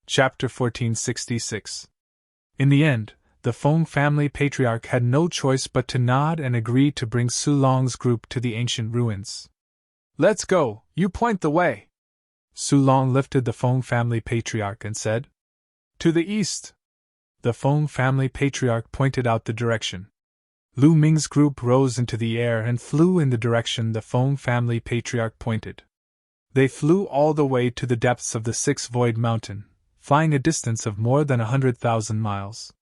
Chapter 1466. In the end, the Feng family patriarch had no choice but to nod and agree to bring Su Long's group to the ancient ruins. "Let's go, you point the way." Su Long lifted the Feng family patriarch and said, "To the east." The Feng family patriarch pointed out the direction. Lu Ming's group rose into the air and flew in the direction the Feng family patriarch pointed. They flew all the way to the depths of the Sixth Void Mountain, flying a distance of more than 100,000 miles.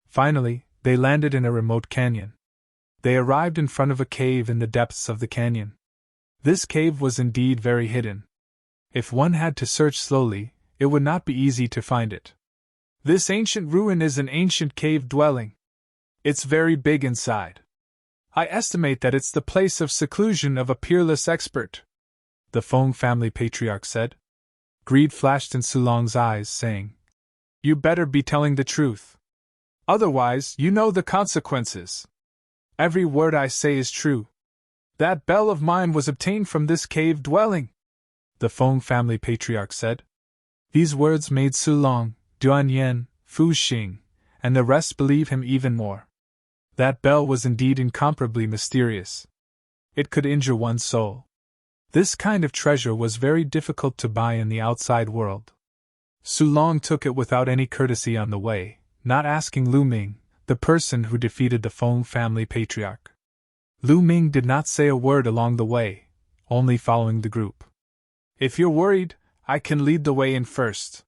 Finally, they landed in a remote canyon. They arrived in front of a cave in the depths of the canyon. This cave was indeed very hidden. If one had to search slowly, it would not be easy to find it. "This ancient ruin is an ancient cave dwelling. It's very big inside. I estimate that it's the place of seclusion of a peerless expert," the Feng family patriarch said. Greed flashed in Su Long's eyes, saying, "You better be telling the truth. Otherwise, you know the consequences. Every word I say is true. That bell of mine was obtained from this cave dwelling," the Feng family patriarch said. These words made Su Long, Duan Yen, Fu Xing, and the rest believe him even more. That bell was indeed incomparably mysterious. It could injure one's soul. This kind of treasure was very difficult to buy in the outside world. Su Long took it without any courtesy on the way, not asking Lu Ming, the person who defeated the Feng family patriarch. Lu Ming did not say a word along the way, only following the group. "If you're worried, I can lead the way in first.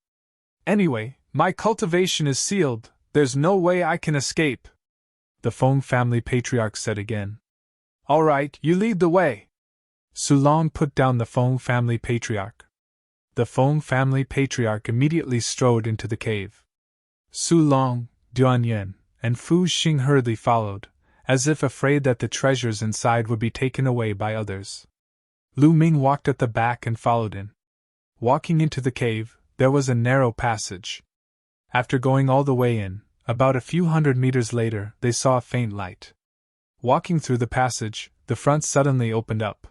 Anyway, my cultivation is sealed, there's no way I can escape," the Feng family patriarch said again. "All right, you lead the way." Su Long put down the Feng family patriarch. The Feng family patriarch immediately strode into the cave. Su Long, Duan Yen, and Fu Xing hurriedly followed, as if afraid that the treasures inside would be taken away by others. Lu Ming walked at the back and followed in. Walking into the cave, there was a narrow passage. After going all the way in, about a few hundred meters later, they saw a faint light. Walking through the passage, the front suddenly opened up.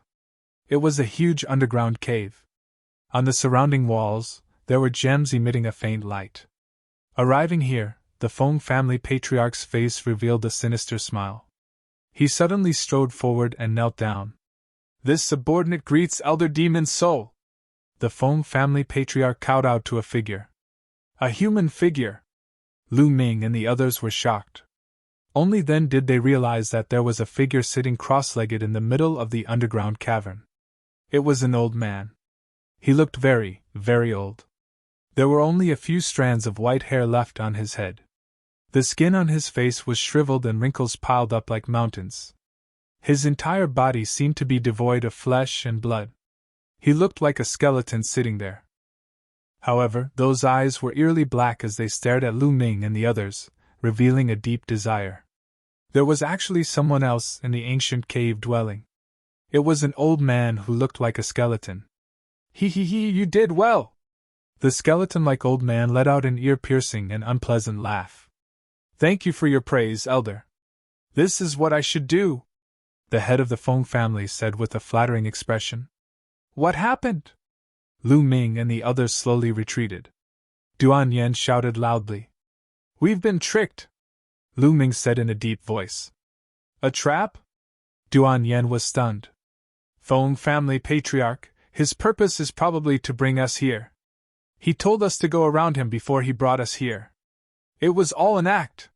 It was a huge underground cave. On the surrounding walls, there were gems emitting a faint light. Arriving here, the Feng family patriarch's face revealed a sinister smile. He suddenly strode forward and knelt down. "This subordinate greets Elder Demon Soul." The Feng family patriarch cowed out to a figure. A human figure! Lu Ming and the others were shocked. Only then did they realize that there was a figure sitting cross-legged in the middle of the underground cavern. It was an old man. He looked very, very old. There were only a few strands of white hair left on his head. The skin on his face was shriveled and wrinkles piled up like mountains. His entire body seemed to be devoid of flesh and blood. He looked like a skeleton sitting there. However, those eyes were eerily black as they stared at Lu Ming and the others, revealing a deep desire. There was actually someone else in the ancient cave dwelling. It was an old man who looked like a skeleton. "He, you did well!" The skeleton-like old man let out an ear-piercing and unpleasant laugh. "Thank you for your praise, Elder. This is what I should do," the head of the Feng family said with a flattering expression. "What happened?" Lu Ming and the others slowly retreated. Duan Yen shouted loudly. "We've been tricked," Lu Ming said in a deep voice. "A trap?" Duan Yen was stunned. "Feng family patriarch, his purpose is probably to bring us here. He told us to go around him before he brought us here. It was all an act,"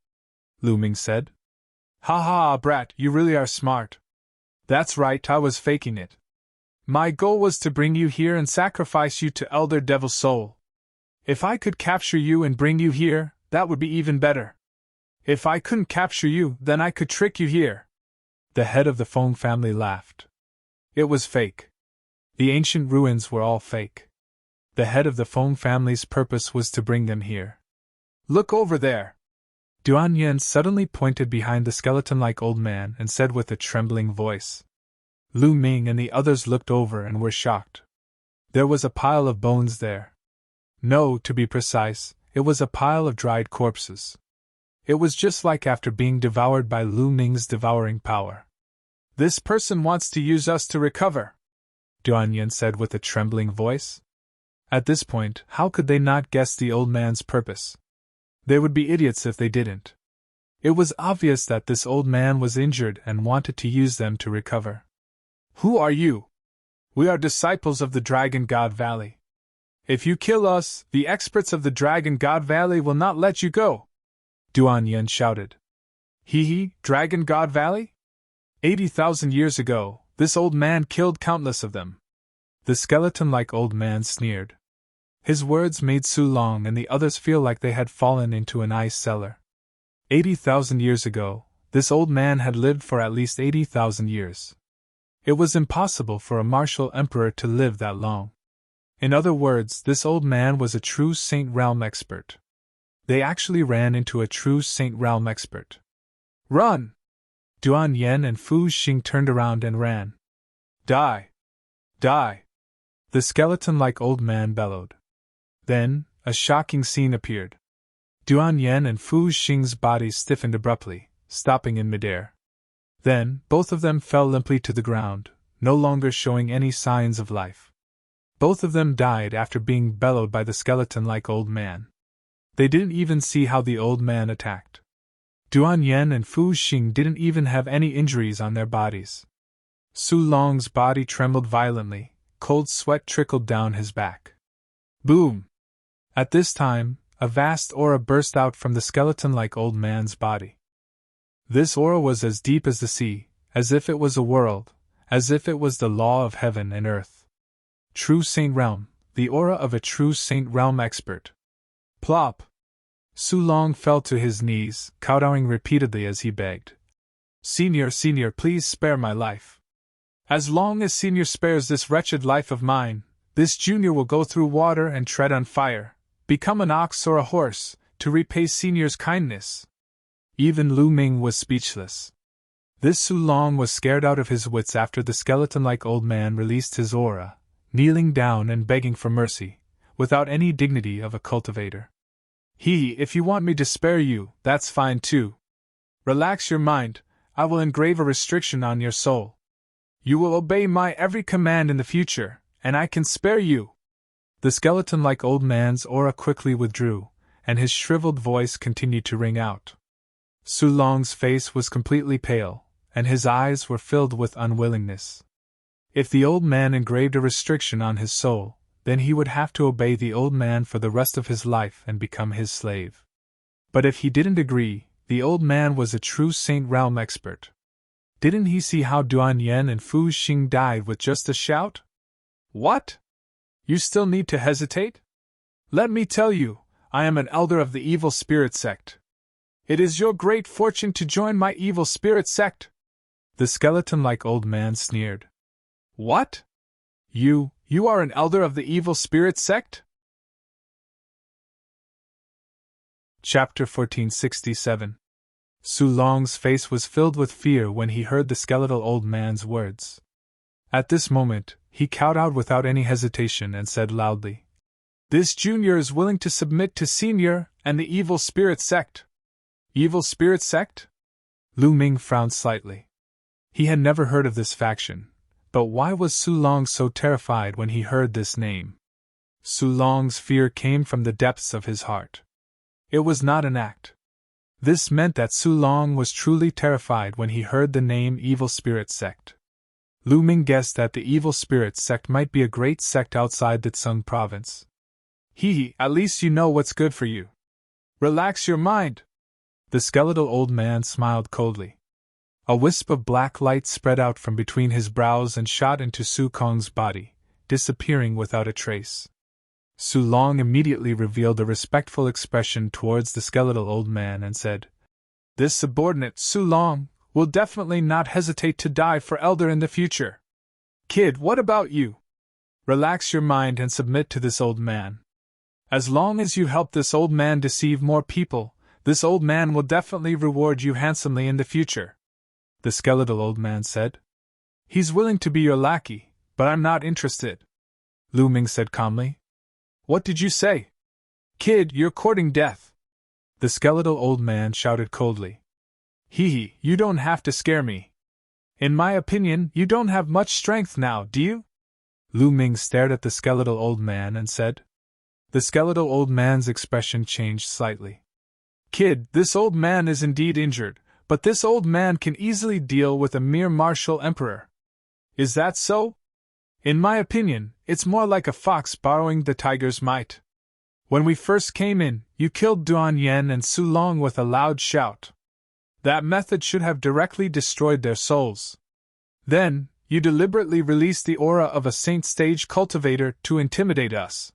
Lu Ming said. "Ha ha, brat, you really are smart. That's right, I was faking it. My goal was to bring you here and sacrifice you to Elder Devil Soul. If I could capture you and bring you here, that would be even better. If I couldn't capture you, then I could trick you here." The head of the Feng family laughed. It was fake. The ancient ruins were all fake. The head of the Feng family's purpose was to bring them here. "Look over there!" Duan Yen suddenly pointed behind the skeleton-like old man and said with a trembling voice. Lu Ming and the others looked over and were shocked. There was a pile of bones there. No, to be precise, it was a pile of dried corpses. It was just like after being devoured by Lu Ming's devouring power. "This person wants to use us to recover," Duan Yen said with a trembling voice. At this point, how could they not guess the old man's purpose? They would be idiots if they didn't. It was obvious that this old man was injured and wanted to use them to recover. Who are you? We are disciples of the Dragon God Valley. If you kill us, the experts of the Dragon God Valley will not let you go, Duan Yen shouted. Dragon God Valley? 80,000 years ago, this old man killed countless of them. The skeleton-like old man sneered. His words made Su Long and the others feel like they had fallen into an ice cellar. 80,000 years ago, this old man had lived for at least 80,000 years. It was impossible for a martial emperor to live that long. In other words, this old man was a true Saint Realm expert. They actually ran into a true Saint Realm expert. Run! Duan Yen and Fu Xing turned around and ran. Die! Die! The skeleton-like old man bellowed. Then, a shocking scene appeared. Duan Yen and Fu Xing's bodies stiffened abruptly, stopping in midair. Then, both of them fell limply to the ground, no longer showing any signs of life. Both of them died after being bellowed by the skeleton-like old man. They didn't even see how the old man attacked. Duan Yen and Fu Xing didn't even have any injuries on their bodies. Su Long's body trembled violently, cold sweat trickled down his back. Boom! At this time, a vast aura burst out from the skeleton-like old man's body. This aura was as deep as the sea, as if it was a world, as if it was the law of heaven and earth. True Saint Realm, the aura of a true Saint Realm expert. Plop! Su Long fell to his knees, kowtowing repeatedly as he begged. Senior, please spare my life. As long as Senior spares this wretched life of mine, this Junior will go through water and tread on fire, become an ox or a horse, to repay Senior's kindness. Even Lu Ming was speechless. This Su Long was scared out of his wits after the skeleton-like old man released his aura, kneeling down and begging for mercy, without any dignity of a cultivator. If you want me to spare you, that's fine too. Relax your mind, I will engrave a restriction on your soul. You will obey my every command in the future, and I can spare you. The skeleton-like old man's aura quickly withdrew, and his shriveled voice continued to ring out. Su Long's face was completely pale, and his eyes were filled with unwillingness. If the old man engraved a restriction on his soul, then he would have to obey the old man for the rest of his life and become his slave. But if he didn't agree, the old man was a true Saint Realm expert. Didn't he see how Duan Yen and Fu Xing died with just a shout? What? You still need to hesitate? Let me tell you, I am an elder of the evil spirit sect. It is your great fortune to join my evil spirit sect. The skeleton-like old man sneered. What? You are an elder of the evil spirit sect? Chapter 1467. Su Long's face was filled with fear when he heard the skeletal old man's words. At this moment, he kowtowed without any hesitation and said loudly, This Junior is willing to submit to Senior and the evil spirit sect. Evil spirit sect? Lu Ming frowned slightly. He had never heard of this faction, but why was Su Long so terrified when he heard this name? Su Long's fear came from the depths of his heart. It was not an act. This meant that Su Long was truly terrified when he heard the name Evil Spirit Sect. Lu Ming guessed that the Evil Spirit Sect might be a great sect outside the Tsung province. At least you know what's good for you. Relax your mind. The skeletal old man smiled coldly. A wisp of black light spread out from between his brows and shot into Su Kong's body, disappearing without a trace. Su Long immediately revealed a respectful expression towards the skeletal old man and said, This subordinate, Su Long, will definitely not hesitate to die for elder in the future. Kid, what about you? Relax your mind and submit to this old man. As long as you help this old man deceive more people, this old man will definitely reward you handsomely in the future. The skeletal old man said. He's willing to be your lackey, but I'm not interested. Lu Ming said calmly. What did you say? Kid, you're courting death. The skeletal old man shouted coldly. You don't have to scare me. In my opinion, you don't have much strength now, do you? Lu Ming stared at the skeletal old man and said. The skeletal old man's expression changed slightly. Kid, this old man is indeed injured, but this old man can easily deal with a mere martial emperor. Is that so? In my opinion, it's more like a fox borrowing the tiger's might. When we first came in, you killed Duan Yen and Su Long with a loud shout. That method should have directly destroyed their souls. Then, you deliberately released the aura of a saint stage cultivator to intimidate us.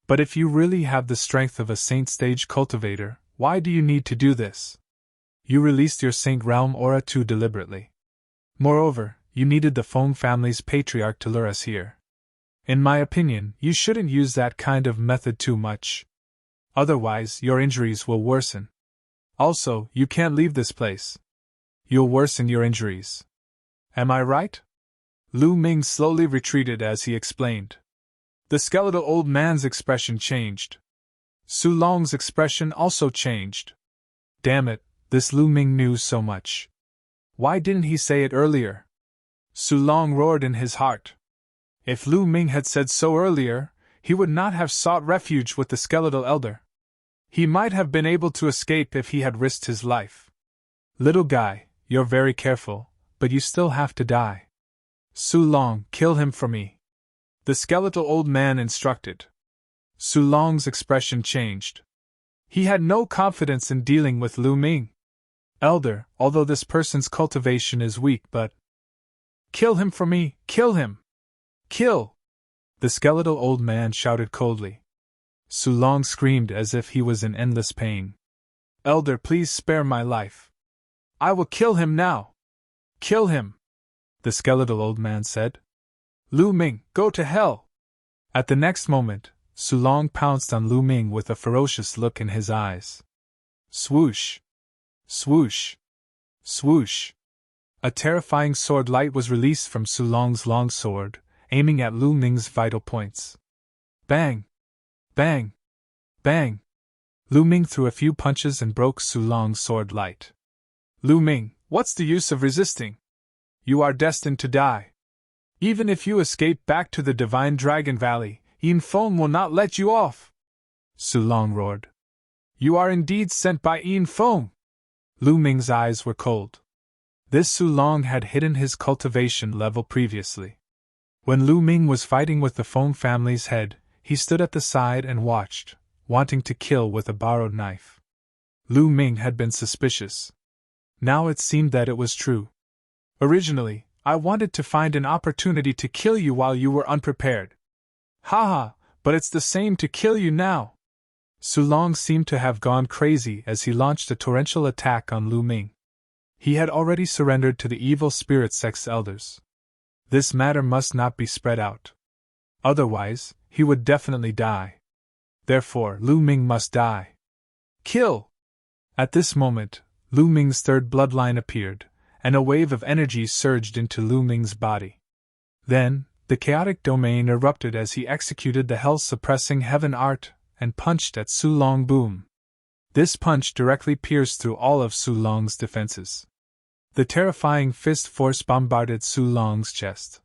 But if you really have the strength of a saint stage cultivator, why do you need to do this? You released your saint realm aura too deliberately. Moreover, you needed the Feng family's patriarch to lure us here. In my opinion, you shouldn't use that kind of method too much. Otherwise, your injuries will worsen. Also, you can't leave this place. You'll worsen your injuries. Am I right? Lu Ming slowly retreated as he explained. The skeletal old man's expression changed. Su Long's expression also changed. Damn it, this Lu Ming knew so much. Why didn't he say it earlier? Su Long roared in his heart. If Lu Ming had said so earlier, he would not have sought refuge with the skeletal elder. He might have been able to escape if he had risked his life. Little guy, you're very careful, but you still have to die. Su Long, kill him for me. The skeletal old man instructed. Su Long's expression changed. He had no confidence in dealing with Lu Ming. Elder, although this person's cultivation is weak, but... Kill him for me, kill him! Kill! The skeletal old man shouted coldly. Su Long screamed as if he was in endless pain. Elder, please spare my life. I will kill him now. Kill him! The skeletal old man said. Lu Ming, go to hell! At the next moment, Su Long pounced on Lu Ming with a ferocious look in his eyes. Swoosh! Swoosh! Swoosh! A terrifying sword light was released from Su Long's long sword, aiming at Lu Ming's vital points. Bang! Bang! Bang! Lu Ming threw a few punches and broke Su Long's sword light. Lu Ming, what's the use of resisting? You are destined to die. Even if you escape back to the Divine Dragon Valley, Yin Feng will not let you off! Su Long roared. You are indeed sent by Yin Feng! Lu Ming's eyes were cold. This Su Long had hidden his cultivation level previously. When Lu Ming was fighting with the Feng family's head, he stood at the side and watched, wanting to kill with a borrowed knife. Lu Ming had been suspicious. Now it seemed that it was true. Originally, I wanted to find an opportunity to kill you while you were unprepared. Haha, but it's the same to kill you now. Su Long seemed to have gone crazy as he launched a torrential attack on Lu Ming. He had already surrendered to the evil spirit sect's elders. This matter must not be spread out. Otherwise, he would definitely die. Therefore, Lu Ming must die. Kill! At this moment, Lu Ming's third bloodline appeared, and a wave of energy surged into Lu Ming's body. Then, the chaotic domain erupted as he executed the hell-suppressing heaven art and punched at Su Long. Boom! This punch directly pierced through all of Su Long's defenses. The terrifying fist force bombarded Su Long's chest.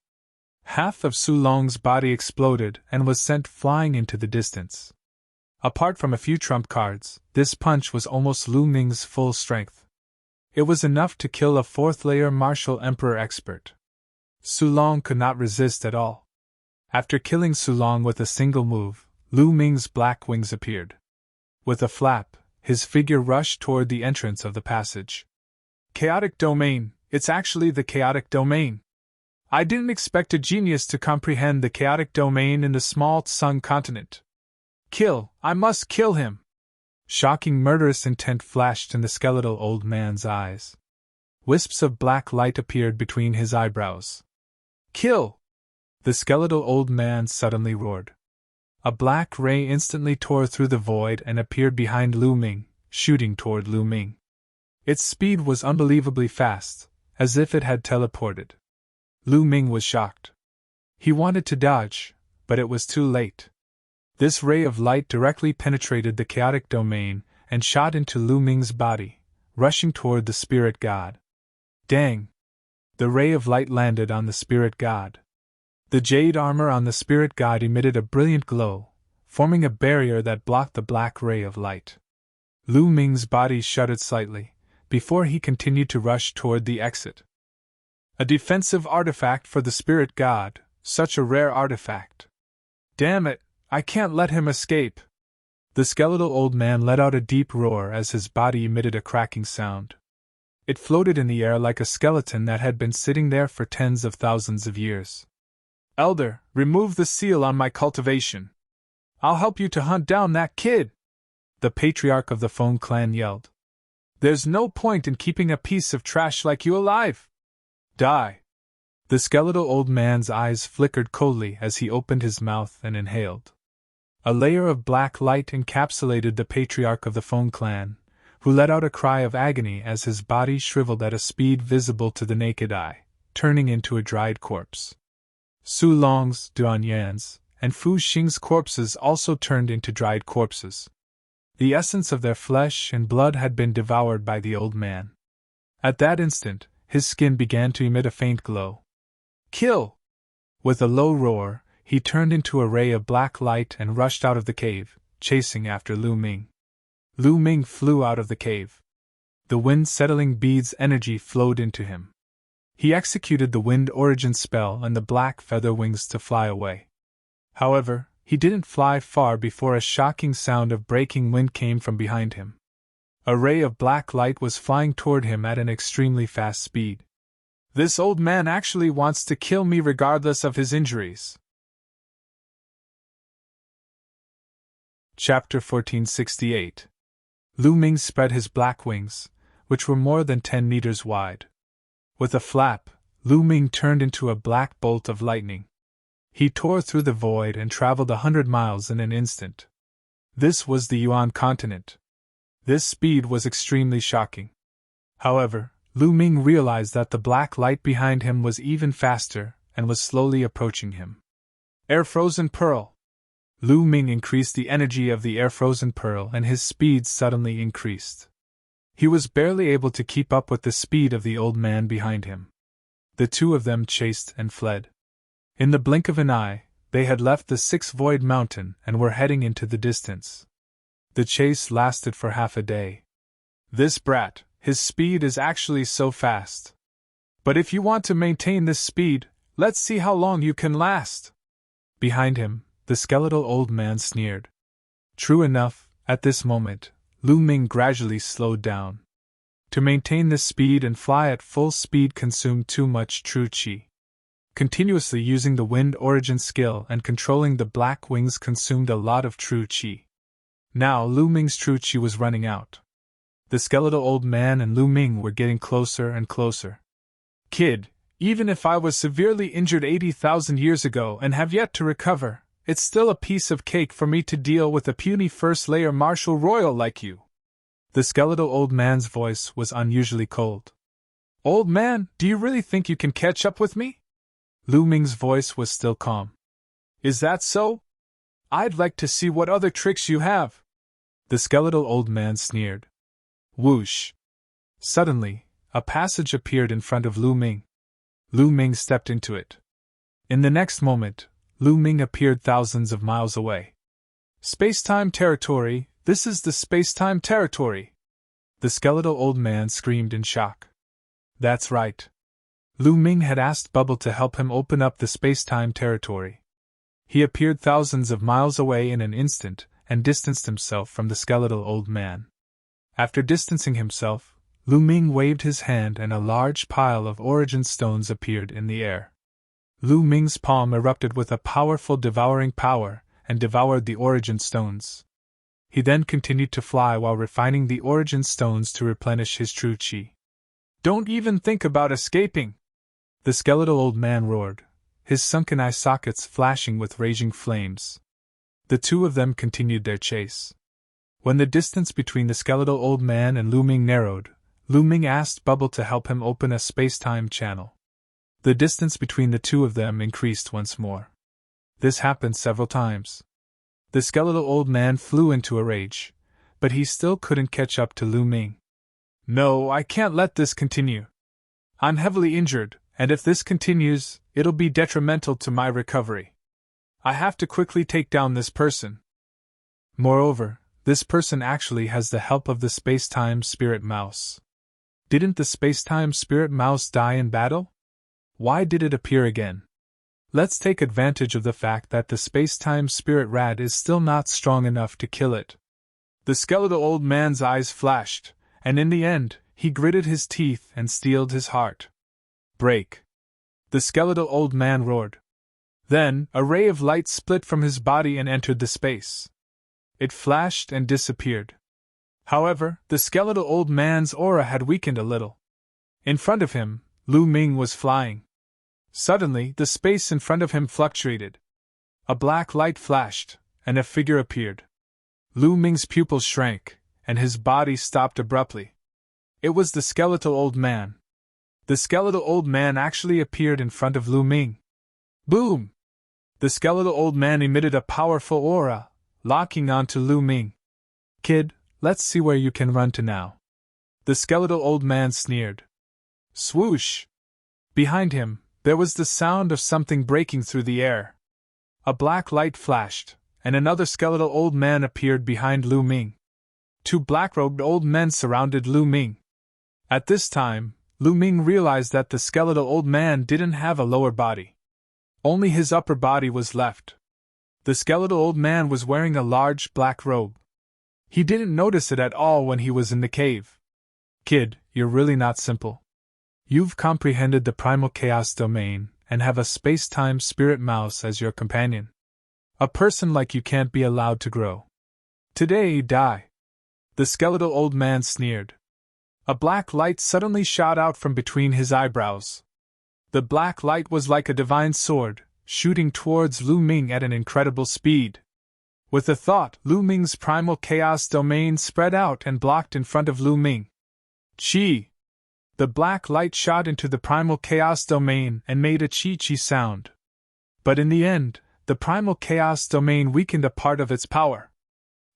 Half of Su Long's body exploded and was sent flying into the distance. Apart from a few trump cards, this punch was almost Lu Ming's full strength. It was enough to kill a fourth-layer martial emperor expert. Su Long could not resist at all. After killing Su Long with a single move, Lu Ming's black wings appeared. With a flap, his figure rushed toward the entrance of the passage. Chaotic domain, it's actually the chaotic domain. I didn't expect a genius to comprehend the chaotic domain in the small Tsung continent. Kill, I must kill him! Shocking murderous intent flashed in the skeletal old man's eyes. Wisps of black light appeared between his eyebrows. Kill! The skeletal old man suddenly roared. A black ray instantly tore through the void and appeared behind Lu Ming, shooting toward Lu Ming. Its speed was unbelievably fast, as if it had teleported. Lu Ming was shocked. He wanted to dodge, but it was too late. This ray of light directly penetrated the chaotic domain and shot into Lu Ming's body, rushing toward the spirit god. Dang! The ray of light landed on the spirit god. The jade armor on the spirit god emitted a brilliant glow, forming a barrier that blocked the black ray of light. Lu Ming's body shuddered slightly, before he continued to rush toward the exit. A defensive artifact for the spirit god, such a rare artifact. Damn it, I can't let him escape. The skeletal old man let out a deep roar as his body emitted a cracking sound. It floated in the air like a skeleton that had been sitting there for tens of thousands of years. Elder, remove the seal on my cultivation. I'll help you to hunt down that kid, the patriarch of the Feng clan yelled. There's no point in keeping a piece of trash like you alive. Die. The skeletal old man's eyes flickered coldly as he opened his mouth and inhaled. A layer of black light encapsulated the patriarch of the Feng clan, who let out a cry of agony as his body shriveled at a speed visible to the naked eye, turning into a dried corpse. Su Long's, Duan Yan's, and Fu Xing's corpses also turned into dried corpses. The essence of their flesh and blood had been devoured by the old man. At that instant, his skin began to emit a faint glow. Kill! With a low roar, he turned into a ray of black light and rushed out of the cave, chasing after Lu Ming. Lu Ming flew out of the cave. The wind-settling bead's energy flowed into him. He executed the wind origin spell and the black feather wings to fly away. However, he didn't fly far before a shocking sound of breaking wind came from behind him. A ray of black light was flying toward him at an extremely fast speed. This old man actually wants to kill me regardless of his injuries. Chapter 1468. Lu Ming spread his black wings, which were more than 10 meters wide. With a flap, Lu Ming turned into a black bolt of lightning. He tore through the void and traveled 100 miles in an instant. This was the Yuan continent. This speed was extremely shocking. However, Lu Ming realized that the black light behind him was even faster and was slowly approaching him. Air-frozen pearl. Lu Ming increased the energy of the air-frozen pearl and his speed suddenly increased. He was barely able to keep up with the speed of the old man behind him. The two of them chased and fled. In the blink of an eye, they had left the Six Void Mountain and were heading into the distance. The chase lasted for half a day. This brat, his speed is actually so fast. But if you want to maintain this speed, let's see how long you can last. Behind him, the skeletal old man sneered. True enough, at this moment, Lu Ming gradually slowed down. To maintain this speed and fly at full speed consumed too much true qi. Continuously using the wind origin skill and controlling the black wings consumed a lot of true qi. Now Lu Ming's true qi was running out. The skeletal old man and Lu Ming were getting closer and closer. Kid, even if I was severely injured 80,000 years ago and have yet to recover, it's still a piece of cake for me to deal with a puny first-layer martial royal like you. The skeletal old man's voice was unusually cold. Old man, do you really think you can catch up with me? Lu Ming's voice was still calm. Is that so? I'd like to see what other tricks you have. The skeletal old man sneered. Whoosh! Suddenly, a passage appeared in front of Lu Ming. Lu Ming stepped into it. In the next moment, Lu Ming appeared thousands of miles away. Space-time territory, this is the space-time territory! The skeletal old man screamed in shock. That's right. Lu Ming had asked Bubble to help him open up the space-time territory. He appeared thousands of miles away in an instant and distanced himself from the skeletal old man. After distancing himself, Lu Ming waved his hand and a large pile of origin stones appeared in the air. Lu Ming's palm erupted with a powerful devouring power and devoured the origin stones. He then continued to fly while refining the origin stones to replenish his true qi. Don't even think about escaping! The skeletal old man roared, his sunken eye sockets flashing with raging flames. The two of them continued their chase. When the distance between the skeletal old man and Lu Ming narrowed, Lu Ming asked Bubble to help him open a space-time channel. The distance between the two of them increased once more. This happened several times. The skeletal old man flew into a rage, but he still couldn't catch up to Lu Ming. No, I can't let this continue. I'm heavily injured, and if this continues, it'll be detrimental to my recovery. I have to quickly take down this person. Moreover, this person actually has the help of the space-time spirit mouse. Didn't the space-time spirit mouse die in battle? Why did it appear again? Let's take advantage of the fact that the space-time spirit rat is still not strong enough to kill it. The skeletal old man's eyes flashed, and in the end, he gritted his teeth and steeled his heart. Break! The skeletal old man roared. Then, a ray of light split from his body and entered the space. It flashed and disappeared. However, the skeletal old man's aura had weakened a little. In front of him, Lu Ming was flying. Suddenly, the space in front of him fluctuated. A black light flashed, and a figure appeared. Lu Ming's pupils shrank, and his body stopped abruptly. It was the skeletal old man. The skeletal old man actually appeared in front of Lu Ming. Boom! The skeletal old man emitted a powerful aura, locking onto Lu Ming. Kid, let's see where you can run to now. The skeletal old man sneered. Swoosh! Behind him, there was the sound of something breaking through the air. A black light flashed, and another skeletal old man appeared behind Lu Ming. Two black-robed old men surrounded Lu Ming. At this time, Lu Ming realized that the skeletal old man didn't have a lower body. Only his upper body was left. The skeletal old man was wearing a large black robe. He didn't notice it at all when he was in the cave. Kid, you're really not simple. You've comprehended the primal chaos domain and have a space-time spirit mouse as your companion. A person like you can't be allowed to grow. Today you die. The skeletal old man sneered. A black light suddenly shot out from between his eyebrows. The black light was like a divine sword, shooting towards Lu Ming at an incredible speed. With a thought, Lu Ming's primal chaos domain spread out and blocked in front of Lu Ming. Chi! The black light shot into the primal chaos domain and made a chi-chi sound. But in the end, the primal chaos domain weakened a part of its power.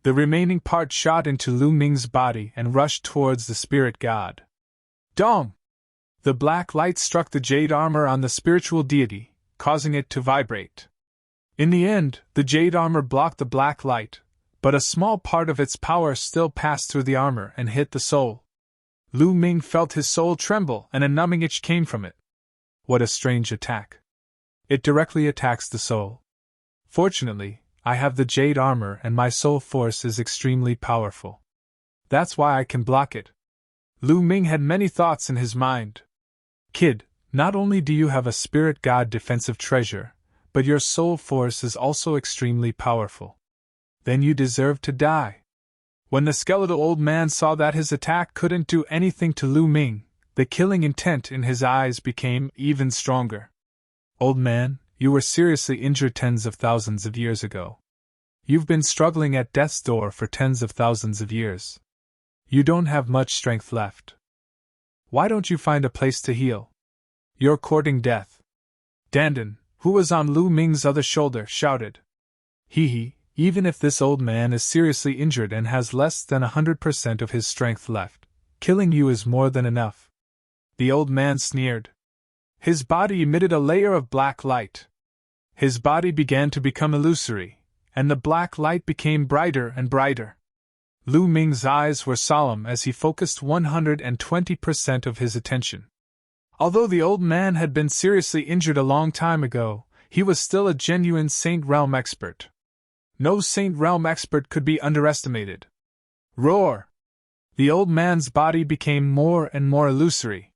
The remaining part shot into Lu Ming's body and rushed towards the spirit god. Dong! The black light struck the jade armor on the spiritual deity, causing it to vibrate. In the end, the jade armor blocked the black light, but a small part of its power still passed through the armor and hit the soul. Lu Ming felt his soul tremble and a numbing itch came from it. What a strange attack. It directly attacks the soul. Fortunately, I have the jade armor and my soul force is extremely powerful. That's why I can block it. Lu Ming had many thoughts in his mind. Kid, not only do you have a spirit god defensive treasure, but your soul force is also extremely powerful. Then you deserve to die. When the skeletal old man saw that his attack couldn't do anything to Lu Ming, the killing intent in his eyes became even stronger. Old man, you were seriously injured tens of thousands of years ago. You've been struggling at death's door for tens of thousands of years. You don't have much strength left. Why don't you find a place to heal? You're courting death. Dandan, who was on Lu Ming's other shoulder, shouted. Hee, even if this old man is seriously injured and has less than 100% of his strength left, killing you is more than enough. The old man sneered. His body emitted a layer of black light. His body began to become illusory, and the black light became brighter and brighter. Lu Ming's eyes were solemn as he focused 120% of his attention. Although the old man had been seriously injured a long time ago, he was still a genuine Saint Realm expert. No Saint Realm expert could be underestimated. Roar! The old man's body became more and more illusory.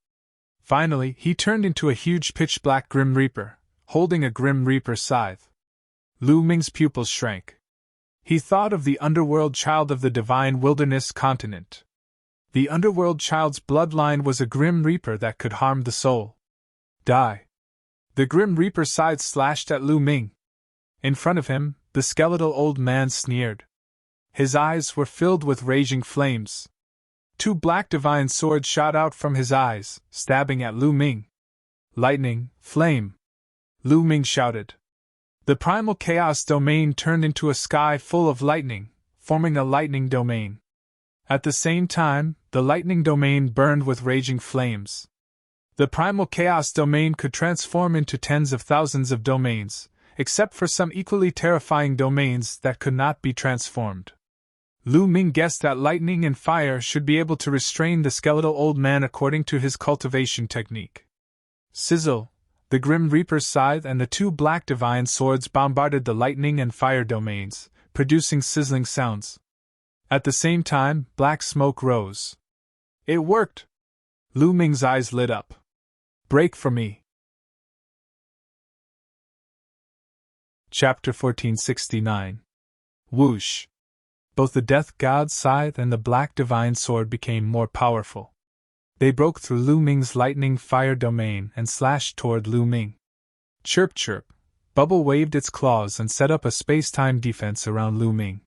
Finally, he turned into a huge pitch-black Grim Reaper, holding a Grim Reaper scythe. Lu Ming's pupils shrank. He thought of the underworld child of the divine wilderness continent. The underworld child's bloodline was a Grim Reaper that could harm the soul. Die! The Grim Reaper scythe slashed at Lu Ming. In front of him, the skeletal old man sneered. His eyes were filled with raging flames. Two black divine swords shot out from his eyes, stabbing at Lu Ming. Lightning, flame! Lu Ming shouted. The primal chaos domain turned into a sky full of lightning, forming a lightning domain. At the same time, the lightning domain burned with raging flames. The primal chaos domain could transform into tens of thousands of domains, except for some equally terrifying domains that could not be transformed. Lu Ming guessed that lightning and fire should be able to restrain the skeletal old man according to his cultivation technique. Sizzle, the Grim Reaper's scythe and the two black divine swords bombarded the lightning and fire domains, producing sizzling sounds. At the same time, black smoke rose. It worked! Lu Ming's eyes lit up. Break for me. Chapter 1469. Whoosh! Both the Death God's scythe and the Black Divine Sword became more powerful. They broke through Lu Ming's lightning fire domain and slashed toward Lu Ming. Chirp chirp, Bubble waved its claws and set up a space-time defense around Lu Ming.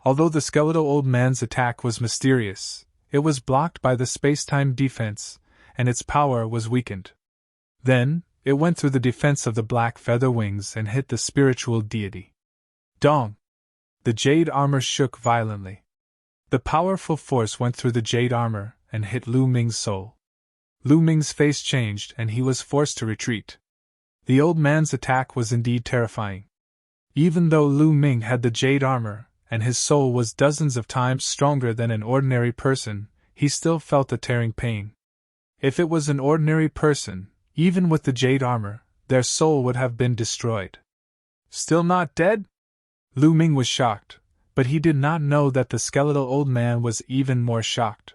Although the skeletal old man's attack was mysterious, it was blocked by the space-time defense, and its power was weakened. Then, it went through the defense of the black feather wings and hit the spiritual deity. Dong! The jade armor shook violently. The powerful force went through the jade armor and hit Lu Ming's soul. Lu Ming's face changed and he was forced to retreat. The old man's attack was indeed terrifying. Even though Lu Ming had the jade armor, and his soul was dozens of times stronger than an ordinary person, he still felt a tearing pain. If it was an ordinary person, even with the jade armor, their soul would have been destroyed. Still not dead? Lu Ming was shocked, but he did not know that the skeletal old man was even more shocked.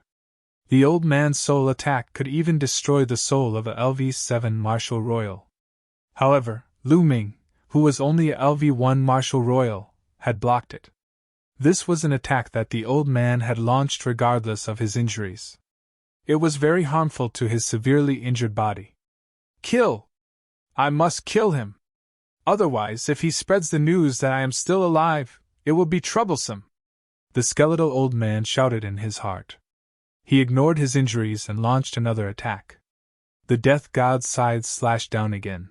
The old man's soul attack could even destroy the soul of a LV-7 Marshal Royal. However, Lu Ming, who was only a LV-1 Marshal Royal, had blocked it. This was an attack that the old man had launched regardless of his injuries. It was very harmful to his severely injured body. Kill! I must kill him! Otherwise, if he spreads the news that I am still alive, it will be troublesome! The skeletal old man shouted in his heart. He ignored his injuries and launched another attack. The Death God's scythe slashed down again.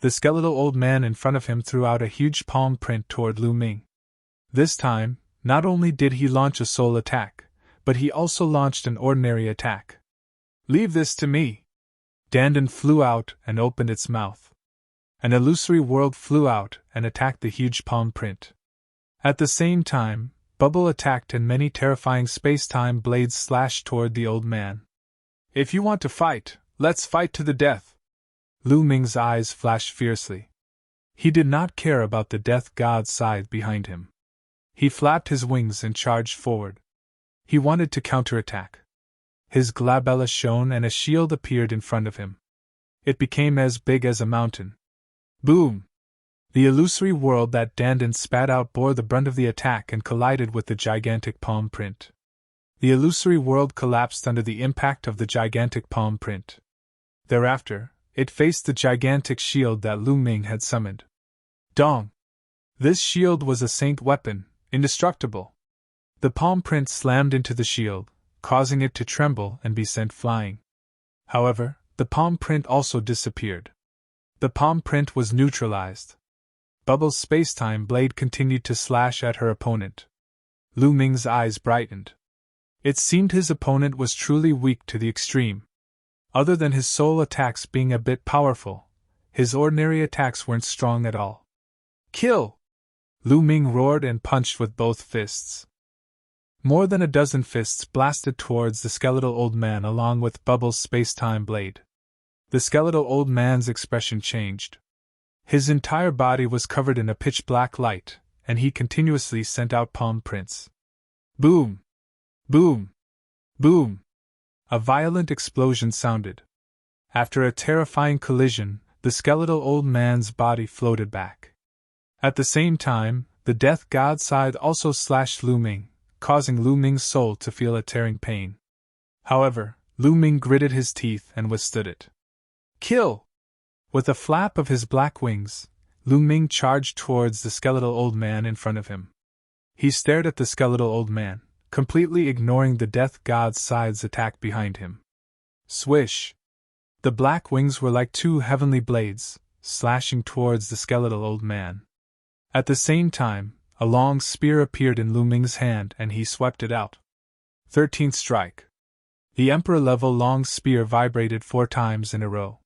The skeletal old man in front of him threw out a huge palm print toward Lu Ming. This time, not only did he launch a soul attack, but he also launched an ordinary attack. Leave this to me! Dandan flew out and opened its mouth. An illusory world flew out and attacked the huge palm print. At the same time, Bubble attacked and many terrifying space-time blades slashed toward the old man. If you want to fight, let's fight to the death! Lu Ming's eyes flashed fiercely. He did not care about the Death God's scythe behind him. He flapped his wings and charged forward. He wanted to counterattack. His glabella shone and a shield appeared in front of him. It became as big as a mountain. Boom! The illusory world that Dandan spat out bore the brunt of the attack and collided with the gigantic palm print. The illusory world collapsed under the impact of the gigantic palm print. Thereafter, it faced the gigantic shield that Lu Ming had summoned. Dong! This shield was a saint weapon, indestructible. The palm print slammed into the shield, causing it to tremble and be sent flying. However, the palm print also disappeared. The palm print was neutralized. Bubble's space-time blade continued to slash at her opponent. Lu Ming's eyes brightened. It seemed his opponent was truly weak to the extreme. Other than his soul attacks being a bit powerful, his ordinary attacks weren't strong at all. Kill! Lu Ming roared and punched with both fists. More than a dozen fists blasted towards the skeletal old man along with Bubble's space-time blade. The skeletal old man's expression changed. His entire body was covered in a pitch-black light, and he continuously sent out palm prints. Boom! Boom! Boom! A violent explosion sounded. After a terrifying collision, the skeletal old man's body floated back. At the same time, the Death God's scythe also slashed Lu Ming, causing Lu Ming's soul to feel a tearing pain. However, Lu Ming gritted his teeth and withstood it. Kill! With a flap of his black wings, Lu Ming charged towards the skeletal old man in front of him. He stared at the skeletal old man, completely ignoring the Death God's scythe's attack behind him. Swish! The black wings were like two heavenly blades, slashing towards the skeletal old man. At the same time, a long spear appeared in Lu Ming's hand and he swept it out. 13th strike. The Emperor-level long spear vibrated 4 times in a row.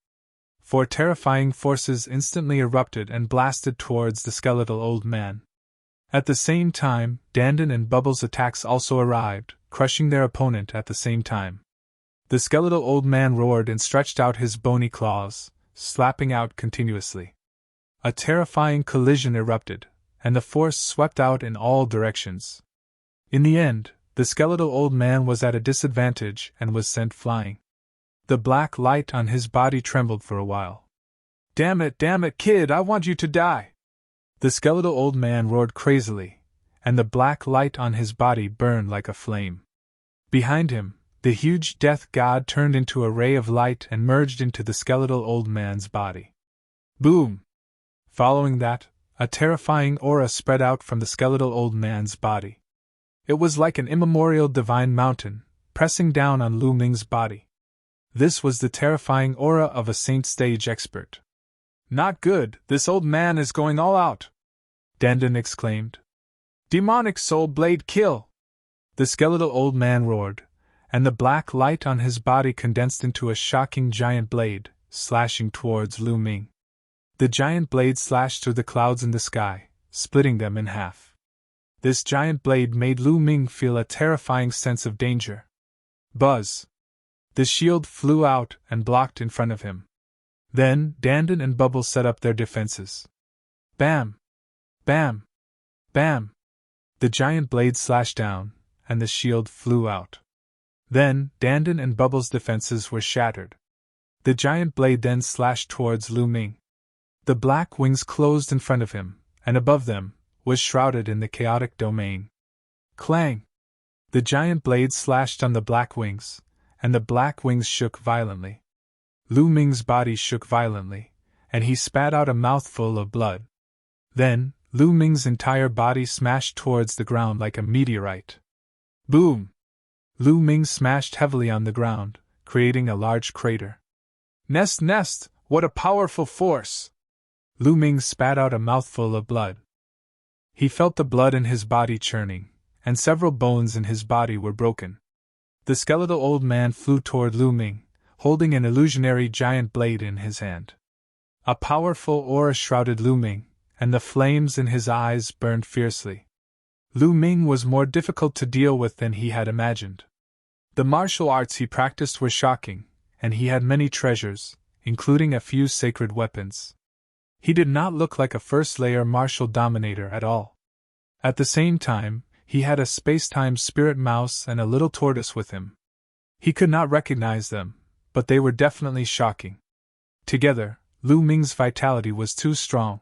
4 terrifying forces instantly erupted and blasted towards the skeletal old man. At the same time, Dandin and Bubbles' attacks also arrived, crushing their opponent at the same time. The skeletal old man roared and stretched out his bony claws, slapping out continuously. A terrifying collision erupted, and the force swept out in all directions. In the end, the skeletal old man was at a disadvantage and was sent flying. The black light on his body trembled for a while. Damn it, kid, I want you to die!" The skeletal old man roared crazily, and the black light on his body burned like a flame. Behind him, the huge death god turned into a ray of light and merged into the skeletal old man's body. Boom! Following that, a terrifying aura spread out from the skeletal old man's body. It was like an immemorial divine mountain, pressing down on Lu Ming's body. This was the terrifying aura of a saint stage expert. "Not good, this old man is going all out!" Dandin exclaimed. "Demonic soul blade kill!" The skeletal old man roared, and the black light on his body condensed into a shocking giant blade, slashing towards Lu Ming. The giant blade slashed through the clouds in the sky, splitting them in half. This giant blade made Lu Ming feel a terrifying sense of danger. Buzz! The shield flew out and blocked in front of him. Then Dandin and Bubbles set up their defenses. Bam! Bam! Bam! The giant blade slashed down, and the shield flew out. Then Dandin and Bubbles' defenses were shattered. The giant blade then slashed towards Lu Ming. The black wings closed in front of him, and above them was shrouded in the chaotic domain. Clang! The giant blade slashed on the black wings, and the black wings shook violently. Lu Ming's body shook violently, and he spat out a mouthful of blood. Then, Lu Ming's entire body smashed towards the ground like a meteorite. Boom! Lu Ming smashed heavily on the ground, creating a large crater. Nest, what a powerful force! Lu Ming spat out a mouthful of blood. He felt the blood in his body churning, and several bones in his body were broken. The skeletal old man flew toward Lu Ming, holding an illusionary giant blade in his hand. A powerful aura shrouded Lu Ming, and the flames in his eyes burned fiercely. Lu Ming was more difficult to deal with than he had imagined. The martial arts he practiced were shocking, and he had many treasures, including a few sacred weapons. He did not look like a first-layer martial dominator at all. At the same time, he had a space-time spirit mouse and a little tortoise with him. He could not recognize them, but they were definitely shocking. Together, Lu Ming's vitality was too strong.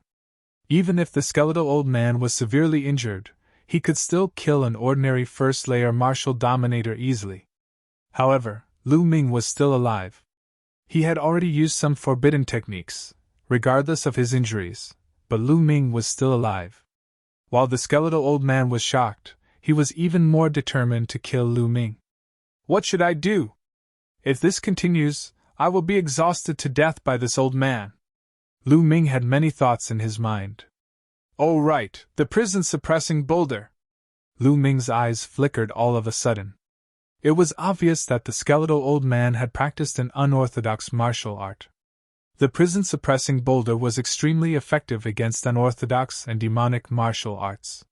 Even if the skeletal old man was severely injured, he could still kill an ordinary first-layer martial dominator easily. However, Lu Ming was still alive. He had already used some forbidden techniques, regardless of his injuries, but Lu Ming was still alive. While the skeletal old man was shocked, he was even more determined to kill Lu Ming. "What should I do? If this continues, I will be exhausted to death by this old man." Lu Ming had many thoughts in his mind. "Oh right, the prison-suppressing boulder." Lu Ming's eyes flickered all of a sudden. It was obvious that the skeletal old man had practiced an unorthodox martial art. The prison-suppressing boulder was extremely effective against unorthodox and demonic martial arts.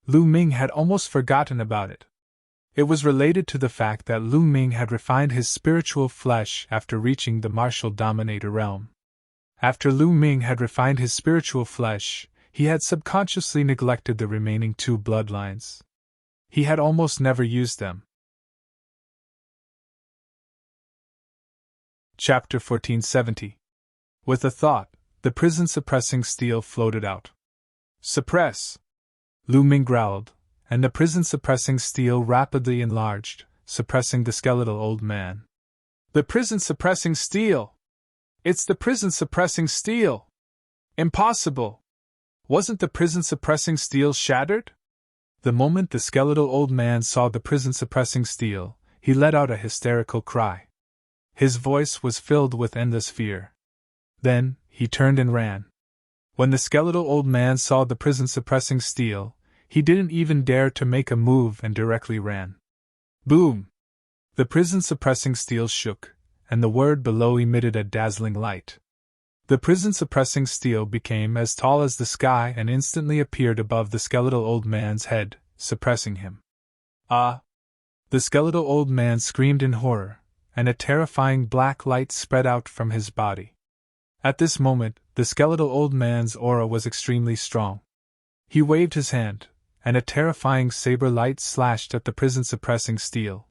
Lu Ming had almost forgotten about it. It was related to the fact that Lu Ming had refined his spiritual flesh after reaching the martial dominator realm. After Lu Ming had refined his spiritual flesh, he had subconsciously neglected the remaining two bloodlines. He had almost never used them. Chapter 1470. With a thought, the prison-suppressing steel floated out. "Suppress!" Lu Ming growled, and the prison-suppressing steel rapidly enlarged, suppressing the skeletal old man. "The prison-suppressing steel! It's the prison-suppressing steel! Impossible! Wasn't the prison-suppressing steel shattered?" The moment the skeletal old man saw the prison-suppressing steel, he let out a hysterical cry. His voice was filled with endless fear. Then, he turned and ran. When the skeletal old man saw the prison-suppressing steel, he didn't even dare to make a move and directly ran. Boom! The prison-suppressing steel shook, and the word below emitted a dazzling light. The prison-suppressing steel became as tall as the sky and instantly appeared above the skeletal old man's head, suppressing him. Ah! The skeletal old man screamed in horror, and a terrifying black light spread out from his body. At this moment, the skeletal old man's aura was extremely strong. He waved his hand, and a terrifying saber light slashed at the prison-suppressing steel.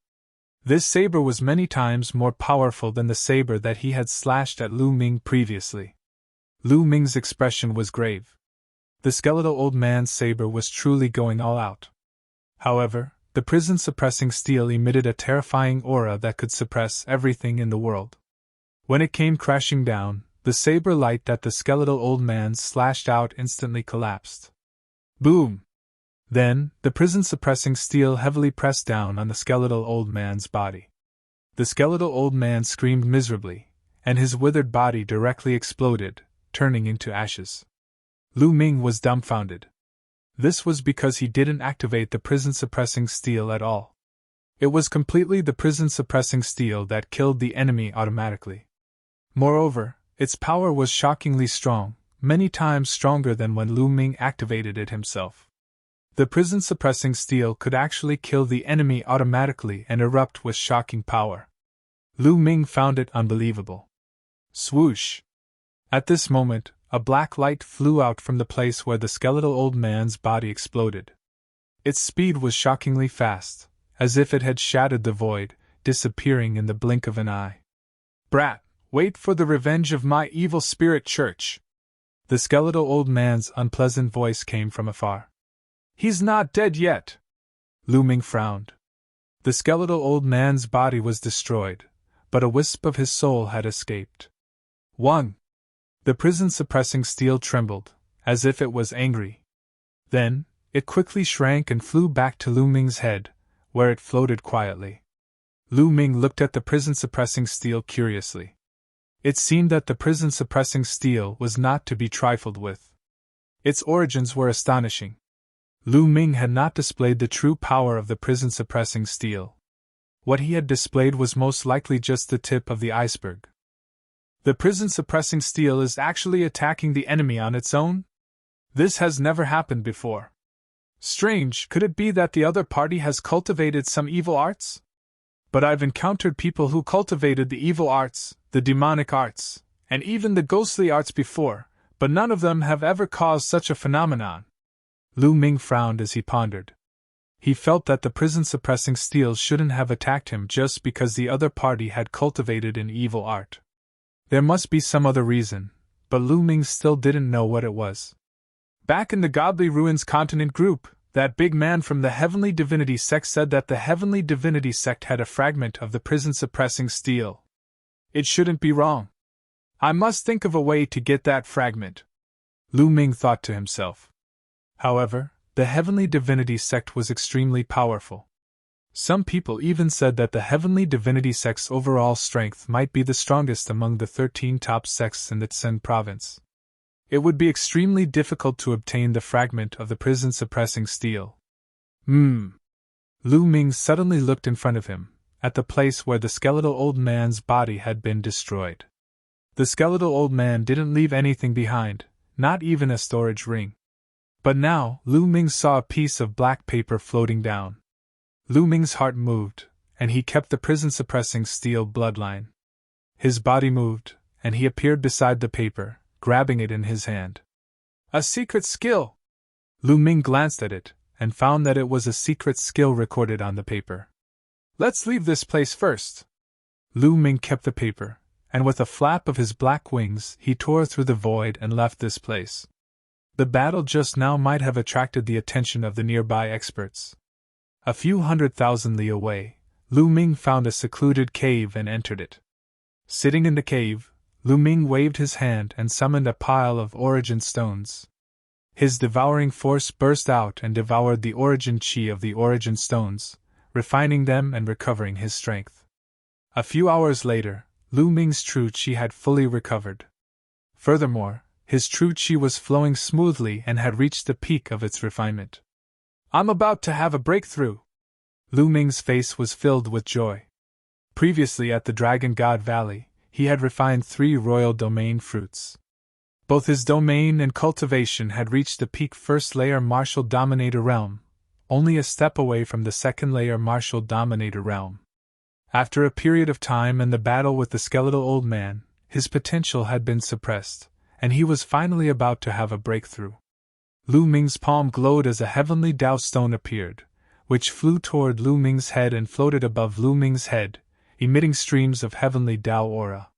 This saber was many times more powerful than the saber that he had slashed at Lu Ming previously. Lu Ming's expression was grave. The skeletal old man's saber was truly going all out. However, the prison-suppressing steel emitted a terrifying aura that could suppress everything in the world. When it came crashing down, the saber light that the skeletal old man slashed out instantly collapsed. Boom! Then, the prison-suppressing steel heavily pressed down on the skeletal old man's body. The skeletal old man screamed miserably, and his withered body directly exploded, turning into ashes. Lu Ming was dumbfounded. This was because he didn't activate the prison-suppressing steel at all. It was completely the prison-suppressing steel that killed the enemy automatically. Moreover, its power was shockingly strong, many times stronger than when Lu Ming activated it himself. The prison-suppressing steel could actually kill the enemy automatically and erupt with shocking power. Lu Ming found it unbelievable. Swoosh! At this moment, a black light flew out from the place where the skeletal old man's body exploded. Its speed was shockingly fast, as if it had shattered the void, disappearing in the blink of an eye. Brat, wait for the revenge of my evil spirit church! The skeletal old man's unpleasant voice came from afar. He's not dead yet! Lu Ming frowned. The skeletal old man's body was destroyed, but a wisp of his soul had escaped. 1. The prison-suppressing steel trembled, as if it was angry. Then, it quickly shrank and flew back to Lu Ming's head, where it floated quietly. Lu Ming looked at the prison-suppressing steel curiously. It seemed that the prison-suppressing steel was not to be trifled with. Its origins were astonishing. Lu Ming had not displayed the true power of the prison-suppressing steel. What he had displayed was most likely just the tip of the iceberg. The prison-suppressing steel is actually attacking the enemy on its own? This has never happened before. Strange, could it be that the other party has cultivated some evil arts? But I've encountered people who cultivated the evil arts, the demonic arts, and even the ghostly arts before, but none of them have ever caused such a phenomenon. Lu Ming frowned as he pondered. He felt that the prison-suppressing steel shouldn't have attacked him just because the other party had cultivated an evil art. There must be some other reason, but Lu Ming still didn't know what it was. Back in the Godly Ruins Continent group, that big man from the Heavenly Divinity sect said that the Heavenly Divinity sect had a fragment of the prison-suppressing steel. It shouldn't be wrong. I must think of a way to get that fragment, Lu Ming thought to himself. However, the Heavenly Divinity sect was extremely powerful. Some people even said that the Heavenly Divinity sect's overall strength might be the strongest among the 13 top sects in the Tsen province. It would be extremely difficult to obtain the fragment of the prison-suppressing steel. Lu Ming suddenly looked in front of him, at the place where the skeletal old man's body had been destroyed. The skeletal old man didn't leave anything behind, not even a storage ring. But now, Lu Ming saw a piece of black paper floating down. Lu Ming's heart moved, and he kept the prison-suppressing steel bloodline. His body moved, and he appeared beside the paper, grabbing it in his hand. A secret skill! Lu Ming glanced at it, and found that it was a secret skill recorded on the paper. Let's leave this place first. Lu Ming kept the paper, and with a flap of his black wings he tore through the void and left this place. The battle just now might have attracted the attention of the nearby experts. A few 100,000 li away, Lu Ming found a secluded cave and entered it. Sitting in the cave, Lu Ming waved his hand and summoned a pile of origin stones. His devouring force burst out and devoured the origin chi of the origin stones, refining them and recovering his strength. A few hours later, Lu Ming's true chi had fully recovered. Furthermore, his true chi was flowing smoothly and had reached the peak of its refinement. I'm about to have a breakthrough! Lu Ming's face was filled with joy. Previously at the Dragon God Valley, he had refined 3 royal domain fruits. Both his domain and cultivation had reached the peak first layer martial dominator realm, only a step away from the second layer martial dominator realm. After a period of time and the battle with the skeletal old man, his potential had been suppressed, and he was finally about to have a breakthrough. Lu Ming's palm glowed as a heavenly Dao stone appeared, which flew toward Lu Ming's head and floated above Lu Ming's head, emitting streams of heavenly Dao aura.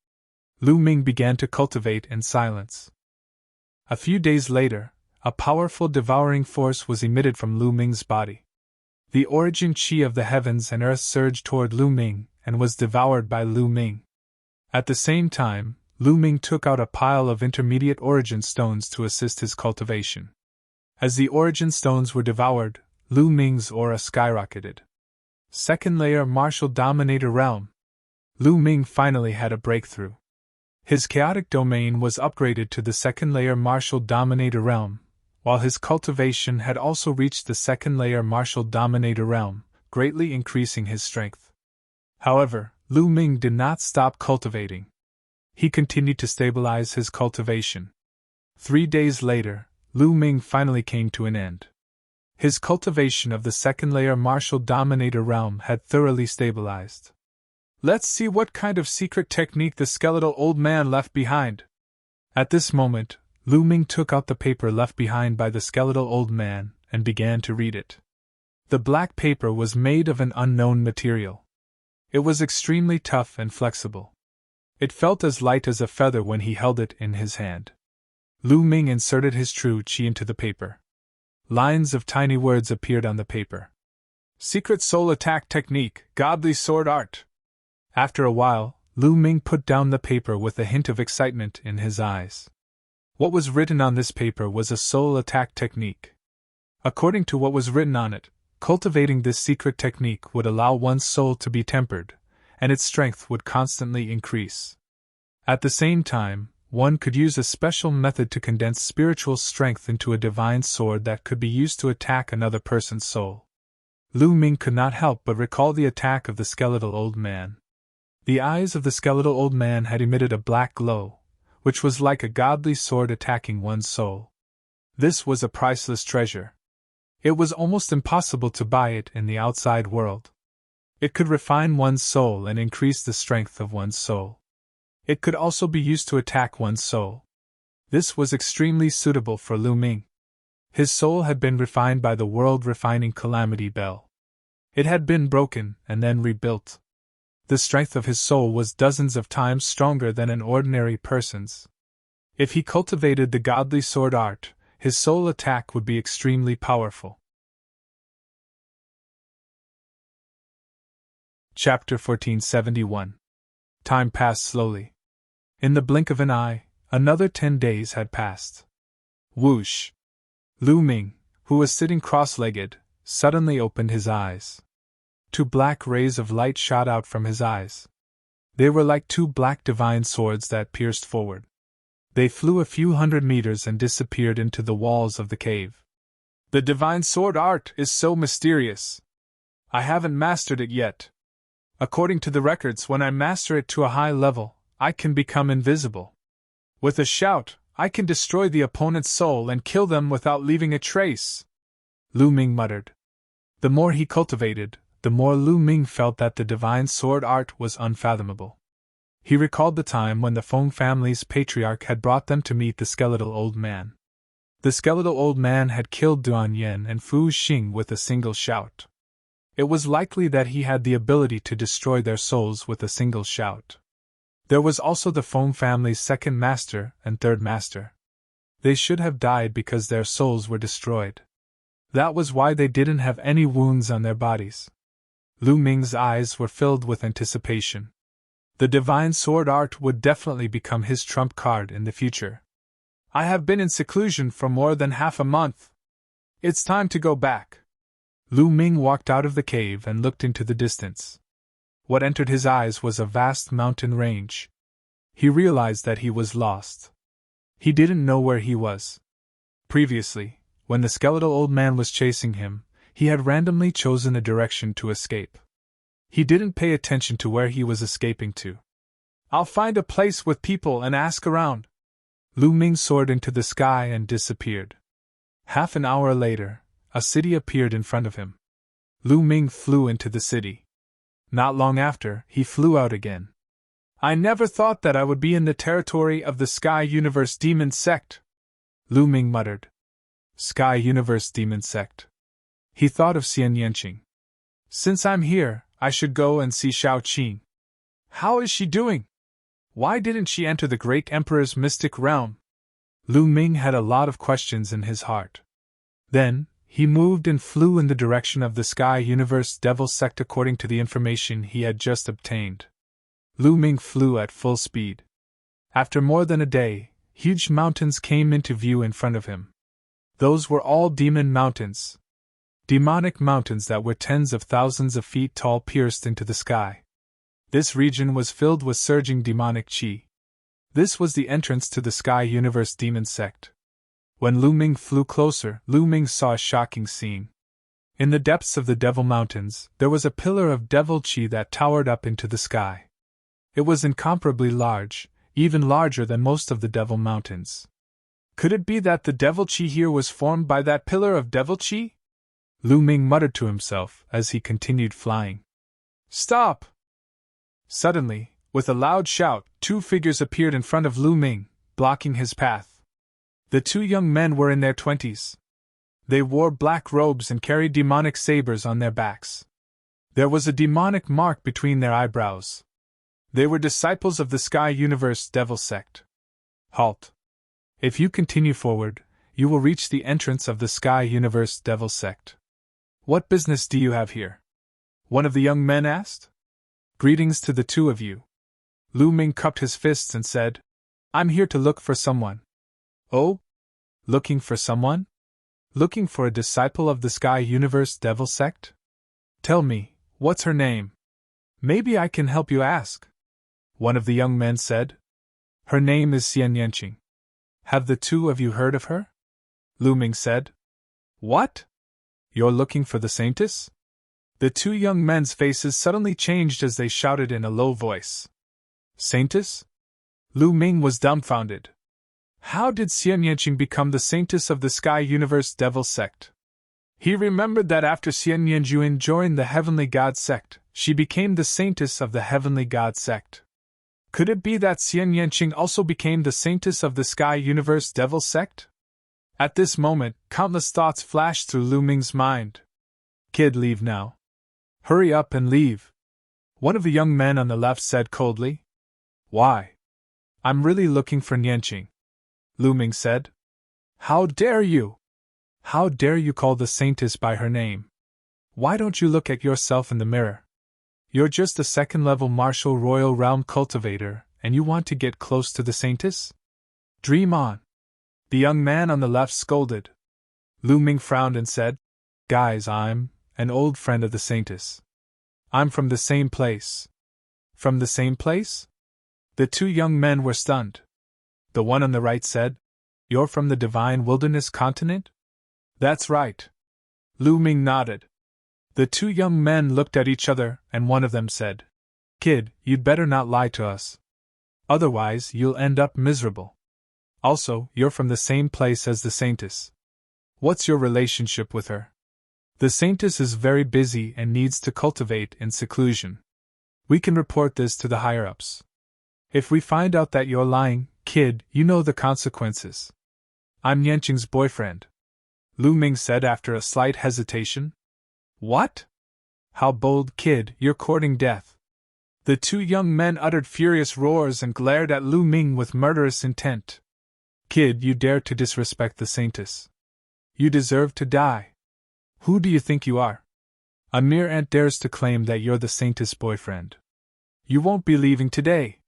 Lu Ming began to cultivate in silence. A few days later, a powerful devouring force was emitted from Lu Ming's body. The origin qi of the heavens and earth surged toward Lu Ming and was devoured by Lu Ming. At the same time, Lu Ming took out a pile of intermediate origin stones to assist his cultivation. As the origin stones were devoured, Lu Ming's aura skyrocketed. Second layer martial dominator realm. Lu Ming finally had a breakthrough. His chaotic domain was upgraded to the second layer martial dominator realm, while his cultivation had also reached the second layer martial dominator realm, greatly increasing his strength. However, Lu Ming did not stop cultivating. He continued to stabilize his cultivation. 3 days later, Lu Ming finally came to an end. His cultivation of the second layer martial dominator realm had thoroughly stabilized. Let's see what kind of secret technique the skeletal old man left behind. At this moment, Lu Ming took out the paper left behind by the skeletal old man and began to read it. The black paper was made of an unknown material. It was extremely tough and flexible. It felt as light as a feather when he held it in his hand. Lu Ming inserted his true qi into the paper. Lines of tiny words appeared on the paper. Secret soul attack technique, godly sword art. After a while, Lu Ming put down the paper with a hint of excitement in his eyes. What was written on this paper was a soul attack technique. According to what was written on it, cultivating this secret technique would allow one's soul to be tempered, and its strength would constantly increase. At the same time, one could use a special method to condense spiritual strength into a divine sword that could be used to attack another person's soul. Lu Ming could not help but recall the attack of the skeletal old man. The eyes of the skeletal old man had emitted a black glow, which was like a godly sword attacking one's soul. This was a priceless treasure. It was almost impossible to buy it in the outside world. It could refine one's soul and increase the strength of one's soul. It could also be used to attack one's soul. This was extremely suitable for Lu Ming. His soul had been refined by the world-refining calamity bell. It had been broken and then rebuilt. The strength of his soul was dozens of times stronger than an ordinary person's. If he cultivated the godly sword art, his soul attack would be extremely powerful. Chapter 1471. Time passed slowly. In the blink of an eye, another 10 days had passed. Whoosh! Lu Ming, who was sitting cross-legged, suddenly opened his eyes. 2 black rays of light shot out from his eyes. They were like 2 black divine swords that pierced forward. They flew a few hundred meters and disappeared into the walls of the cave. The divine sword art is so mysterious. I haven't mastered it yet. According to the records, when I master it to a high level, I can become invisible. With a shout, I can destroy the opponent's soul and kill them without leaving a trace. Lu Ming muttered. The more he cultivated, the more Lu Ming felt that the divine sword art was unfathomable. He recalled the time when the Feng family's patriarch had brought them to meet the skeletal old man. The skeletal old man had killed Duan Yen and Fu Xing with a single shout. It was likely that he had the ability to destroy their souls with a single shout. There was also the Feng family's second master and third master. They should have died because their souls were destroyed. That was why they didn't have any wounds on their bodies. Lu Ming's eyes were filled with anticipation. The divine sword art would definitely become his trump card in the future. I have been in seclusion for more than half a month. It's time to go back. Lu Ming walked out of the cave and looked into the distance. What entered his eyes was a vast mountain range. He realized that he was lost. He didn't know where he was. Previously, when the skeletal old man was chasing him, he had randomly chosen a direction to escape. He didn't pay attention to where he was escaping to. I'll find a place with people and ask around. Lu Ming soared into the sky and disappeared. Half an hour later, a city appeared in front of him. Lu Ming flew into the city. Not long after, he flew out again. I never thought that I would be in the territory of the Sky Universe Demon Sect, Lu Ming muttered. Sky Universe Demon Sect. He thought of Xian Yanqing. Since I'm here, I should go and see Shao Qing. How is she doing? Why didn't she enter the great emperor's mystic realm? Lu Ming had a lot of questions in his heart. Then, he moved and flew in the direction of the Sky Universe Devil Sect according to the information he had just obtained. Lu Ming flew at full speed. After more than a day, huge mountains came into view in front of him. Those were all demon mountains. Demonic mountains that were tens of thousands of feet tall pierced into the sky. This region was filled with surging demonic chi. This was the entrance to the Sky Universe Demon Sect. When Lu Ming flew closer, Lu Ming saw a shocking scene. In the depths of the Devil Mountains, there was a pillar of devil chi that towered up into the sky. It was incomparably large, even larger than most of the Devil Mountains. Could it be that the devil chi here was formed by that pillar of devil chi? Lu Ming muttered to himself as he continued flying. Stop! Suddenly, with a loud shout, two figures appeared in front of Lu Ming, blocking his path. The two young men were in their 20s. They wore black robes and carried demonic sabers on their backs. There was a demonic mark between their eyebrows. They were disciples of the Sky Universe Devil Sect. Halt! If you continue forward, you will reach the entrance of the Sky Universe Devil Sect. What business do you have here? One of the young men asked. Greetings to the two of you. Lu Ming cupped his fists and said, I'm here to look for someone. Oh? Looking for someone? Looking for a disciple of the Sky Universe Devil Sect? Tell me, what's her name? Maybe I can help you ask. One of the young men said. Her name is Xian Yanqing. Have the two of you heard of her? Lu Ming said. What? You're looking for the Saintess? The two young men's faces suddenly changed as they shouted in a low voice. Saintess? Lu Ming was dumbfounded. How did Xian Yanqing become the Saintess of the Sky Universe Devil Sect? He remembered that after Xian Yanjuan joined the Heavenly God Sect, she became the Saintess of the Heavenly God Sect. Could it be that Xian Yanqing also became the Saintess of the Sky Universe Devil Sect? At this moment, countless thoughts flashed through Lu Ming's mind. Kid, leave now. Hurry up and leave. One of the young men on the left said coldly. Why? I'm really looking for Yanqing. Lu Ming said. How dare you? How dare you call the Saintess by her name? Why don't you look at yourself in the mirror? You're just a second-level martial royal realm cultivator, and you want to get close to the Saintess? Dream on. The young man on the left scolded. Lu Ming frowned and said, Guys, I'm an old friend of the Saintess. I'm from the same place. From the same place? The two young men were stunned. The one on the right said, You're from the Divine Wilderness Continent? That's right. Lu Ming nodded. The two young men looked at each other, and one of them said, Kid, you'd better not lie to us. Otherwise, you'll end up miserable. Also, you're from the same place as the Saintess. What's your relationship with her? The Saintess is very busy and needs to cultivate in seclusion. We can report this to the higher-ups. If we find out that you're lying, kid, you know the consequences. I'm Yanqing's boyfriend. Lu Ming said after a slight hesitation. What? How bold, kid, you're courting death. The two young men uttered furious roars and glared at Lu Ming with murderous intent. Kid, you dare to disrespect the Saintess. You deserve to die. Who do you think you are? A mere ant dares to claim that you're the Saintess' boyfriend. You won't be leaving today.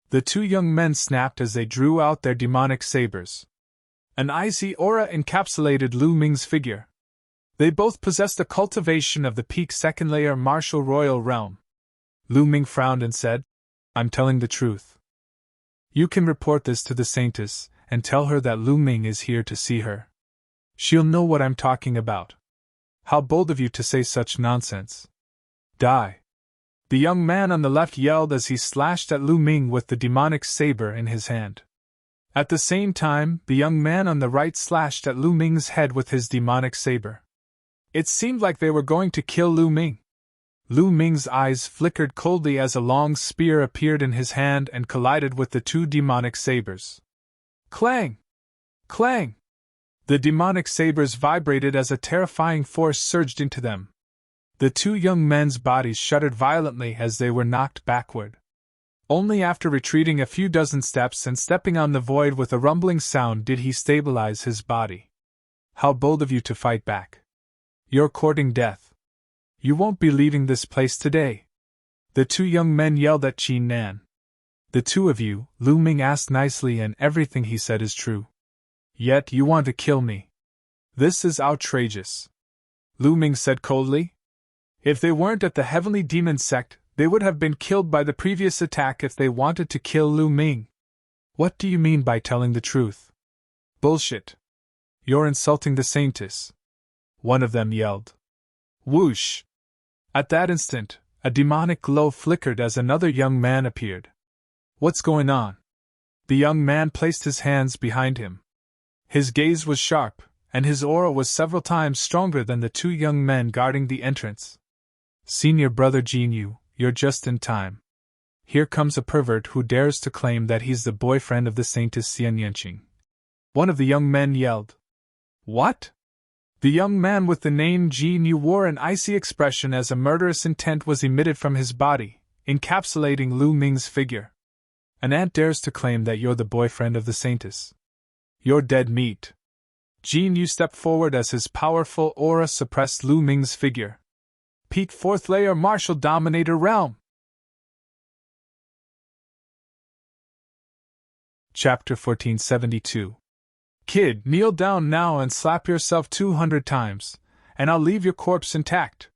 The two young men snapped as they drew out their demonic sabers. An icy aura encapsulated Lu Ming's figure. They both possessed a cultivation of the peak second-layer martial royal realm. Lu Ming frowned and said, I'm telling the truth. You can report this to the Saintess, and tell her that Lu Ming is here to see her. She'll know what I'm talking about. How bold of you to say such nonsense. Die. The young man on the left yelled as he slashed at Lu Ming with the demonic saber in his hand. At the same time, the young man on the right slashed at Lu Ming's head with his demonic saber. It seemed like they were going to kill Lu Ming. Lu Ming's eyes flickered coldly as a long spear appeared in his hand and collided with the two demonic sabers. Clang! Clang! The demonic sabers vibrated as a terrifying force surged into them. The two young men's bodies shuddered violently as they were knocked backward. Only after retreating a few dozen steps and stepping on the void with a rumbling sound did he stabilize his body. How bold of you to fight back. You're courting death. You won't be leaving this place today. The two young men yelled at Qin Nan. The two of you, Lu Ming asked nicely, and everything he said is true. Yet you want to kill me. This is outrageous. Lu Ming said coldly. If they weren't at the Heavenly Demon Sect, they would have been killed by the previous attack if they wanted to kill Lu Ming. What do you mean by telling the truth? Bullshit. You're insulting the Saintess. One of them yelled. Whoosh! At that instant, a demonic glow flickered as another young man appeared. What's going on? The young man placed his hands behind him. His gaze was sharp, and his aura was several times stronger than the two young men guarding the entrance. Senior brother Jinyu, you're just in time. Here comes a pervert who dares to claim that he's the boyfriend of the Saintess Xian Yanqing. One of the young men yelled. What? The young man with the name Jinyu wore an icy expression as a murderous intent was emitted from his body, encapsulating Lu Ming's figure. An ant dares to claim that you're the boyfriend of the Saintess. You're dead meat. Jinyu stepped forward as his powerful aura suppressed Lu Ming's figure. Peak 4th layer martial dominator realm. Chapter 1472. Kid, kneel down now and slap yourself 200 times, and I'll leave your corpse intact.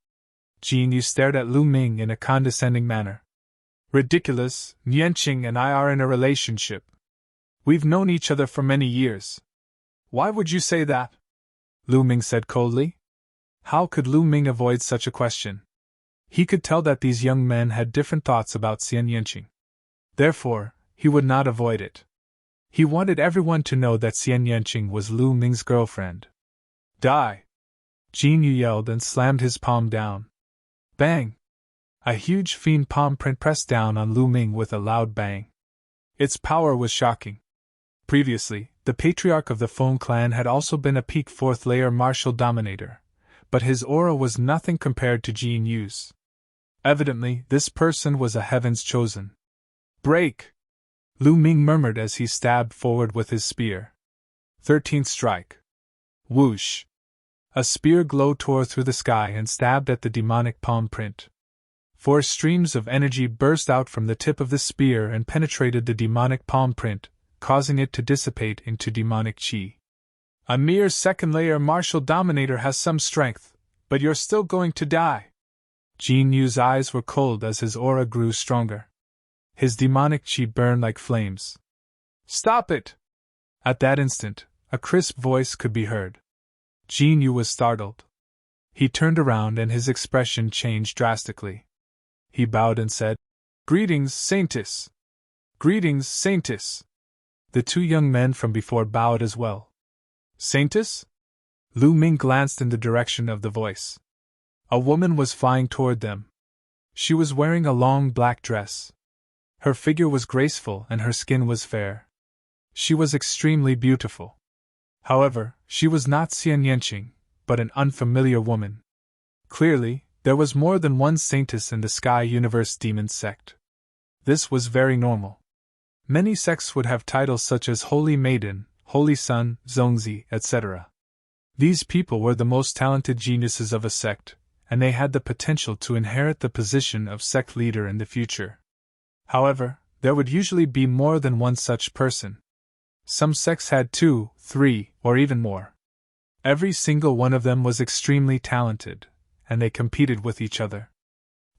Jinyu stared at Lu Ming in a condescending manner. Ridiculous, Nianqing and I are in a relationship. We've known each other for many years. Why would you say that? Lu Ming said coldly. How could Lu Ming avoid such a question? He could tell that these young men had different thoughts about Xian Yanqing. Therefore, he would not avoid it. He wanted everyone to know that Xian Yanqing was Lu Ming's girlfriend. Die! Jinyu yelled and slammed his palm down. Bang! A huge fiend palm print pressed down on Lu Ming with a loud bang. Its power was shocking. Previously, the patriarch of the Feng clan had also been a peak 4th layer martial dominator, but his aura was nothing compared to Jinyu's. Evidently, this person was a heaven's chosen. Break! Lu Ming murmured as he stabbed forward with his spear. 13th strike. Whoosh! A spear glow tore through the sky and stabbed at the demonic palm print. 4 streams of energy burst out from the tip of the spear and penetrated the demonic palm print, causing it to dissipate into demonic chi. A mere 2nd layer martial dominator has some strength, but you're still going to die. Jinyu's eyes were cold as his aura grew stronger. His demonic chi burned like flames. Stop it! At that instant, a crisp voice could be heard. Jinyu was startled. He turned around and his expression changed drastically. He bowed and said, Greetings, Saintess! Greetings, Saintess! The two young men from before bowed as well. Saintess? Lu Ming glanced in the direction of the voice. A woman was flying toward them. She was wearing a long black dress. Her figure was graceful and her skin was fair. She was extremely beautiful. However, she was not Xian Yanqing, but an unfamiliar woman. Clearly, there was more than one Saintess in the Sky Universe Demon Sect. This was very normal. Many sects would have titles such as Holy Maiden, Holy Sun, Zongzi, etc. These people were the most talented geniuses of a sect, and they had the potential to inherit the position of sect leader in the future. However, there would usually be more than one such person. Some sects had 2, 3, or even more. Every single one of them was extremely talented, and they competed with each other.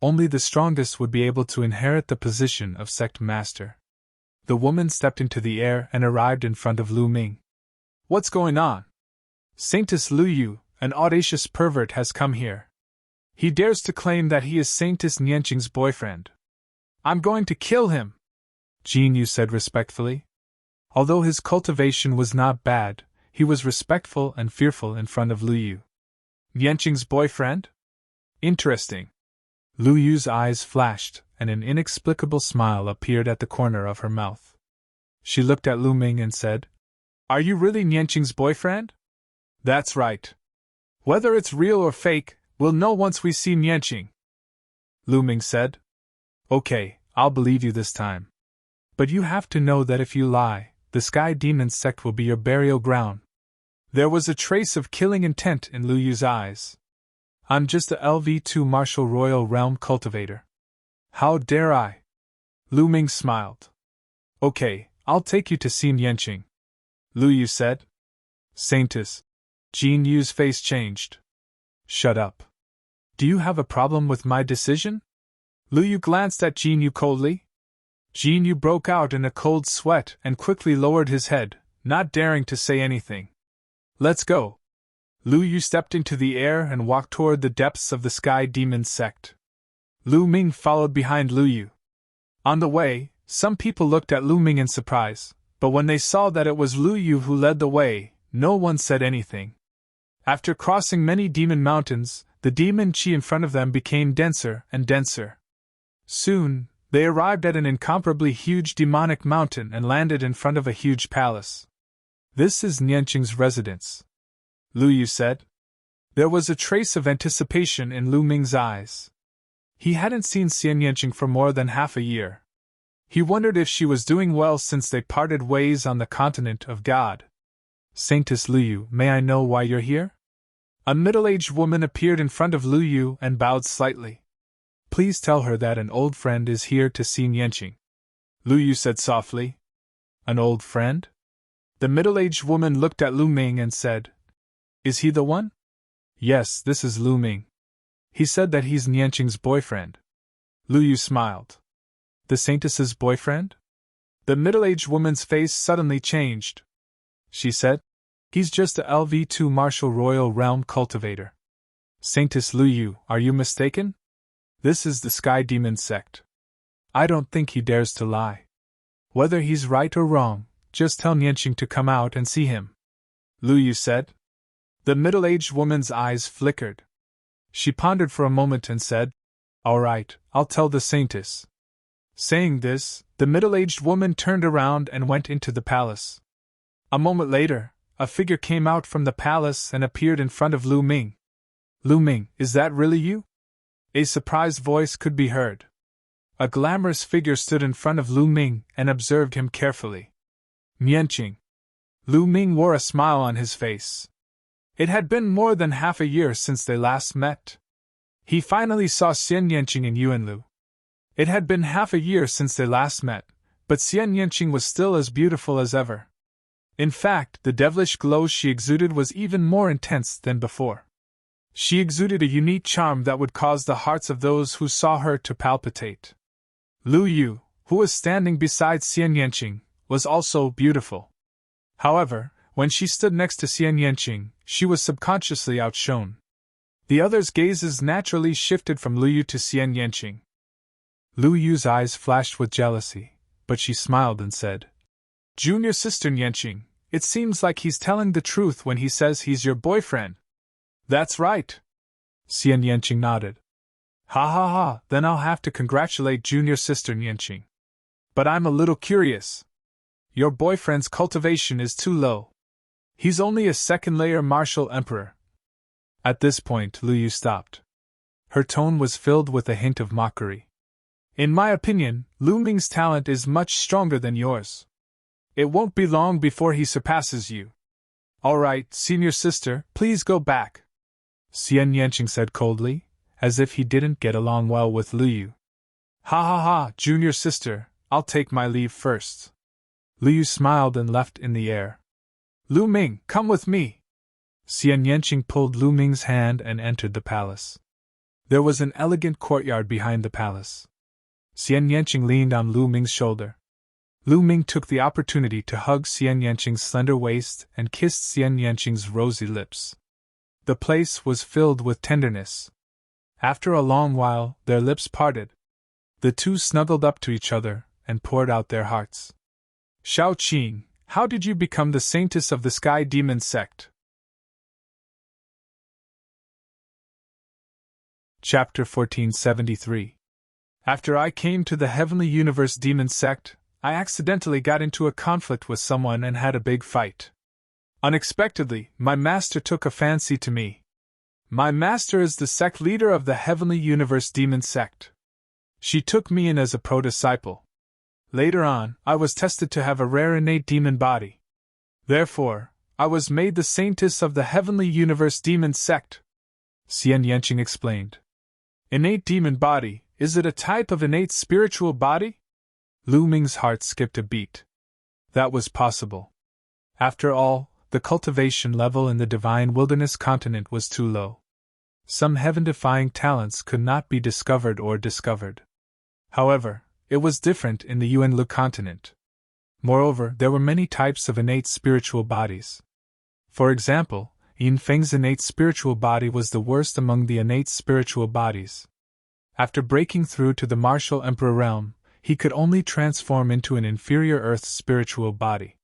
Only the strongest would be able to inherit the position of sect master. The woman stepped into the air and arrived in front of Lu Ming. What's going on? Saintess Lu Yu, an audacious pervert, has come here. He dares to claim that he is Saintess Nianqing's boyfriend. I'm going to kill him, Jinyu said respectfully. Although his cultivation was not bad, he was respectful and fearful in front of Lu Yu. Yanqing's boyfriend? Interesting. Lu Yu's eyes flashed, and an inexplicable smile appeared at the corner of her mouth. She looked at Lu Ming and said, Are you really Yanqing's boyfriend? That's right. Whether it's real or fake, we'll know once we see Yanqing. Lu Ming said. Okay, I'll believe you this time. But you have to know that if you lie, the Sky Demon sect will be your burial ground. There was a trace of killing intent in Lu Yu's eyes. I'm just a LV2 Martial Royal Realm cultivator. How dare I? Lu Ming smiled. Okay, I'll take you to see Yanqing. Lu Yu said. Saintess. Jin Yu's face changed. Shut up. Do you have a problem with my decision? Lu Yu glanced at Jin Yu coldly. Jin Yu broke out in a cold sweat and quickly lowered his head, not daring to say anything. Let's go. Lu Yu stepped into the air and walked toward the depths of the Sky Demon sect. Lu Ming followed behind Lu Yu. On the way, some people looked at Lu Ming in surprise, but when they saw that it was Lu Yu who led the way, no one said anything. After crossing many demon mountains, the demon chi in front of them became denser and denser. Soon, they arrived at an incomparably huge demonic mountain and landed in front of a huge palace. This is Yanqing's residence, Lu Yu said. There was a trace of anticipation in Lu Ming's eyes. He hadn't seen Yanqing for more than half a year. He wondered if she was doing well since they parted ways on the continent of God. Saintess Lu Yu, may I know why you're here? A middle-aged woman appeared in front of Lu Yu and bowed slightly. Please tell her that an old friend is here to see Yanqing, Lu Yu said softly. An old friend? The middle-aged woman looked at Lu Ming and said, Is he the one? Yes, this is Lu Ming. He said that he's Yanqing's boyfriend. Lu Yu smiled. The Saintess's boyfriend? The middle-aged woman's face suddenly changed. She said, He's just a LV2 Martial Royal Realm cultivator. Saintess Lu Yu, are you mistaken? This is the Sky Demon sect. I don't think he dares to lie. Whether he's right or wrong, just tell Yanqing to come out and see him, Lu Yu said. The middle-aged woman's eyes flickered. She pondered for a moment and said, All right, I'll tell the Saintess. Saying this, the middle-aged woman turned around and went into the palace. A moment later, a figure came out from the palace and appeared in front of Lu Ming. Lu Ming, is that really you? A surprised voice could be heard. A glamorous figure stood in front of Lu Ming and observed him carefully. Yanqing. Lu Ming wore a smile on his face. It had been more than half a year since they last met. He finally saw Yanqing in Yuanlu. It had been half a year since they last met, but Yanqing was still as beautiful as ever. In fact, the devilish glow she exuded was even more intense than before. She exuded a unique charm that would cause the hearts of those who saw her to palpitate. Lu Yu, who was standing beside Yanqing, was also beautiful. However, when she stood next to Yanqing, she was subconsciously outshone. The others' gazes naturally shifted from Lu Yu to Yanqing. Lu Yu's eyes flashed with jealousy, but she smiled and said, Junior sister Yanqing, it seems like he's telling the truth when he says he's your boyfriend. That's right. Yanqing nodded. Ha ha ha, then I'll have to congratulate junior sister Yanqing. But I'm a little curious. Your boyfriend's cultivation is too low. He's only a second-layer martial emperor. At this point, Lu Yu stopped. Her tone was filled with a hint of mockery. In my opinion, Lu Ming's talent is much stronger than yours. It won't be long before he surpasses you. All right, senior sister, please go back, Yanqing said coldly, as if he didn't get along well with Lu Yu. Ha ha ha, junior sister, I'll take my leave first. Lu Yu smiled and left in the air. Lu Ming, come with me. Yanqing pulled Lu Ming's hand and entered the palace. There was an elegant courtyard behind the palace. Yanqing leaned on Lu Ming's shoulder. Lu Ming took the opportunity to hug Yanqing's slender waist and kissed Yanqing's rosy lips. The place was filled with tenderness. After a long while, their lips parted. The two snuggled up to each other and poured out their hearts. Shao Qing, How did you become the saintess of the Sky Demon sect? Chapter 1473. After I came to the Heavenly Universe Demon sect, I accidentally got into a conflict with someone and had a big fight. Unexpectedly, my master took a fancy to me. My master is the sect leader of the Heavenly Universe Demon sect. She took me in as a pro-disciple. Later on, I was tested to have a rare innate demon body. Therefore, I was made the saintess of the Heavenly Universe Demon sect. Xian Yanqing explained. Innate demon body, is it a type of innate spiritual body? Lu Ming's heart skipped a beat. That was possible. After all, the cultivation level in the Divine Wilderness continent was too low. Some heaven-defying talents could not be discovered or discovered. However, it was different in the Yuanlu continent. Moreover, there were many types of innate spiritual bodies. For example, Yin Feng's innate spiritual body was the worst among the innate spiritual bodies. After breaking through to the martial emperor realm, he could only transform into an inferior earth spiritual body.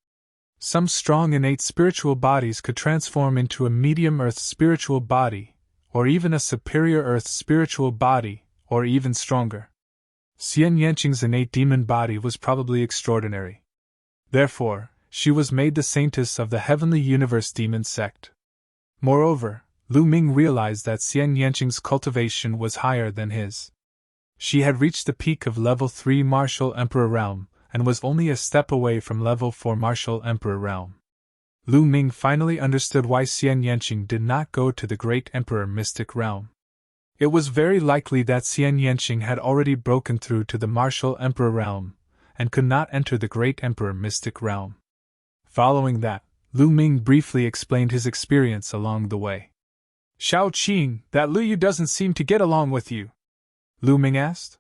Some strong innate spiritual bodies could transform into a medium earth spiritual body, or even a superior earth spiritual body, or even stronger. Xian Yanqing's innate demon body was probably extraordinary. Therefore, she was made the saintess of the Heavenly Universe Demon sect. Moreover, Lu Ming realized that Xian Yanqing's cultivation was higher than his. She had reached the peak of level 3 Martial Emperor Realm, and was only a step away from level 4 Martial Emperor Realm. Lu Ming finally understood why Xian Yanqing did not go to the Great Emperor Mystic Realm. It was very likely that Xian Yanqing had already broken through to the Martial Emperor Realm, and could not enter the Great Emperor Mystic Realm. Following that, Lu Ming briefly explained his experience along the way. Shao Qing, that Lu Yu doesn't seem to get along with you, Lu Ming asked.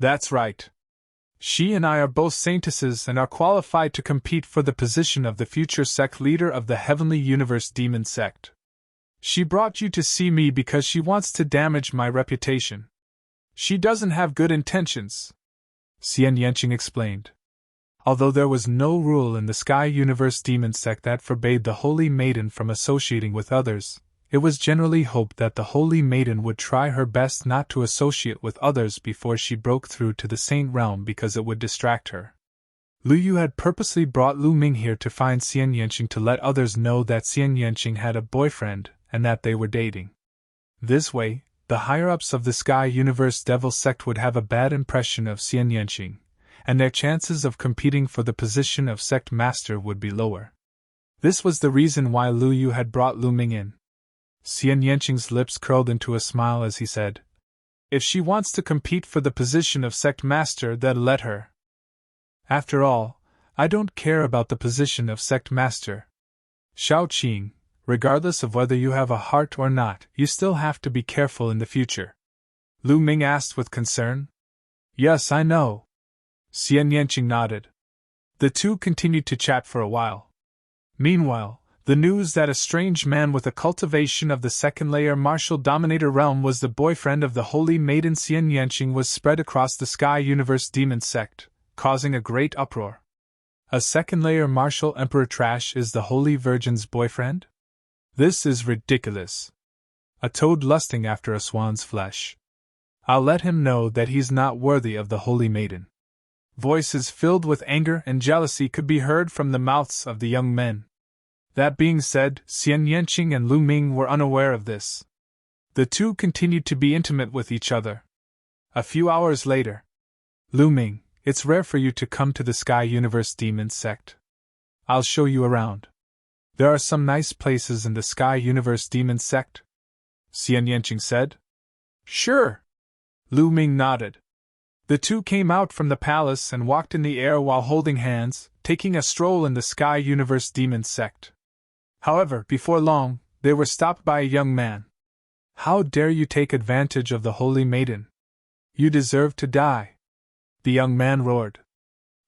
That's right. She and I are both saintesses and are qualified to compete for the position of the future sect leader of the Heavenly Universe Demon sect. She brought you to see me because she wants to damage my reputation. She doesn't have good intentions, Xian Yanqing explained. Although there was no rule in the Sky Universe Demon sect that forbade the Holy Maiden from associating with others, it was generally hoped that the Holy Maiden would try her best not to associate with others before she broke through to the Saint Realm because it would distract her. Lu Yu had purposely brought Lu Ming here to find Xian Yanqing to let others know that Xian Yanqing had a boyfriend and that they were dating. This way, the higher-ups of the Sky Universe Devil sect would have a bad impression of Xian Yanqing, and their chances of competing for the position of sect master would be lower. This was the reason why Lu Yu had brought Lu Ming in. Xian Yanqing's lips curled into a smile as he said, If she wants to compete for the position of sect master, then let her. After all, I don't care about the position of sect master. Shao Qing, regardless of whether you have a heart or not, you still have to be careful in the future. Lu Ming asked with concern. Yes, I know. Xian Yanqing nodded. The two continued to chat for a while. Meanwhile, the news that a strange man with a cultivation of the second-layer martial dominator realm was the boyfriend of the Holy Maiden Xian Yanqing was spread across the Sky Universe Demon sect, causing a great uproar. A second-layer martial emperor trash is the Holy Virgin's boyfriend? This is ridiculous. A toad lusting after a swan's flesh. I'll let him know that he's not worthy of the Holy Maiden. Voices filled with anger and jealousy could be heard from the mouths of the young men. That being said, Xian Yanqing and Lu Ming were unaware of this. The two continued to be intimate with each other. A few hours later. Lu Ming, it's rare for you to come to the Sky Universe Demon sect. I'll show you around. There are some nice places in the Sky Universe Demon sect, Xian Yanqing said. Sure. Lu Ming nodded. The two came out from the palace and walked in the air while holding hands, taking a stroll in the Sky Universe Demon sect. However, before long, they were stopped by a young man. How dare you take advantage of the Holy Maiden? You deserve to die, the young man roared.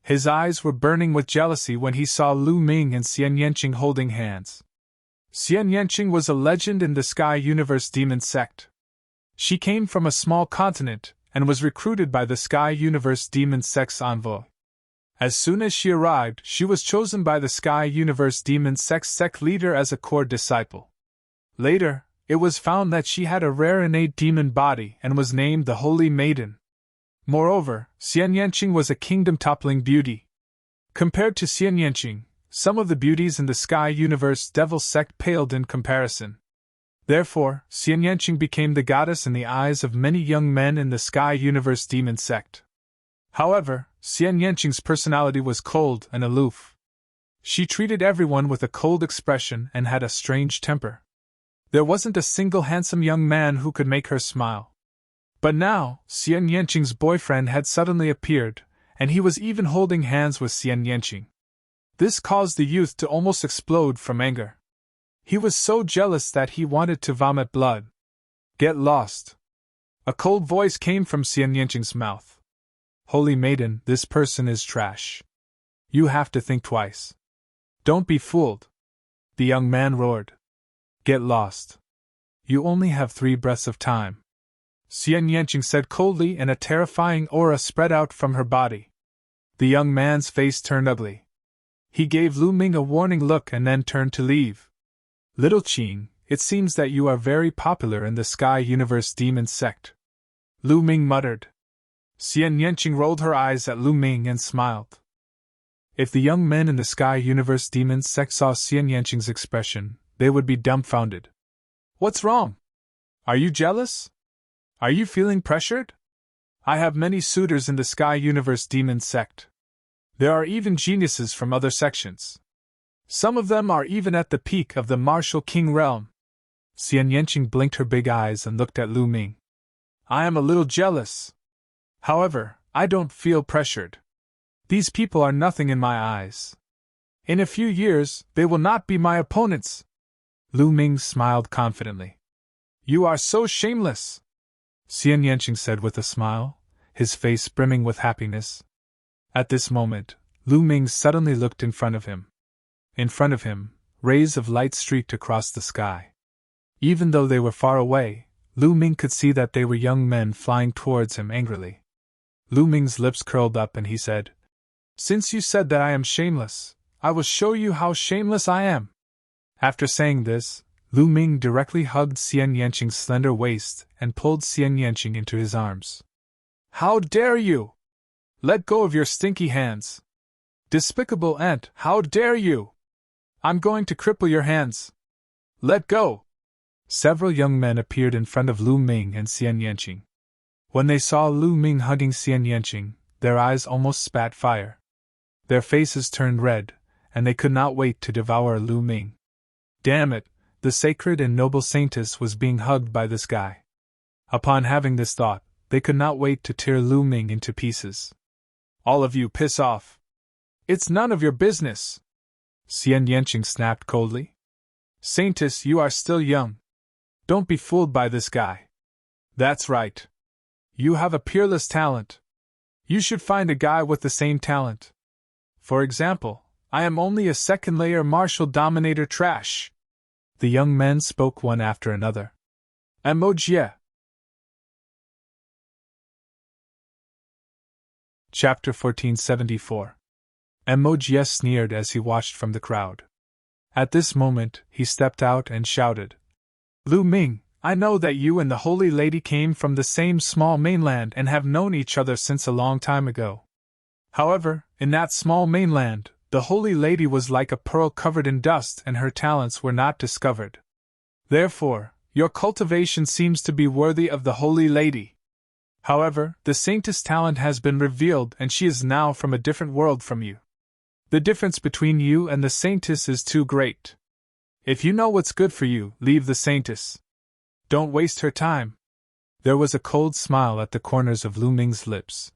His eyes were burning with jealousy when he saw Lu Ming and Xian Yanqing holding hands. Xian Yanqing was a legend in the Sky Universe Demon sect. She came from a small continent, and was recruited by the Sky Universe Demon sect's envoy. As soon as she arrived, she was chosen by the Sky Universe Demon sect leader as a core disciple. Later, it was found that she had a rare innate demon body and was named the Holy Maiden. Moreover, Xian Yanqing was a kingdom-toppling beauty. Compared to Xian Yanqing, some of the beauties in the Sky Universe Devil sect paled in comparison. Therefore, Xian Yanqing became the goddess in the eyes of many young men in the Sky Universe Demon sect. However, Xian Yanqing's personality was cold and aloof. She treated everyone with a cold expression and had a strange temper. There wasn't a single handsome young man who could make her smile. But now, Xian Yanqing's boyfriend had suddenly appeared, and he was even holding hands with Xian Yanqing. This caused the youth to almost explode from anger. He was so jealous that he wanted to vomit blood. Get lost. A cold voice came from Xian Yanqing's mouth. Holy Maiden, this person is trash. You have to think twice. Don't be fooled. The young man roared. Get lost. You only have 3 breaths of time. Xian Yanqing said coldly, and a terrifying aura spread out from her body. The young man's face turned ugly. He gave Lu Ming a warning look and then turned to leave. Little Qing, it seems that you are very popular in the Sky Universe Demon sect. Lu Ming muttered. Xian Yanqing rolled her eyes at Lu Ming and smiled. If the young men in the Sky Universe Demon sect saw Xian Yanqing's expression, they would be dumbfounded. What's wrong? Are you jealous? Are you feeling pressured? I have many suitors in the Sky Universe Demon sect. There are even geniuses from other sections. Some of them are even at the peak of the martial king realm. Xian Yanqing blinked her big eyes and looked at Lu Ming. I am a little jealous. However, I don't feel pressured. These people are nothing in my eyes. In a few years, they will not be my opponents. Lu Ming smiled confidently. You are so shameless, Xian Yanqing said with a smile, his face brimming with happiness. At this moment, Lu Ming suddenly looked in front of him. In front of him, rays of light streaked across the sky. Even though they were far away, Lu Ming could see that they were young men flying towards him angrily. Lu Ming's lips curled up and he said, Since you said that I am shameless, I will show you how shameless I am. After saying this, Lu Ming directly hugged Xian Yanqing's slender waist and pulled Xian Yanqing into his arms. How dare you! Let go of your stinky hands! Despicable ant, how dare you! I'm going to cripple your hands! Let go! Several young men appeared in front of Lu Ming and Xian Yanqing. When they saw Lu Ming hugging Xian Yanqing, their eyes almost spat fire. Their faces turned red, and they could not wait to devour Lu Ming. Damn it! The sacred and noble saintess was being hugged by this guy. Upon having this thought, they could not wait to tear Lu Ming into pieces. All of you piss off. It's none of your business, Xian Yanqing snapped coldly. Saintess, you are still young. Don't be fooled by this guy. That's right. You have a peerless talent. You should find a guy with the same talent. For example, I am only a second-layer martial dominator trash. The young men spoke one after another. Emoji. Chapter 1474. Emoji sneered as he watched from the crowd. At this moment, he stepped out and shouted, Lu Ming, I know that you and the Holy Lady came from the same small mainland and have known each other since a long time ago. However, in that small mainland, the Holy Lady was like a pearl covered in dust and her talents were not discovered. Therefore, your cultivation seems to be worthy of the Holy Lady. However, the Saintess' talent has been revealed and she is now from a different world from you. The difference between you and the Saintess is too great. If you know what's good for you, leave the Saintess. Don't waste her time. There was a cold smile at the corners of Lu Ming's lips.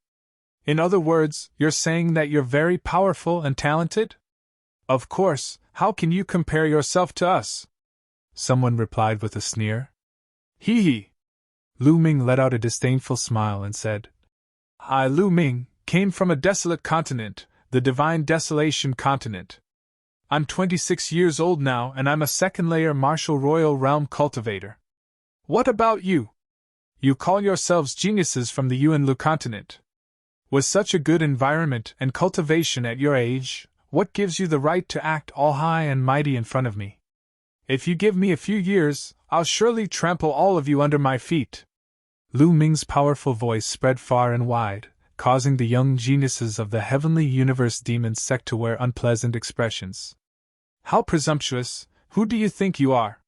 In other words, you're saying that you're very powerful and talented? Of course, how can you compare yourself to us? Someone replied with a sneer. Hee hee. Lu Ming let out a disdainful smile and said, I, Lu Ming, came from a desolate continent, the divine desolation continent. I'm 26 years old now and I'm a second-layer martial royal realm cultivator. What about you? You call yourselves geniuses from the Yuan Lu continent. With such a good environment and cultivation at your age, what gives you the right to act all high and mighty in front of me? If you give me a few years, I'll surely trample all of you under my feet. Lu Ming's powerful voice spread far and wide, causing the young geniuses of the Heavenly Universe Demon sect to wear unpleasant expressions. How presumptuous! Who do you think you are?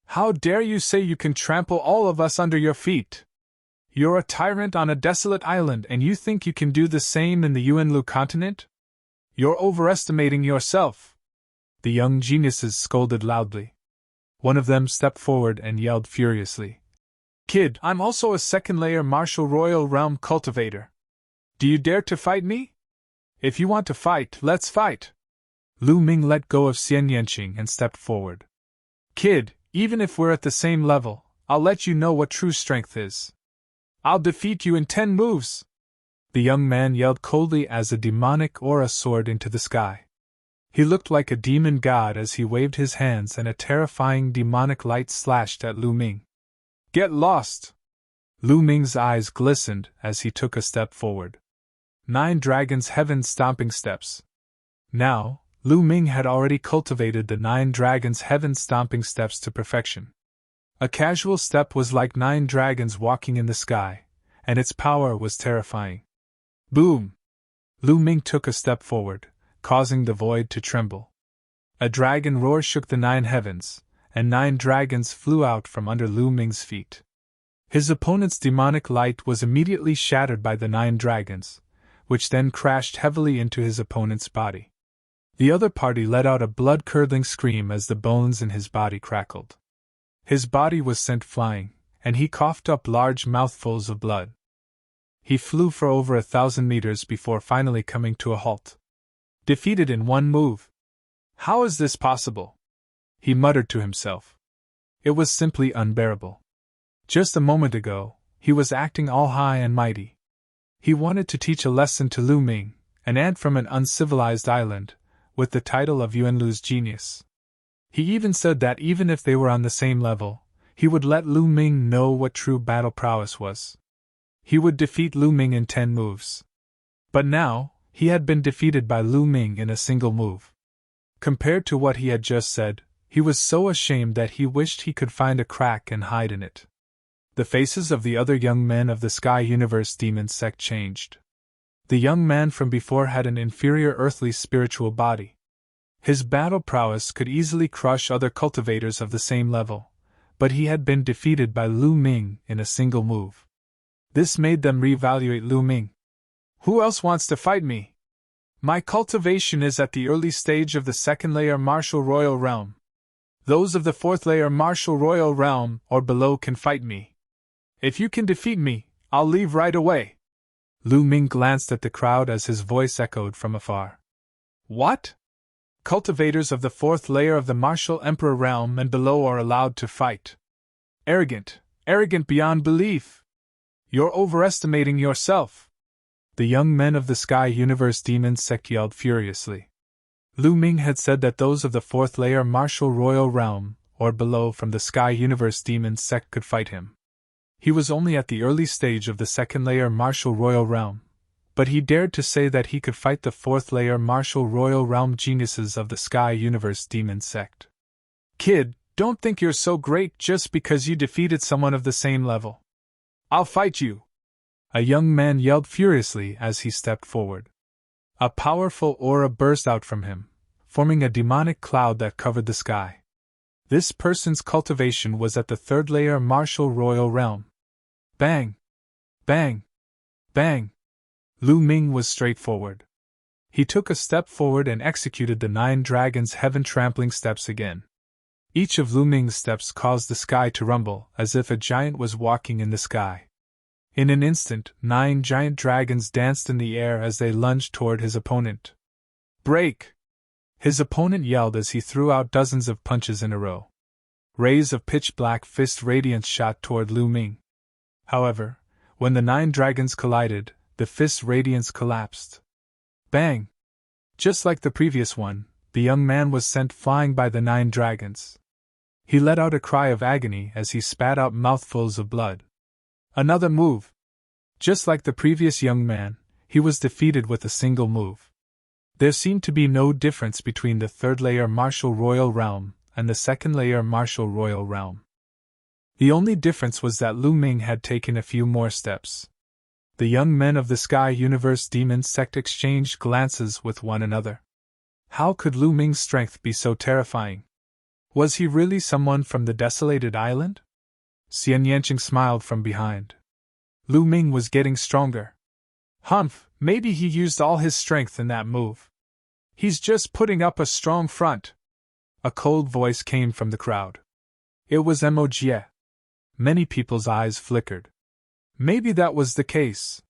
How dare you say you can trample all of us under your feet? You're a tyrant on a desolate island and you think you can do the same in the Yuanlu continent? You're overestimating yourself. The young geniuses scolded loudly. One of them stepped forward and yelled furiously. Kid, I'm also a second-layer martial royal realm cultivator. Do you dare to fight me? If you want to fight, let's fight. Lu Ming let go of Xian Yanqing and stepped forward. Kid, even if we're at the same level, I'll let you know what true strength is. I'll defeat you in 10 moves. The young man yelled coldly as a demonic aura soared into the sky. He looked like a demon god as he waved his hands and a terrifying demonic light slashed at Lu Ming. Get lost! Lu Ming's eyes glistened as he took a step forward. 9 Dragons Heaven Stomping Steps. Now, Lu Ming had already cultivated the 9 Dragons Heaven Stomping Steps to perfection. A casual step was like 9 dragons walking in the sky, and its power was terrifying. Boom! Lu Ming took a step forward, causing the void to tremble. A dragon roar shook the 9 heavens, and 9 dragons flew out from under Lu Ming's feet. His opponent's demonic light was immediately shattered by the 9 dragons, which then crashed heavily into his opponent's body. The other party let out a blood-curdling scream as the bones in his body crackled. His body was sent flying, and he coughed up large mouthfuls of blood. He flew for over 1,000 meters before finally coming to a halt. Defeated in 1 move. How is this possible? He muttered to himself. It was simply unbearable. Just a moment ago, he was acting all high and mighty. He wanted to teach a lesson to Lu Ming, an ant from an uncivilized island, with the title of Yuanlu's genius. He even said that even if they were on the same level, he would let Lu Ming know what true battle prowess was. He would defeat Lu Ming in 10 moves. But now, he had been defeated by Lu Ming in a single move. Compared to what he had just said, he was so ashamed that he wished he could find a crack and hide in it. The faces of the other young men of the Sky Universe Demon sect changed. The young man from before had an inferior earthly spiritual body. His battle prowess could easily crush other cultivators of the same level, but he had been defeated by Lu Ming in a single move. This made them reevaluate Lu Ming. Who else wants to fight me? My cultivation is at the early stage of the 2nd layer martial royal realm. Those of the 4th layer martial royal realm or below can fight me. If you can defeat me, I'll leave right away. Lu Ming glanced at the crowd as his voice echoed from afar. What? Cultivators of the 4th layer of the martial emperor realm and below are allowed to fight. Arrogant beyond belief. You're overestimating yourself. The young men of the Sky Universe Demon sect yelled furiously. Lu Ming had said that those of the 4th layer martial royal realm or below from the Sky Universe Demon sect could fight him. He was only at the early stage of the 2nd layer martial royal realm, but he dared to say that he could fight the 4th layer martial royal realm geniuses of the Sky Universe Demon sect. Kid, don't think you're so great just because you defeated someone of the same level. I'll fight you! A young man yelled furiously as he stepped forward. A powerful aura burst out from him, forming a demonic cloud that covered the sky. This person's cultivation was at the 3rd layer martial royal realm. Bang! Bang! Bang! Lu Ming was straightforward. He took a step forward and executed the 9 dragons' heaven trampling steps again. Each of Lu Ming's steps caused the sky to rumble, as if a giant was walking in the sky. In an instant, 9 giant dragons danced in the air as they lunged toward his opponent. Break! His opponent yelled as he threw out dozens of punches in a row. Rays of pitch-black fist radiance shot toward Lu Ming. However, when the 9 dragons collided, the fist radiance collapsed. Bang! Just like the previous one, the young man was sent flying by the 9 dragons. He let out a cry of agony as he spat out mouthfuls of blood. Another move! Just like the previous young man, he was defeated with a single move. There seemed to be no difference between the third layer martial royal realm and the second layer martial royal realm. The only difference was that Lu Ming had taken a few more steps. The young men of the Sky Universe Demon Sect exchanged glances with one another. How could Lu Ming's strength be so terrifying? Was he really someone from the desolated island? Xian Yanqing smiled from behind. Lu Ming was getting stronger. Humph, maybe he used all his strength in that move. He's just putting up a strong front. A cold voice came from the crowd. It was Mo Jie. Many people's eyes flickered. Maybe that was the case.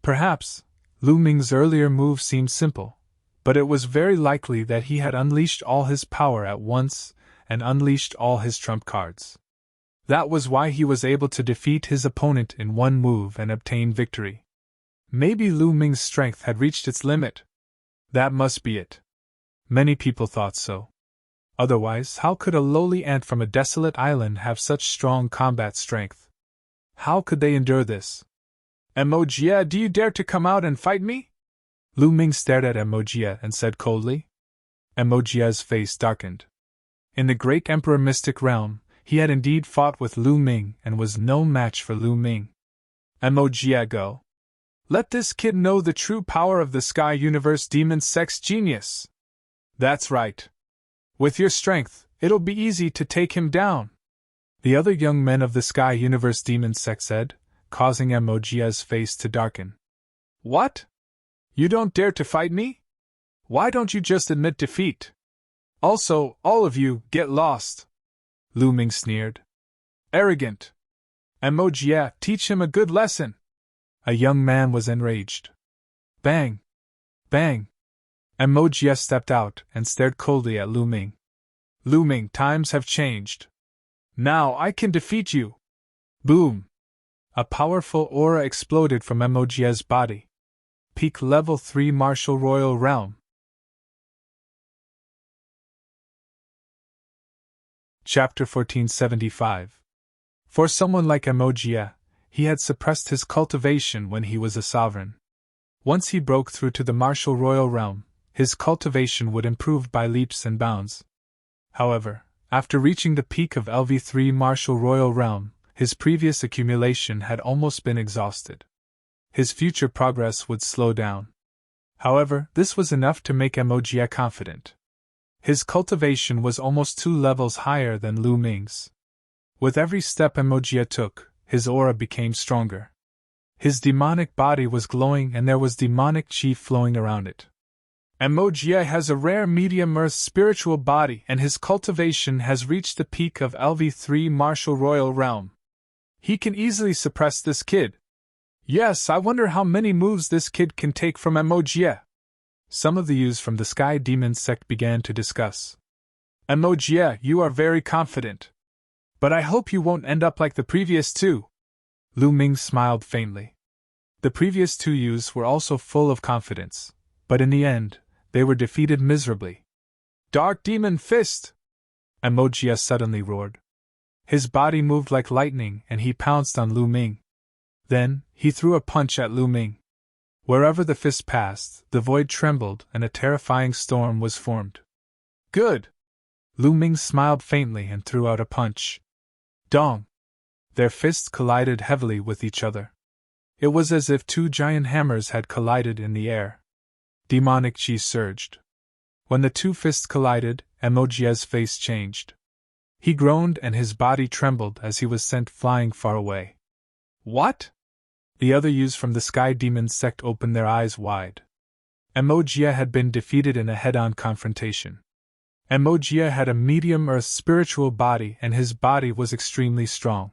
Perhaps, Lu Ming's earlier move seemed simple, but it was very likely that he had unleashed all his power at once and unleashed all his trump cards. That was why he was able to defeat his opponent in one move and obtain victory. Maybe Lu Ming's strength had reached its limit. That must be it. Many people thought so. Otherwise, how could a lowly ant from a desolate island have such strong combat strength? How could they endure this? Mo Jie, do you dare to come out and fight me? Lu Ming stared at Mo Jie and said coldly. Mo Jie's face darkened. In the great Emperor Mystic Realm, he had indeed fought with Lu Ming and was no match for Lu Ming. Mo Jie, go. Let this kid know the true power of the Sky Universe Demon Sect's genius. That's right. With your strength, it'll be easy to take him down. The other young men of the Sky Universe Demon Sect said, causing Mo Jie's face to darken. What? You don't dare to fight me? Why don't you just admit defeat? Also, all of you, get lost. Lu Ming sneered. Arrogant. Mo Jie, teach him a good lesson. A young man was enraged. Bang! Bang! Mo Jie stepped out and stared coldly at Lu Ming. Lu Ming, times have changed. Now I can defeat you! Boom! A powerful aura exploded from Mo Jie's body. Peak Level 3 Martial Royal Realm. Chapter 1475. For someone like Mo Jie, he had suppressed his cultivation when he was a sovereign. Once he broke through to the Martial Royal Realm, his cultivation would improve by leaps and bounds. However, after reaching the peak of LV3 Martial Royal Realm, his previous accumulation had almost been exhausted. His future progress would slow down. However, this was enough to make Mo Jie confident. His cultivation was almost 2 levels higher than Lu Ming's. With every step Mo Jie took, his aura became stronger. His demonic body was glowing and there was demonic chi flowing around it. Mo Jie has a rare medium earth spiritual body and his cultivation has reached the peak of LV3 Martial Royal Realm. He can easily suppress this kid. Yes, I wonder how many moves this kid can take from Mo Jie. Some of the youths from the Sky Demon Sect began to discuss. Mo Jie, you are very confident. But I hope you won't end up like the previous two. Lu Ming smiled faintly. The previous two youths were also full of confidence, but in the end, they were defeated miserably. Dark Demon Fist! Mo Jie suddenly roared. His body moved like lightning and he pounced on Lu Ming. Then, he threw a punch at Lu Ming. Wherever the fist passed, the void trembled and a terrifying storm was formed. Good! Lu Ming smiled faintly and threw out a punch. Dong! Their fists collided heavily with each other. It was as if 2 giant hammers had collided in the air. Demonic chi surged. When the 2 fists collided, Mo Jie's face changed. He groaned and his body trembled as he was sent flying far away. What? The other youths from the Sky Demon Sect opened their eyes wide. Mo Jie had been defeated in a head-on confrontation. Mo Jie had a medium earth spiritual body and his body was extremely strong.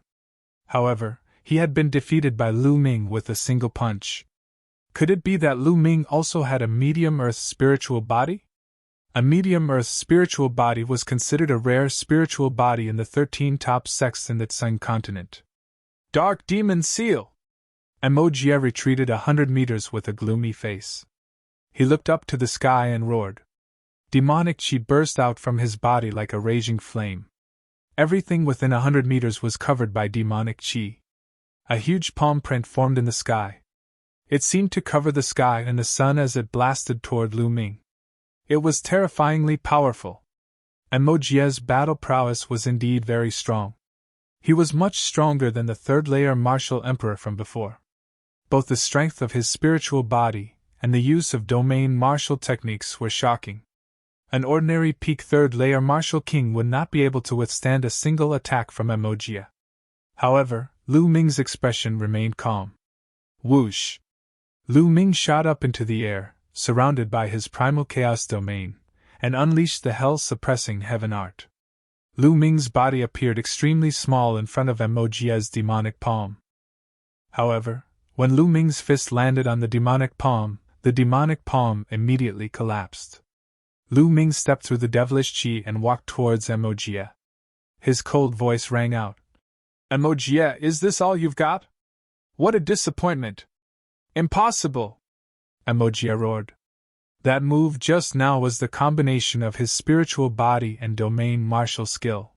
However, he had been defeated by Lu Ming with a single punch. Could it be that Lu Ming also had a medium earth spiritual body? A medium earth spiritual body was considered a rare spiritual body in the 13 top sects in the Tsung continent. Dark Demon Seal! Mo Jie retreated 100 meters with a gloomy face. He looked up to the sky and roared. Demonic chi burst out from his body like a raging flame. Everything within 100 meters was covered by demonic chi. A huge palm print formed in the sky. It seemed to cover the sky and the sun as it blasted toward Lu Ming. It was terrifyingly powerful. Emojie's battle prowess was indeed very strong. He was much stronger than the third-layer martial emperor from before. Both the strength of his spiritual body and the use of domain martial techniques were shocking. An ordinary peak third-layer martial king would not be able to withstand a single attack from Emoji. However, Lu Ming's expression remained calm. Whoosh! Lu Ming shot up into the air, surrounded by his primal chaos domain, and unleashed the hell-suppressing heaven art. Lu Ming's body appeared extremely small in front of Emoji's demonic palm. However, when Lu Ming's fist landed on the demonic palm immediately collapsed. Lu Ming stepped through the devilish chi and walked towards Emoji. His cold voice rang out. Emoji, is this all you've got? What a disappointment! Impossible! Emoji roared. That move just now was the combination of his spiritual body and domain martial skill.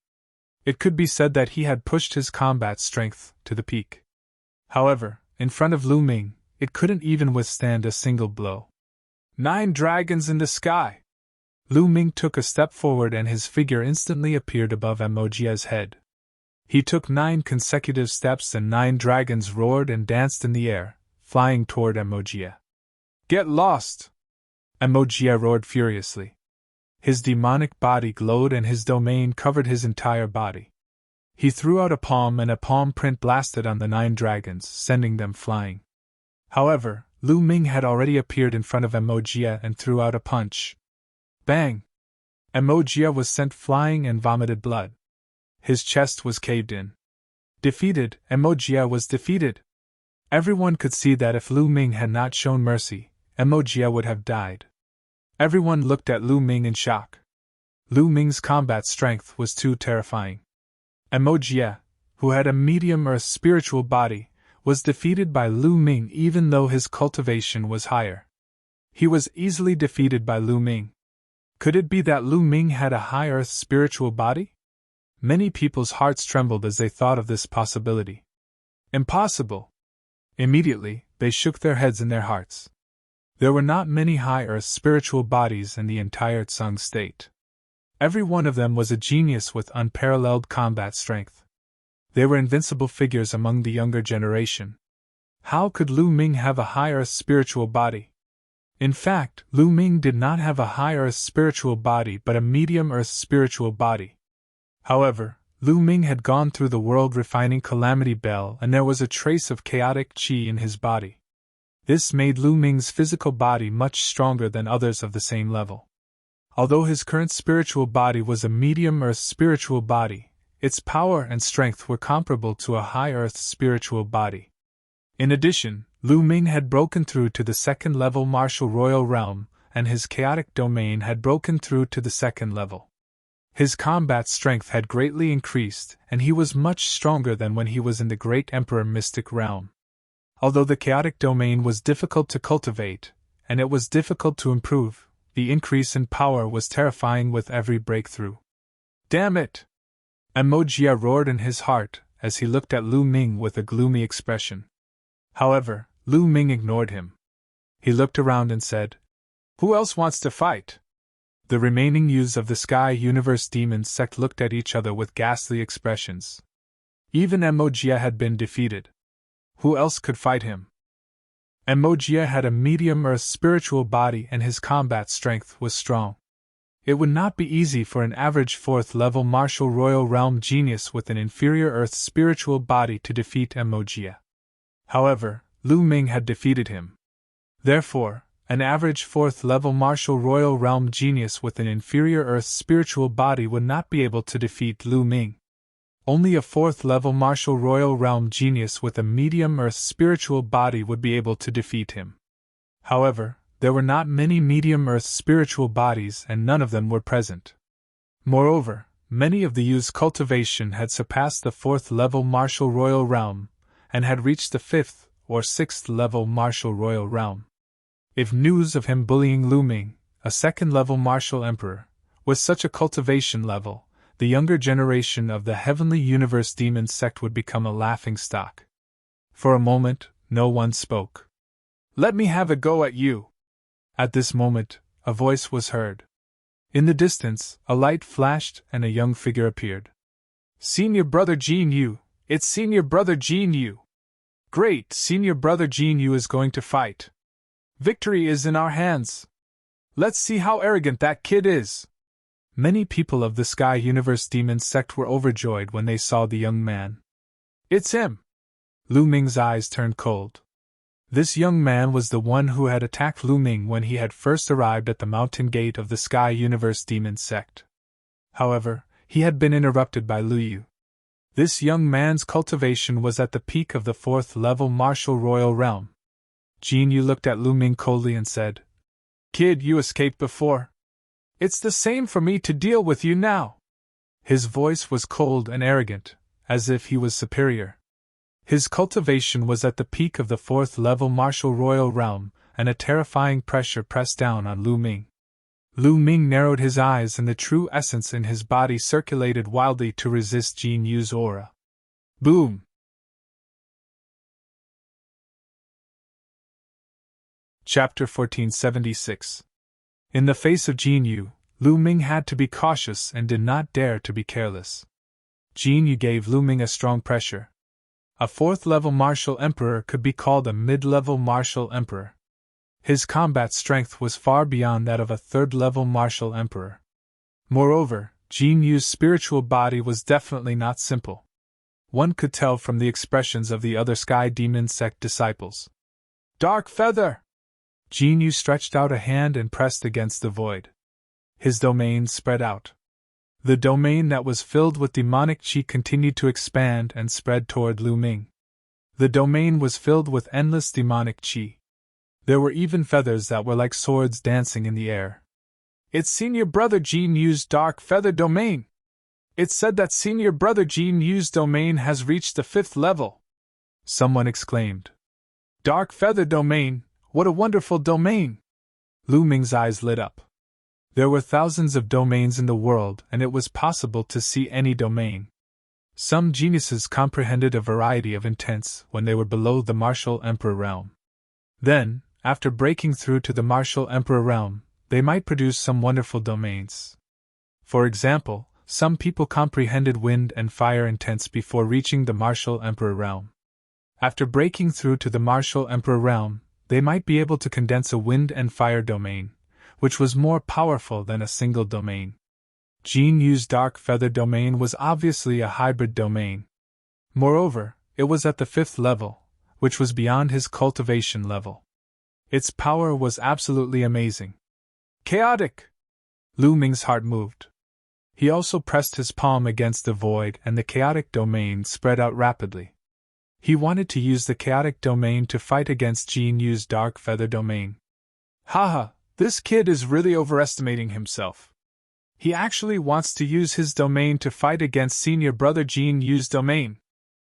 It could be said that he had pushed his combat strength to the peak. However, in front of Lu Ming, it couldn't even withstand a single blow. 9 dragons in the sky! Lu Ming took a step forward and his figure instantly appeared above Emoji's head. He took 9 consecutive steps and 9 dragons roared and danced in the air, flying toward Emoji. Get lost! Emoji roared furiously. His demonic body glowed and his domain covered his entire body. He threw out a palm and a palm print blasted on the 9 dragons, sending them flying. However, Lu Ming had already appeared in front of Emoji and threw out a punch. Bang! Emoji was sent flying and vomited blood. His chest was caved in. Defeated, Emoji was defeated. Everyone could see that if Lu Ming had not shown mercy, Emoji would have died. Everyone looked at Lu Ming in shock. Lu Ming's combat strength was too terrifying. Emoji, who had a medium earth spiritual body, was defeated by Lu Ming even though his cultivation was higher. He was easily defeated by Lu Ming. Could it be that Lu Ming had a high earth spiritual body? Many people's hearts trembled as they thought of this possibility. Impossible! Immediately, they shook their heads in their hearts. There were not many high earth spiritual bodies in the entire Tsung state. Every one of them was a genius with unparalleled combat strength. They were invincible figures among the younger generation. How could Lu Ming have a high earth spiritual body? In fact, Lu Ming did not have a high earth spiritual body but a medium earth spiritual body. However, Lu Ming had gone through the world refining Calamity Bell and there was a trace of chaotic chi in his body. This made Lu Ming's physical body much stronger than others of the same level. Although his current spiritual body was a medium earth spiritual body, its power and strength were comparable to a high earth spiritual body. In addition, Lu Ming had broken through to the second level martial royal realm, and his chaotic domain had broken through to the second level. His combat strength had greatly increased, and he was much stronger than when he was in the Great Emperor Mystic Realm. Although the chaotic domain was difficult to cultivate, and it was difficult to improve, the increase in power was terrifying with every breakthrough. Damn it! Emoji roared in his heart as he looked at Lu Ming with a gloomy expression. However, Lu Ming ignored him. He looked around and said, "Who else wants to fight?" The remaining youths of the Sky Universe Demon sect looked at each other with ghastly expressions. Even Emoji had been defeated. Who else could fight him? Emoji had a medium earth spiritual body and his combat strength was strong. It would not be easy for an average 4th level martial royal realm genius with an inferior earth spiritual body to defeat Emoji. However, Lu Ming had defeated him. Therefore, an average 4th level martial royal realm genius with an inferior earth spiritual body would not be able to defeat Lu Ming. Only a 4th level martial royal realm genius with a medium earth spiritual body would be able to defeat him. However, there were not many medium earth spiritual bodies and none of them were present. Moreover, many of the youth's cultivation had surpassed the 4th level martial royal realm and had reached the 5th or 6th level martial royal realm. If news of him bullying Lu Ming, a 2nd level martial emperor, with such a cultivation level, the younger generation of the Heavenly Universe Demon sect would become a laughing stock. For a moment, no one spoke. Let me have a go at you. At this moment, a voice was heard. In the distance, a light flashed and a young figure appeared. Senior Brother Jean Yu! It's Senior Brother Jean Yu! Great! Senior Brother Jean Yu is going to fight. Victory is in our hands. Let's see how arrogant that kid is. Many people of the Sky Universe Demon sect were overjoyed when they saw the young man. It's him! Lu Ming's eyes turned cold. This young man was the one who had attacked Lu Ming when he had first arrived at the mountain gate of the Sky Universe Demon sect. However, he had been interrupted by Lu Yu. This young man's cultivation was at the peak of the 4th level martial royal realm. Jean Yu looked at Lu Ming coldly and said, Kid, you escaped before. It's the same for me to deal with you now. His voice was cold and arrogant, as if he was superior. His cultivation was at the peak of the 4th level martial royal realm, and a terrifying pressure pressed down on Lu Ming. Lu Ming narrowed his eyes and the true essence in his body circulated wildly to resist Jean Yu's aura. Boom! Chapter 1476. In the face of Jean Yu, Lu Ming had to be cautious and did not dare to be careless. Jean Yu gave Lu Ming a strong pressure. A 4th level martial emperor could be called a mid-level martial emperor. His combat strength was far beyond that of a 3rd level martial emperor. Moreover, Jean Yu's spiritual body was definitely not simple. One could tell from the expressions of the other Sky Demon sect disciples. Dark Feather! Jean Yu stretched out a hand and pressed against the void. His domain spread out. The domain that was filled with demonic chi continued to expand and spread toward Lu Ming. The domain was filled with endless demonic chi. There were even feathers that were like swords dancing in the air. It's Senior Brother Jean Yu's Dark Feather domain! It's said that Senior Brother Jean Yu's domain has reached the 5th level! Someone exclaimed. Dark Feather domain! What a wonderful domain! Lu Ming's eyes lit up. There were thousands of domains in the world, and it was possible to see any domain. Some geniuses comprehended a variety of intents when they were below the martial emperor realm. Then, after breaking through to the martial emperor realm, they might produce some wonderful domains. For example, some people comprehended wind and fire intents before reaching the martial emperor realm. After breaking through to the martial emperor realm, they might be able to condense a wind and fire domain, which was more powerful than a single domain. Jean Yu's Dark Feather domain was obviously a hybrid domain. Moreover, it was at the 5th level, which was beyond his cultivation level. Its power was absolutely amazing. Chaotic! Lu Ming's heart moved. He also pressed his palm against the void and the chaotic domain spread out rapidly. He wanted to use the chaotic domain to fight against Jean Yu's Dark Feather domain. Haha, this kid is really overestimating himself. He actually wants to use his domain to fight against Senior Brother Jean Yu's domain.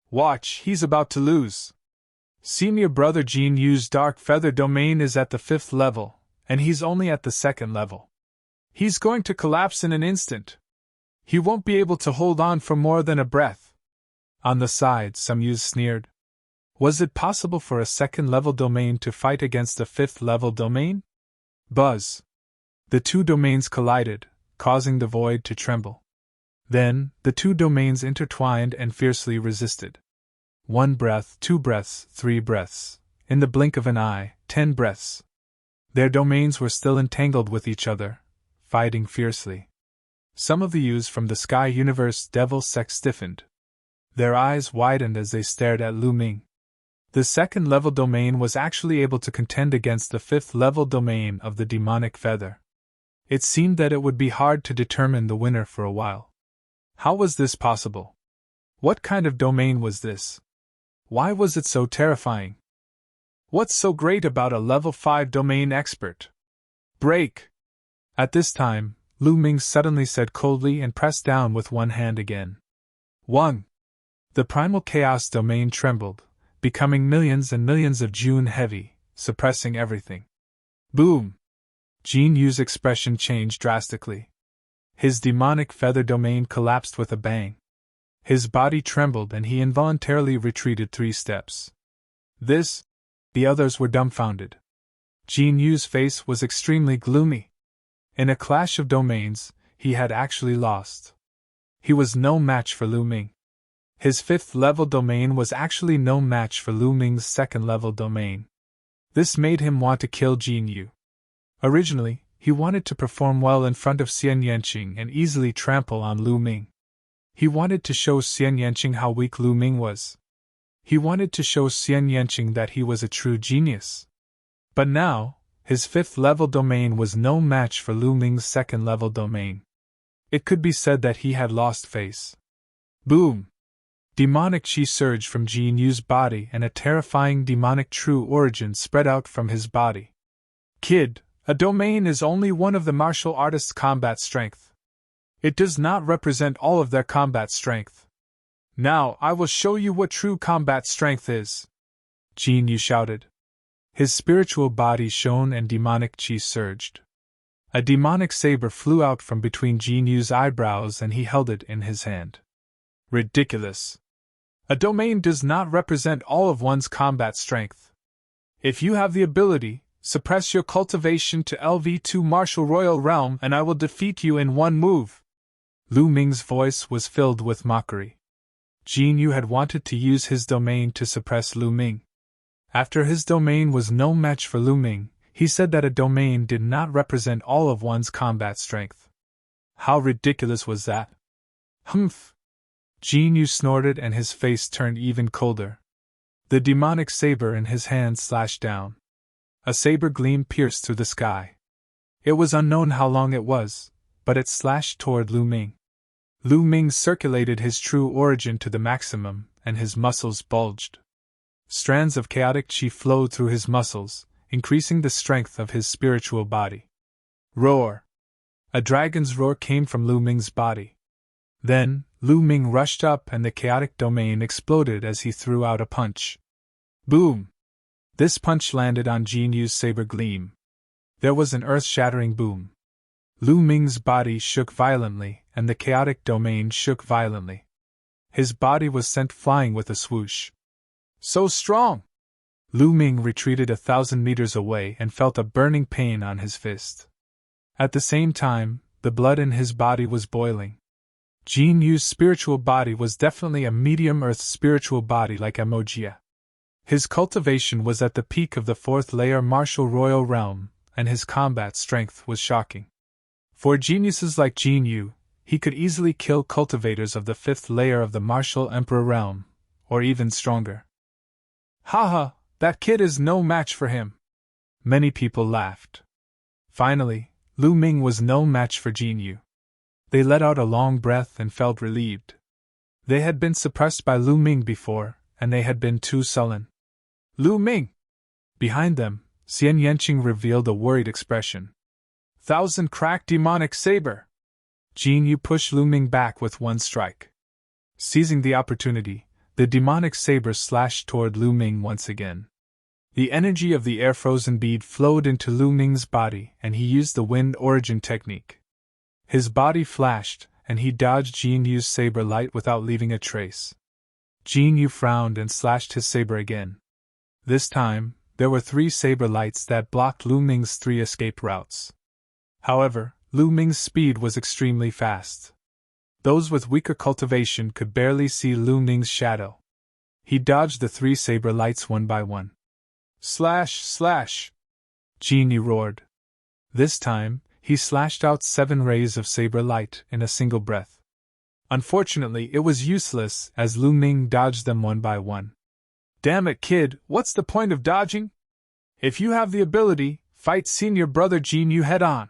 Watch, he's about to lose. Senior Brother Jean Yu's Dark Feather domain is at the 5th level, and he's only at the 2nd level. He's going to collapse in an instant. He won't be able to hold on for more than a breath. On the side, some youths sneered. Was it possible for a 2nd level domain to fight against a 5th level domain? Buzz. The two domains collided, causing the void to tremble. Then, the two domains intertwined and fiercely resisted. 1 breath, 2 breaths, 3 breaths. In the blink of an eye, 10 breaths. Their domains were still entangled with each other, fighting fiercely. Some of the youths from the Sky Universe Devil sect stiffened. Their eyes widened as they stared at Lu Ming. The 2nd level domain was actually able to contend against the 5th level domain of the demonic feather. It seemed that it would be hard to determine the winner for a while. How was this possible? What kind of domain was this? Why was it so terrifying? What's so great about a level 5 domain expert? Break! At this time, Lu Ming suddenly said coldly and pressed down with one hand again. 1. The primal chaos domain trembled, becoming millions and millions of June heavy, suppressing everything. Boom! Jean Yu's expression changed drastically. His demonic feather domain collapsed with a bang. His body trembled and he involuntarily retreated 3 steps. This? The others were dumbfounded. Jin Yu's face was extremely gloomy. In a clash of domains, he had actually lost. He was no match for Lu Ming. His 5th-level domain was actually no match for Lu Ming's 2nd-level domain. This made him want to kill Jin Yu. Originally, he wanted to perform well in front of Xian Yanqing and easily trample on Lu Ming. He wanted to show Xian Yanqing how weak Lu Ming was. He wanted to show Xian Yanqing that he was a true genius. But now, his 5th-level domain was no match for Lu Ming's 2nd-level domain. It could be said that he had lost face. Boom! Demonic chi surged from Jin Yu's body and a terrifying demonic true origin spread out from his body. Kid, a domain is only one of the martial artist's combat strength. It does not represent all of their combat strength. Now I will show you what true combat strength is, Jin Yu shouted. His spiritual body shone and demonic chi surged. A demonic saber flew out from between Jin Yu's eyebrows and he held it in his hand. Ridiculous. A domain does not represent all of one's combat strength. If you have the ability, suppress your cultivation to LV2 Martial Royal Realm and I will defeat you in one move. Lu Ming's voice was filled with mockery. Jin Yu had wanted to use his domain to suppress Lu Ming. After his domain was no match for Lu Ming, he said that a domain did not represent all of one's combat strength. How ridiculous was that? Humph! Jin Yu snorted and his face turned even colder. The demonic saber in his hand slashed down. A saber gleam pierced through the sky. It was unknown how long it was, but it slashed toward Lu Ming. Lu Ming circulated his true origin to the maximum, and his muscles bulged. Strands of chaotic chi flowed through his muscles, increasing the strength of his spiritual body. Roar! A dragon's roar came from Lu Ming's body. Then, Lu Ming rushed up and the chaotic domain exploded as he threw out a punch. Boom! This punch landed on Jin Yu's saber gleam. There was an earth-shattering boom. Lu Ming's body shook violently, and the chaotic domain shook violently. His body was sent flying with a swoosh. So strong! Lu Ming retreated 1,000 meters away and felt a burning pain on his fist. At the same time, the blood in his body was boiling. Jin Yu's spiritual body was definitely a medium earth spiritual body like Emojia. His cultivation was at the peak of the 4th-layer martial royal realm, and his combat strength was shocking. For geniuses like Jin Yu, he could easily kill cultivators of the 5th layer of the martial emperor realm, or even stronger. Haha, that kid is no match for him. Many people laughed. Finally, Lu Ming was no match for Jin Yu. They let out a long breath and felt relieved. They had been suppressed by Lu Ming before, and they had been too sullen. Lu Ming! Behind them, Xian Yanqing revealed a worried expression. 1,000 crack demonic saber! Jin Yu pushed Lu Ming back with one strike. Seizing the opportunity, the demonic saber slashed toward Lu Ming once again. The energy of the air-frozen bead flowed into Lu Ming's body, and he used the wind origin technique. His body flashed, and he dodged Jin Yu's saber light without leaving a trace. Jin Yu frowned and slashed his saber again. This time, there were 3 saber lights that blocked Lu Ming's 3 escape routes. However, Lu Ming's speed was extremely fast. Those with weaker cultivation could barely see Lu Ming's shadow. He dodged the 3 saber lights one by one. Slash, slash! Jin Yu roared. This time, he slashed out 7 rays of saber light in a single breath. Unfortunately, it was useless as Lu Ming dodged them one by one. Damn it, kid, what's the point of dodging? If you have the ability, fight senior brother Jin Yu head on.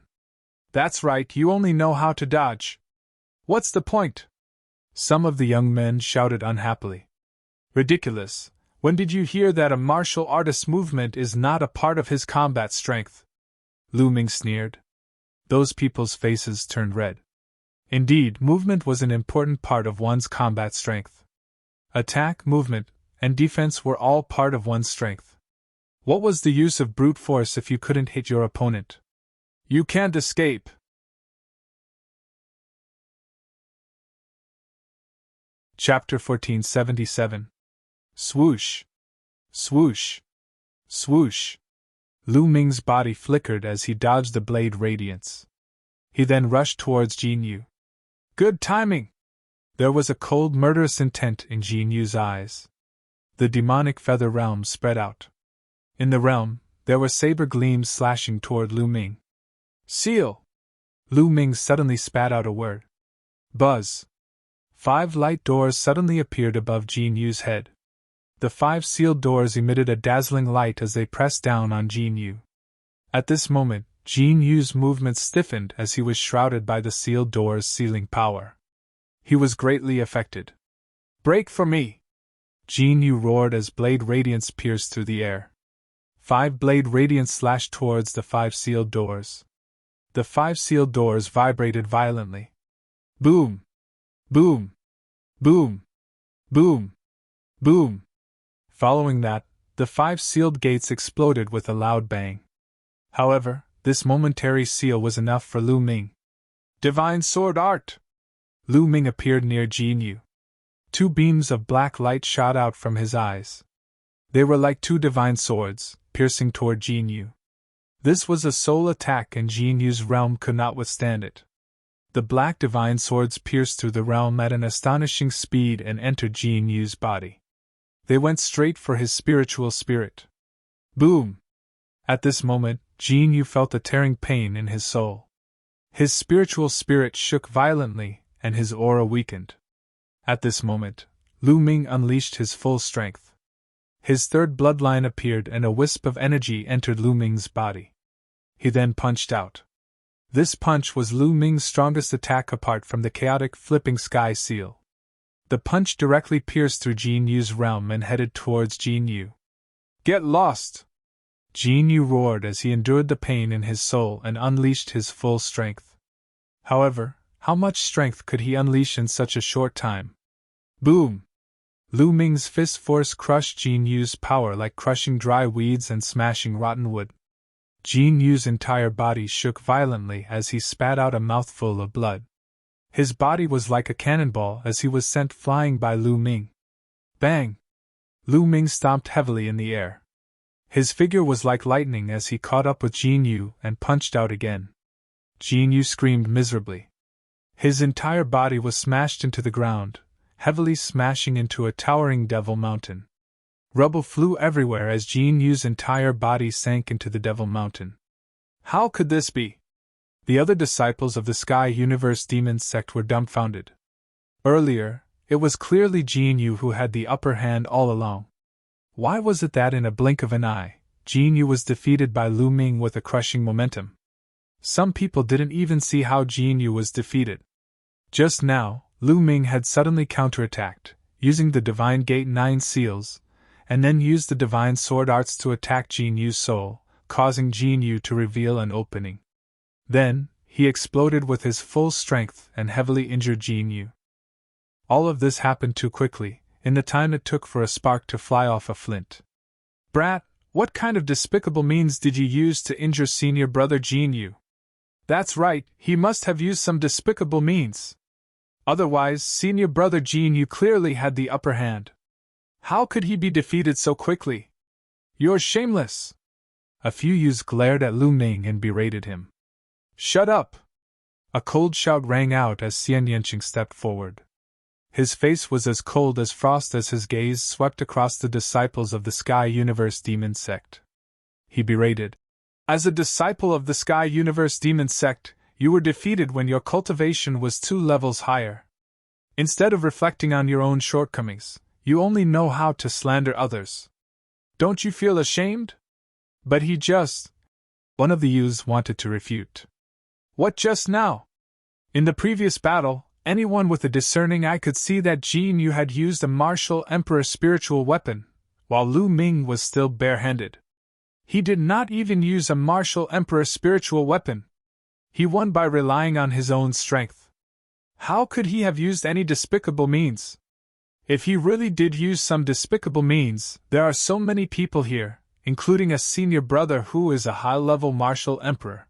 That's right, you only know how to dodge. What's the point? Some of the young men shouted unhappily. Ridiculous. When did you hear that a martial artist's movement is not a part of his combat strength? Lu Ming sneered. Those people's faces turned red. Indeed, movement was an important part of one's combat strength. Attack, movement, and defense were all part of one's strength. What was the use of brute force if you couldn't hit your opponent? You can't escape. Chapter 1477. Swoosh! Swoosh! Swoosh! Lu Ming's body flickered as he dodged the blade radiance. He then rushed towards Jin Yu. Good timing! There was a cold, murderous intent in Jin Yu's eyes. The demonic feather realm spread out. In the realm, there were saber gleams slashing toward Lu Ming. Seal! Lu Ming suddenly spat out a word. Buzz! 5 light doors suddenly appeared above Jin Yu's head. The 5 sealed doors emitted a dazzling light as they pressed down on Jin Yu. At this moment, Jin Yu's movements stiffened as he was shrouded by the sealed doors' sealing power. He was greatly affected. Break for me! Jin Yu roared as blade radiance pierced through the air. 5 blade radiance slashed towards the 5 sealed doors. The 5 sealed doors vibrated violently. Boom! Boom! Boom! Boom! Boom! Following that, the 5 sealed gates exploded with a loud bang. However, this momentary seal was enough for Lu Ming. Divine Sword Art! Lu Ming appeared near Jin Yu. 2 beams of black light shot out from his eyes. They were like 2 divine swords, piercing toward Jin Yu. This was a soul attack and Jin Yu's realm could not withstand it. The black divine swords pierced through the realm at an astonishing speed and entered Jin Yu's body. They went straight for his spiritual spirit. Boom! At this moment, Jin Yu felt a tearing pain in his soul. His spiritual spirit shook violently, and his aura weakened. At this moment, Lu Ming unleashed his full strength. His 3rd bloodline appeared and a wisp of energy entered Lu Ming's body. He then punched out. This punch was Lu Ming's strongest attack apart from the chaotic flipping sky seal. The punch directly pierced through Jin Yu's realm and headed towards Jin Yu. Get lost! Jin Yu roared as he endured the pain in his soul and unleashed his full strength. However, how much strength could he unleash in such a short time? Boom! Lu Ming's fist force crushed Jin Yu's power like crushing dry weeds and smashing rotten wood. Jin Yu's entire body shook violently as he spat out a mouthful of blood. His body was like a cannonball as he was sent flying by Lu Ming. Bang! Lu Ming stomped heavily in the air. His figure was like lightning as he caught up with Jin Yu and punched out again. Jin Yu screamed miserably. His entire body was smashed into the ground, heavily smashing into a towering devil mountain. Rubble flew everywhere as Jin Yu's entire body sank into the devil mountain. How could this be? The other disciples of the Sky Universe Demon sect were dumbfounded. Earlier, it was clearly Jin Yu who had the upper hand all along. Why was it that in a blink of an eye, Jin Yu was defeated by Lu Ming with a crushing momentum? Some people didn't even see how Jin Yu was defeated. Just now, Lu Ming had suddenly counterattacked, using the Divine Gate 9 seals, and then used the Divine Sword Arts to attack Jin Yu's soul, causing Jin Yu to reveal an opening. Then, he exploded with his full strength and heavily injured Jin Yu. All of this happened too quickly, in the time it took for a spark to fly off a flint. Brat, what kind of despicable means did you use to injure senior brother Jin Yu? That's right, he must have used some despicable means. Otherwise, senior brother Jin Yu clearly had the upper hand. How could he be defeated so quickly? You're shameless! A few youths glared at Lu Ming and berated him. Shut up! A cold shout rang out as Xian Yanqing stepped forward. His face was as cold as frost as his gaze swept across the disciples of the Sky Universe Demon sect. He berated. As a disciple of the Sky Universe Demon sect, you were defeated when your cultivation was 2 levels higher. Instead of reflecting on your own shortcomings, you only know how to slander others. Don't you feel ashamed? But he just... One of the youths wanted to refute. What just now? In the previous battle, anyone with a discerning eye could see that Jin Yu had used a martial emperor spiritual weapon, while Lu Ming was still barehanded. He did not even use a martial emperor spiritual weapon. He won by relying on his own strength. How could he have used any despicable means? If he really did use some despicable means, there are so many people here, including a senior brother who is a high-level martial emperor.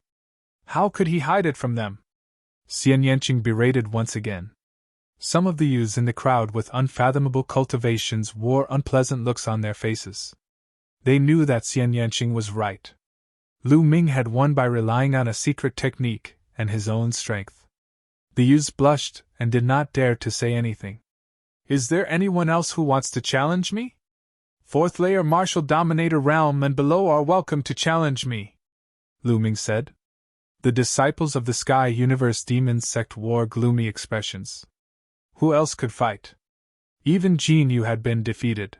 How could he hide it from them? Xian Yanqing berated once again. Some of the youths in the crowd with unfathomable cultivations wore unpleasant looks on their faces. They knew that Xian Yanqing was right. Lu Ming had won by relying on a secret technique and his own strength. The youths blushed and did not dare to say anything. Is there anyone else who wants to challenge me? Fourth layer martial dominator realm and below are welcome to challenge me, Lu Ming said. The disciples of the Sky Universe Demon Sect wore gloomy expressions. Who else could fight? Even Jin Yu had been defeated.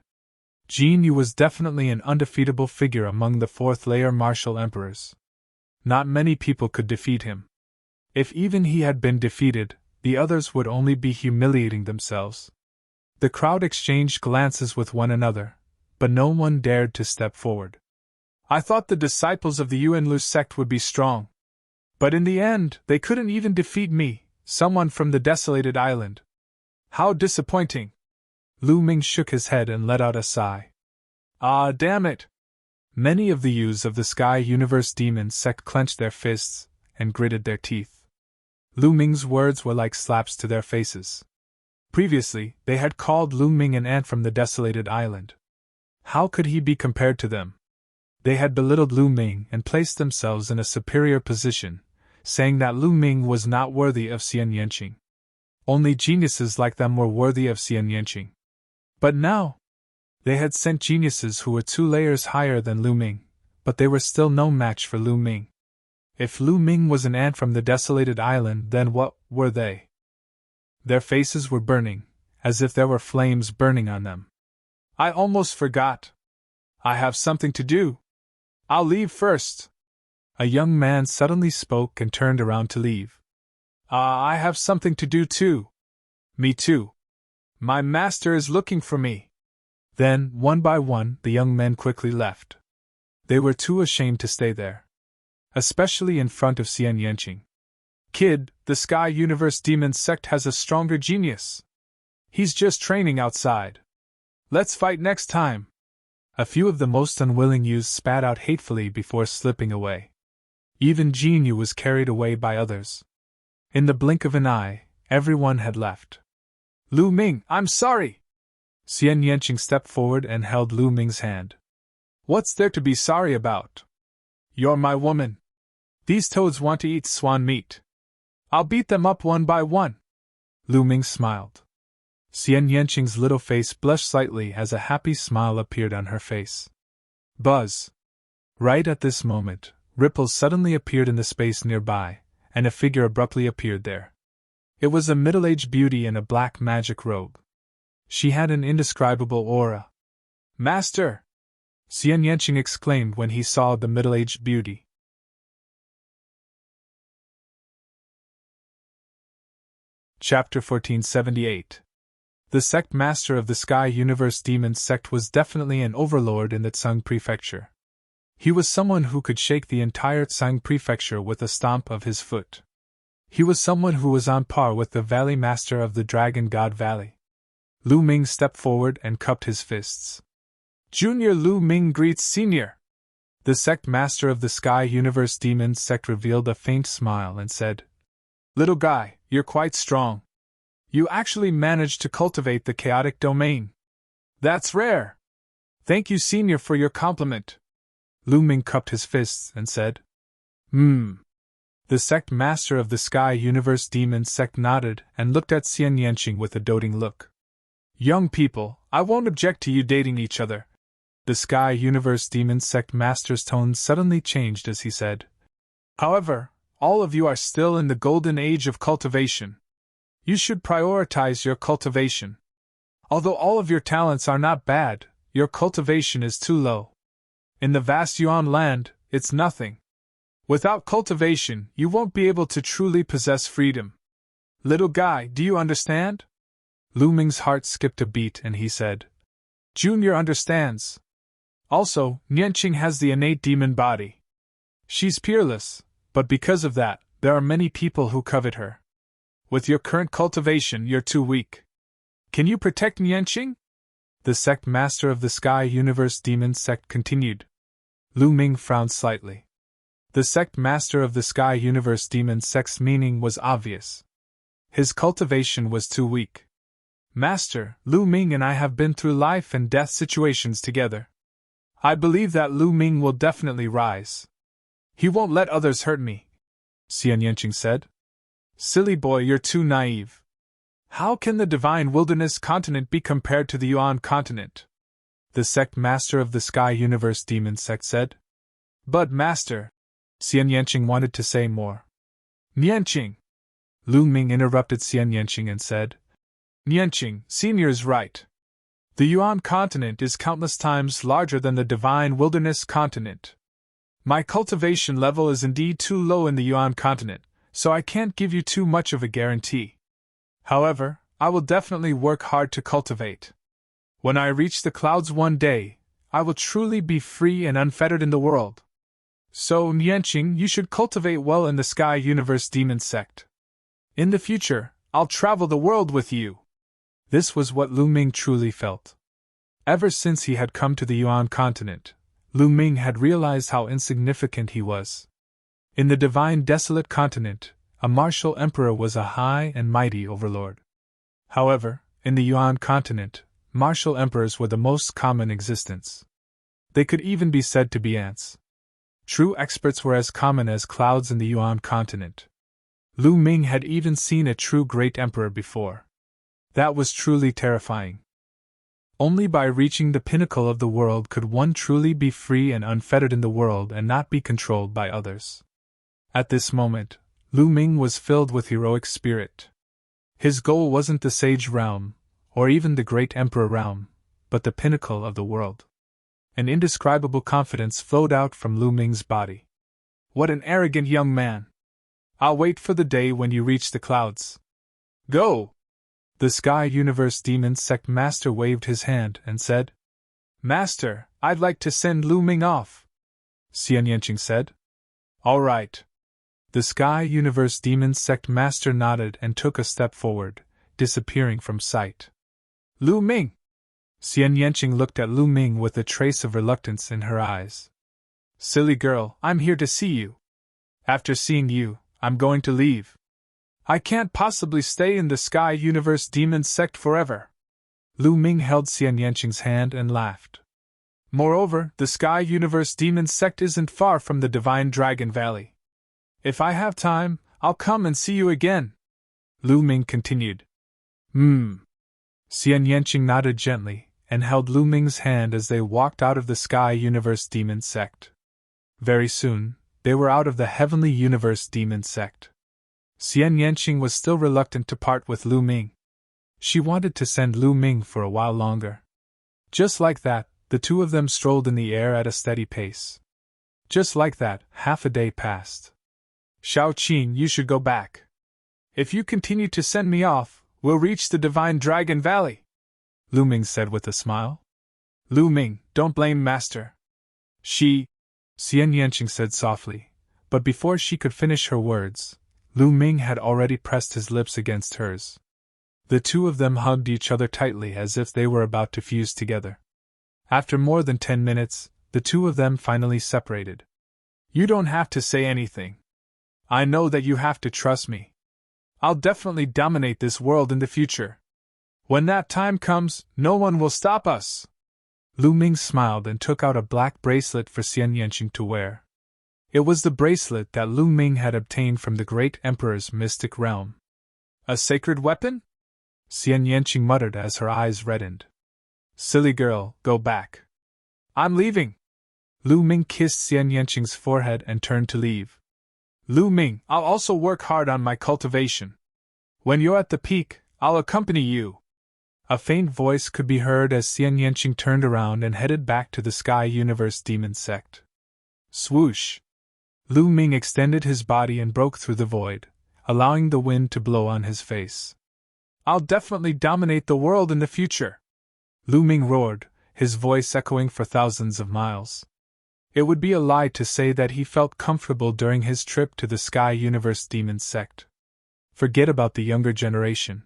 Jin Yu was definitely an undefeatable figure among the fourth layer martial emperors. Not many people could defeat him. If even he had been defeated, the others would only be humiliating themselves. The crowd exchanged glances with one another, but no one dared to step forward. I thought the disciples of the Yuanlu sect would be strong. But in the end, they couldn't even defeat me, someone from the desolated island. How disappointing! Lu Ming shook his head and let out a sigh. Ah, damn it! Many of the youths of the Sky Universe Demon Sect clenched their fists and gritted their teeth. Lu Ming's words were like slaps to their faces. Previously, they had called Lu Ming an ant from the desolated island. How could he be compared to them? They had belittled Lu Ming and placed themselves in a superior position, saying that Lu Ming was not worthy of Xian Yanqing. Only geniuses like them were worthy of Xian Yanqing. But now, they had sent geniuses who were 2 layers higher than Lu Ming, but they were still no match for Lu Ming. If Lu Ming was an ant from the desolated island, then what were they? Their faces were burning, as if there were flames burning on them. I almost forgot. I have something to do. I'll leave first. A young man suddenly spoke and turned around to leave. I have something to do too. Me too. My master is looking for me. Then, one by one, the young men quickly left. They were too ashamed to stay there. Especially in front of Xian Yanqing. Kid, the Sky Universe Demon Sect has a stronger genius. He's just training outside. Let's fight next time. A few of the most unwilling youths spat out hatefully before slipping away. Even Jin Yu was carried away by others. In the blink of an eye, everyone had left. Lu Ming, I'm sorry! Xian Yanqing stepped forward and held Lu Ming's hand. What's there to be sorry about? You're my woman. These toads want to eat swan meat. I'll beat them up one by one. Lu Ming smiled. Xian Yanqing's little face blushed slightly as a happy smile appeared on her face. Buzz! Right at this moment, ripples suddenly appeared in the space nearby, and a figure abruptly appeared there. It was a middle-aged beauty in a black magic robe. She had an indescribable aura. Master! Xian Yanqing exclaimed when he saw the middle-aged beauty. Chapter 1478. The sect master of the Sky Universe Demon Sect was definitely an overlord in the Tsang Prefecture. He was someone who could shake the entire Tsang Prefecture with a stomp of his foot. He was someone who was on par with the Valley Master of the Dragon God Valley. Lu Ming stepped forward and cupped his fists. Junior Lu Ming greets Senior! The sect master of the Sky Universe Demon Sect revealed a faint smile and said, Little guy, you're quite strong. You actually managed to cultivate the chaotic domain. That's rare. Thank you, Senior, for your compliment. Lu Ming cupped his fists and said, The sect master of the Sky Universe Demon Sect nodded and looked at Xian Yanqing with a doting look. Young people, I won't object to you dating each other. The Sky Universe Demon Sect master's tone suddenly changed as he said, However, all of you are still in the golden age of cultivation. You should prioritize your cultivation. Although all of your talents are not bad, your cultivation is too low. In the vast Yuan land, it's nothing. Without cultivation, you won't be able to truly possess freedom. Little guy, do you understand? Lu Ming's heart skipped a beat and he said, Junior understands. Also, Yanqing has the innate demon body. She's peerless, but because of that, there are many people who covet her. With your current cultivation, you're too weak. Can you protect Yanqing? The sect master of the Sky Universe Demon Sect continued. Lu Ming frowned slightly. The sect master of the Sky Universe Demon Sect's meaning was obvious. His cultivation was too weak. Master, Lu Ming and I have been through life and death situations together. I believe that Lu Ming will definitely rise. He won't let others hurt me, Xian Yanqing said. Silly boy, you're too naive. How can the divine wilderness continent be compared to the Yuan continent? The sect master of the Sky Universe Demon sect said. But master, Xian Yanqing wanted to say more. Nianqing! Lu Ming interrupted Xian Yanqing and said, Nianqing, senior's right. The Yuan continent is countless times larger than the divine wilderness continent. My cultivation level is indeed too low in the Yuan continent, so I can't give you too much of a guarantee. However, I will definitely work hard to cultivate. When I reach the clouds one day, I will truly be free and unfettered in the world. So, Nianqing, you should cultivate well in the Sky Universe Demon sect. In the future, I'll travel the world with you. This was what Lu Ming truly felt. Ever since he had come to the Yuan continent, Lu Ming had realized how insignificant he was. In the divine desolate continent, a martial emperor was a high and mighty overlord. However, in the Yuan continent, martial emperors were the most common existence. They could even be said to be ants. True experts were as common as clouds in the Yuan continent. Lu Ming had even seen a true great emperor before. That was truly terrifying. Only by reaching the pinnacle of the world could one truly be free and unfettered in the world and not be controlled by others. At this moment, Lu Ming was filled with heroic spirit. His goal wasn't the sage realm, or even the great emperor realm, but the pinnacle of the world. An indescribable confidence flowed out from Lu Ming's body. What an arrogant young man! I'll wait for the day when you reach the clouds. Go! The Sky Universe Demon Sect Master waved his hand and said, Master, I'd like to send Lu Ming off. Xian Yanqing said. All right. The Sky Universe Demon Sect Master nodded and took a step forward, disappearing from sight. Lu Ming! Xian Yanqing looked at Lu Ming with a trace of reluctance in her eyes. Silly girl, I'm here to see you. After seeing you, I'm going to leave. I can't possibly stay in the Sky Universe Demon Sect forever. Lu Ming held Xian Yanqing's hand and laughed. Moreover, the Sky Universe Demon Sect isn't far from the Divine Dragon Valley. If I have time, I'll come and see you again. Lu Ming continued. Xian Yanqing nodded gently and held Lu Ming's hand as they walked out of the Sky Universe Demon Sect. Very soon, they were out of the Heavenly Universe Demon Sect. Xian Yanqing was still reluctant to part with Lu Ming. She wanted to send Lu Ming for a while longer. Just like that, the two of them strolled in the air at a steady pace. Just like that, half a day passed. Shao Qin, you should go back. If you continue to send me off, we'll reach the Divine Dragon Valley, Lu Ming said with a smile. Lu Ming, don't blame Master. Xian Yanqing said softly, but before she could finish her words, Lu Ming had already pressed his lips against hers. The two of them hugged each other tightly as if they were about to fuse together. After more than 10 minutes, the two of them finally separated. You don't have to say anything. I know that you have to trust me. I'll definitely dominate this world in the future. When that time comes, no one will stop us. Lu Ming smiled and took out a black bracelet for Xian Yanqing to wear. It was the bracelet that Lu Ming had obtained from the great emperor's mystic realm. A sacred weapon? Xian Yanqing muttered as her eyes reddened. Silly girl, go back. I'm leaving. Lu Ming kissed Xian Yanqing's forehead and turned to leave. Lu Ming, I'll also work hard on my cultivation. When you're at the peak, I'll accompany you. A faint voice could be heard as Xian Yanqing turned around and headed back to the Sky Universe Demon Sect. Swoosh! Lu Ming extended his body and broke through the void, allowing the wind to blow on his face. I'll definitely dominate the world in the future. Lu Ming roared, his voice echoing for thousands of miles. It would be a lie to say that he felt comfortable during his trip to the Sky Universe Demon Sect. Forget about the younger generation.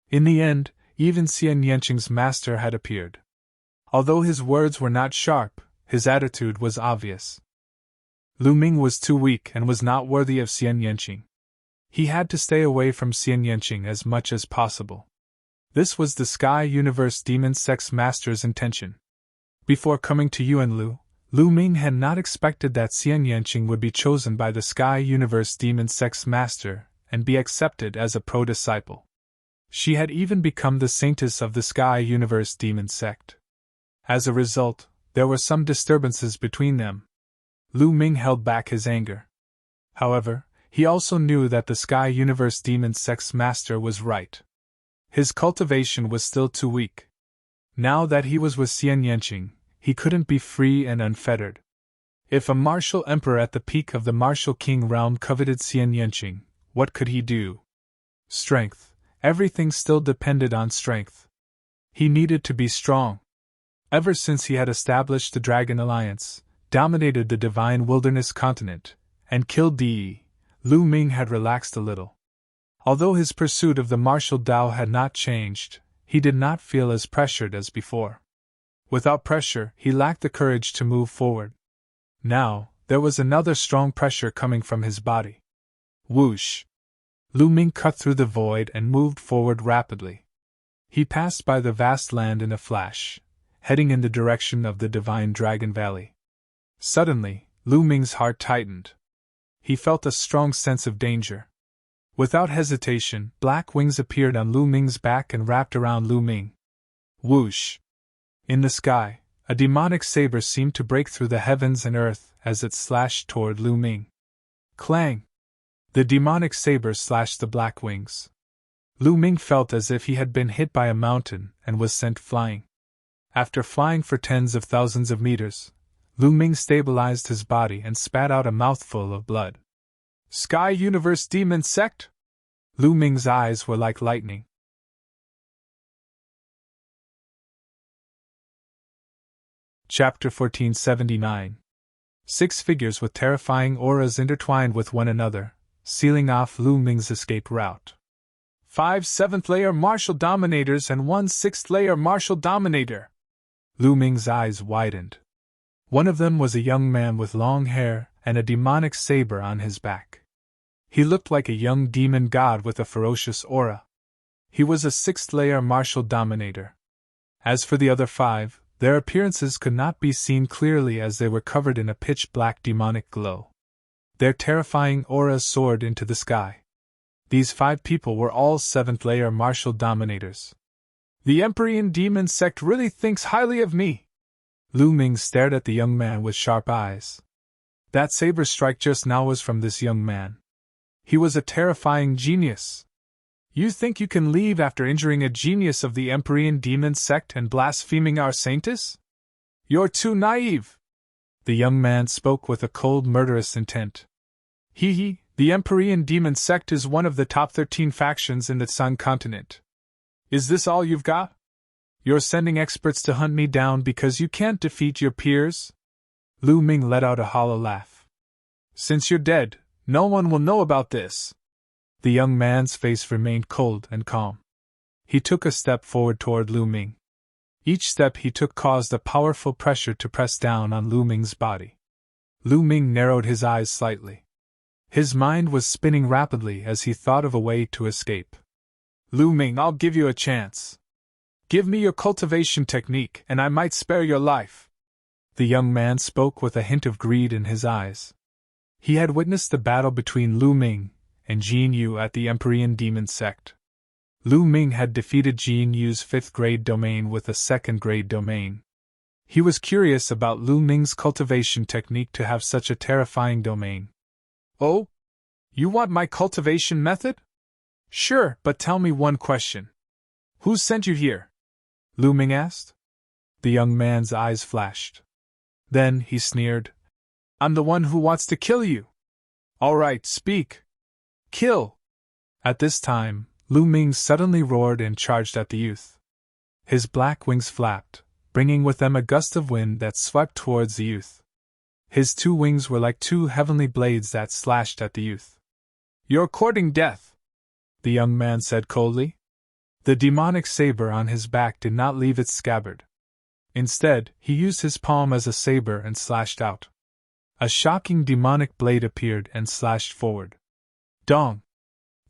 In the end, even Xian Yanqing's master had appeared. Although his words were not sharp, his attitude was obvious. Lu Ming was too weak and was not worthy of Xian Yanqing. He had to stay away from Xian Yanqing as much as possible. This was the Sky Universe Demon Sect's master's intention. Before coming to Yuanlu, Lu Ming had not expected that Xian Yanqing would be chosen by the Sky Universe Demon Sect's master and be accepted as a pro-disciple. She had even become the saintess of the Sky Universe Demon Sect. As a result, there were some disturbances between them. Lu Ming held back his anger. However, he also knew that the Sky Universe Demon Sect's master was right. His cultivation was still too weak. Now that he was with Xian Yanqing, he couldn't be free and unfettered. If a martial emperor at the peak of the martial king realm coveted Xian Yanqing, what could he do? Strength. Everything still depended on strength. He needed to be strong. Ever since he had established the Dragon Alliance, dominated the Divine Wilderness continent, and killed Di, Lu Ming had relaxed a little. Although his pursuit of the martial Dao had not changed, he did not feel as pressured as before. Without pressure, he lacked the courage to move forward. Now, there was another strong pressure coming from his body. Whoosh! Lu Ming cut through the void and moved forward rapidly. He passed by the vast land in a flash, heading in the direction of the Divine Dragon Valley. Suddenly, Lu Ming's heart tightened. He felt a strong sense of danger. Without hesitation, black wings appeared on Lu Ming's back and wrapped around Lu Ming. Whoosh! In the sky, a demonic saber seemed to break through the heavens and earth as it slashed toward Lu Ming. Clang! The demonic saber slashed the black wings. Lu Ming felt as if he had been hit by a mountain and was sent flying. After flying for tens of thousands of meters, Lu Ming stabilized his body and spat out a mouthful of blood. Sky Universe Demon Sect? Lu Ming's eyes were like lightning. Chapter 1479. 6 figures with terrifying auras intertwined with one another, sealing off Lu Ming's escape route. 5 7th-layer martial dominators and 1 6th-layer martial dominator. Lu Ming's eyes widened. One of them was a young man with long hair and a demonic saber on his back. He looked like a young demon god with a ferocious aura. He was a 6th-layer martial dominator. As for the other 5, their appearances could not be seen clearly as they were covered in a pitch-black demonic glow. Their terrifying auras soared into the sky. These 5 people were all 7th-layer martial dominators. The Empyrean Demon Sect really thinks highly of me. Lu Ming stared at the young man with sharp eyes. That saber strike just now was from this young man. He was a terrifying genius. You think you can leave after injuring a genius of the Empyrean Demon Sect and blaspheming our saintess? You're too naive. The young man spoke with a cold, murderous intent. The Empyrean Demon Sect is one of the top 13 factions in the Sun continent. Is this all you've got? You're sending experts to hunt me down because you can't defeat your peers? Lu Ming let out a hollow laugh. Since you're dead, no one will know about this. The young man's face remained cold and calm. He took a step forward toward Lu Ming. Each step he took caused a powerful pressure to press down on Lu Ming's body. Lu Ming narrowed his eyes slightly. His mind was spinning rapidly as he thought of a way to escape. Lu Ming, I'll give you a chance. Give me your cultivation technique and I might spare your life. The young man spoke with a hint of greed in his eyes. He had witnessed the battle between Lu Ming and Jin Yu at the Empyrean Demon Sect. Lu Ming had defeated Jin Yu's 5th-grade domain with a 2nd-grade domain. He was curious about Lu Ming's cultivation technique to have such a terrifying domain. Oh? You want my cultivation method? Sure, but tell me one question. Who sent you here? Lu Ming asked. The young man's eyes flashed. Then he sneered. I'm the one who wants to kill you. All right, speak. Kill! At this time, Lu Ming suddenly roared and charged at the youth. His black wings flapped, bringing with them a gust of wind that swept towards the youth. His 2 wings were like 2 heavenly blades that slashed at the youth. You're courting death, the young man said coldly. The demonic saber on his back did not leave its scabbard. Instead, he used his palm as a saber and slashed out. A shocking demonic blade appeared and slashed forward. Dong!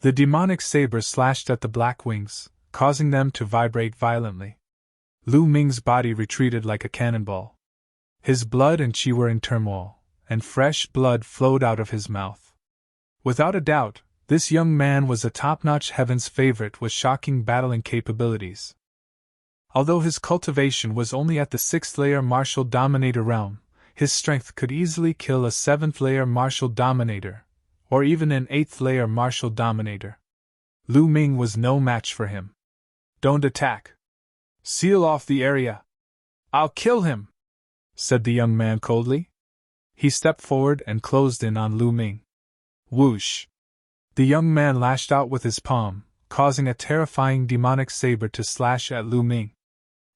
The demonic saber slashed at the black wings, causing them to vibrate violently. Lu Ming's body retreated like a cannonball. His blood and qi were in turmoil, and fresh blood flowed out of his mouth. Without a doubt, this young man was a top-notch heaven's favorite with shocking battling capabilities. Although his cultivation was only at the 6th-layer martial dominator realm, his strength could easily kill a 7th-layer martial dominator, or even an 8th-layer martial dominator. Lu Ming was no match for him. "Don't attack. Seal off the area. I'll kill him," said the young man coldly. He stepped forward and closed in on Lu Ming. Whoosh! The young man lashed out with his palm, causing a terrifying demonic saber to slash at Lu Ming.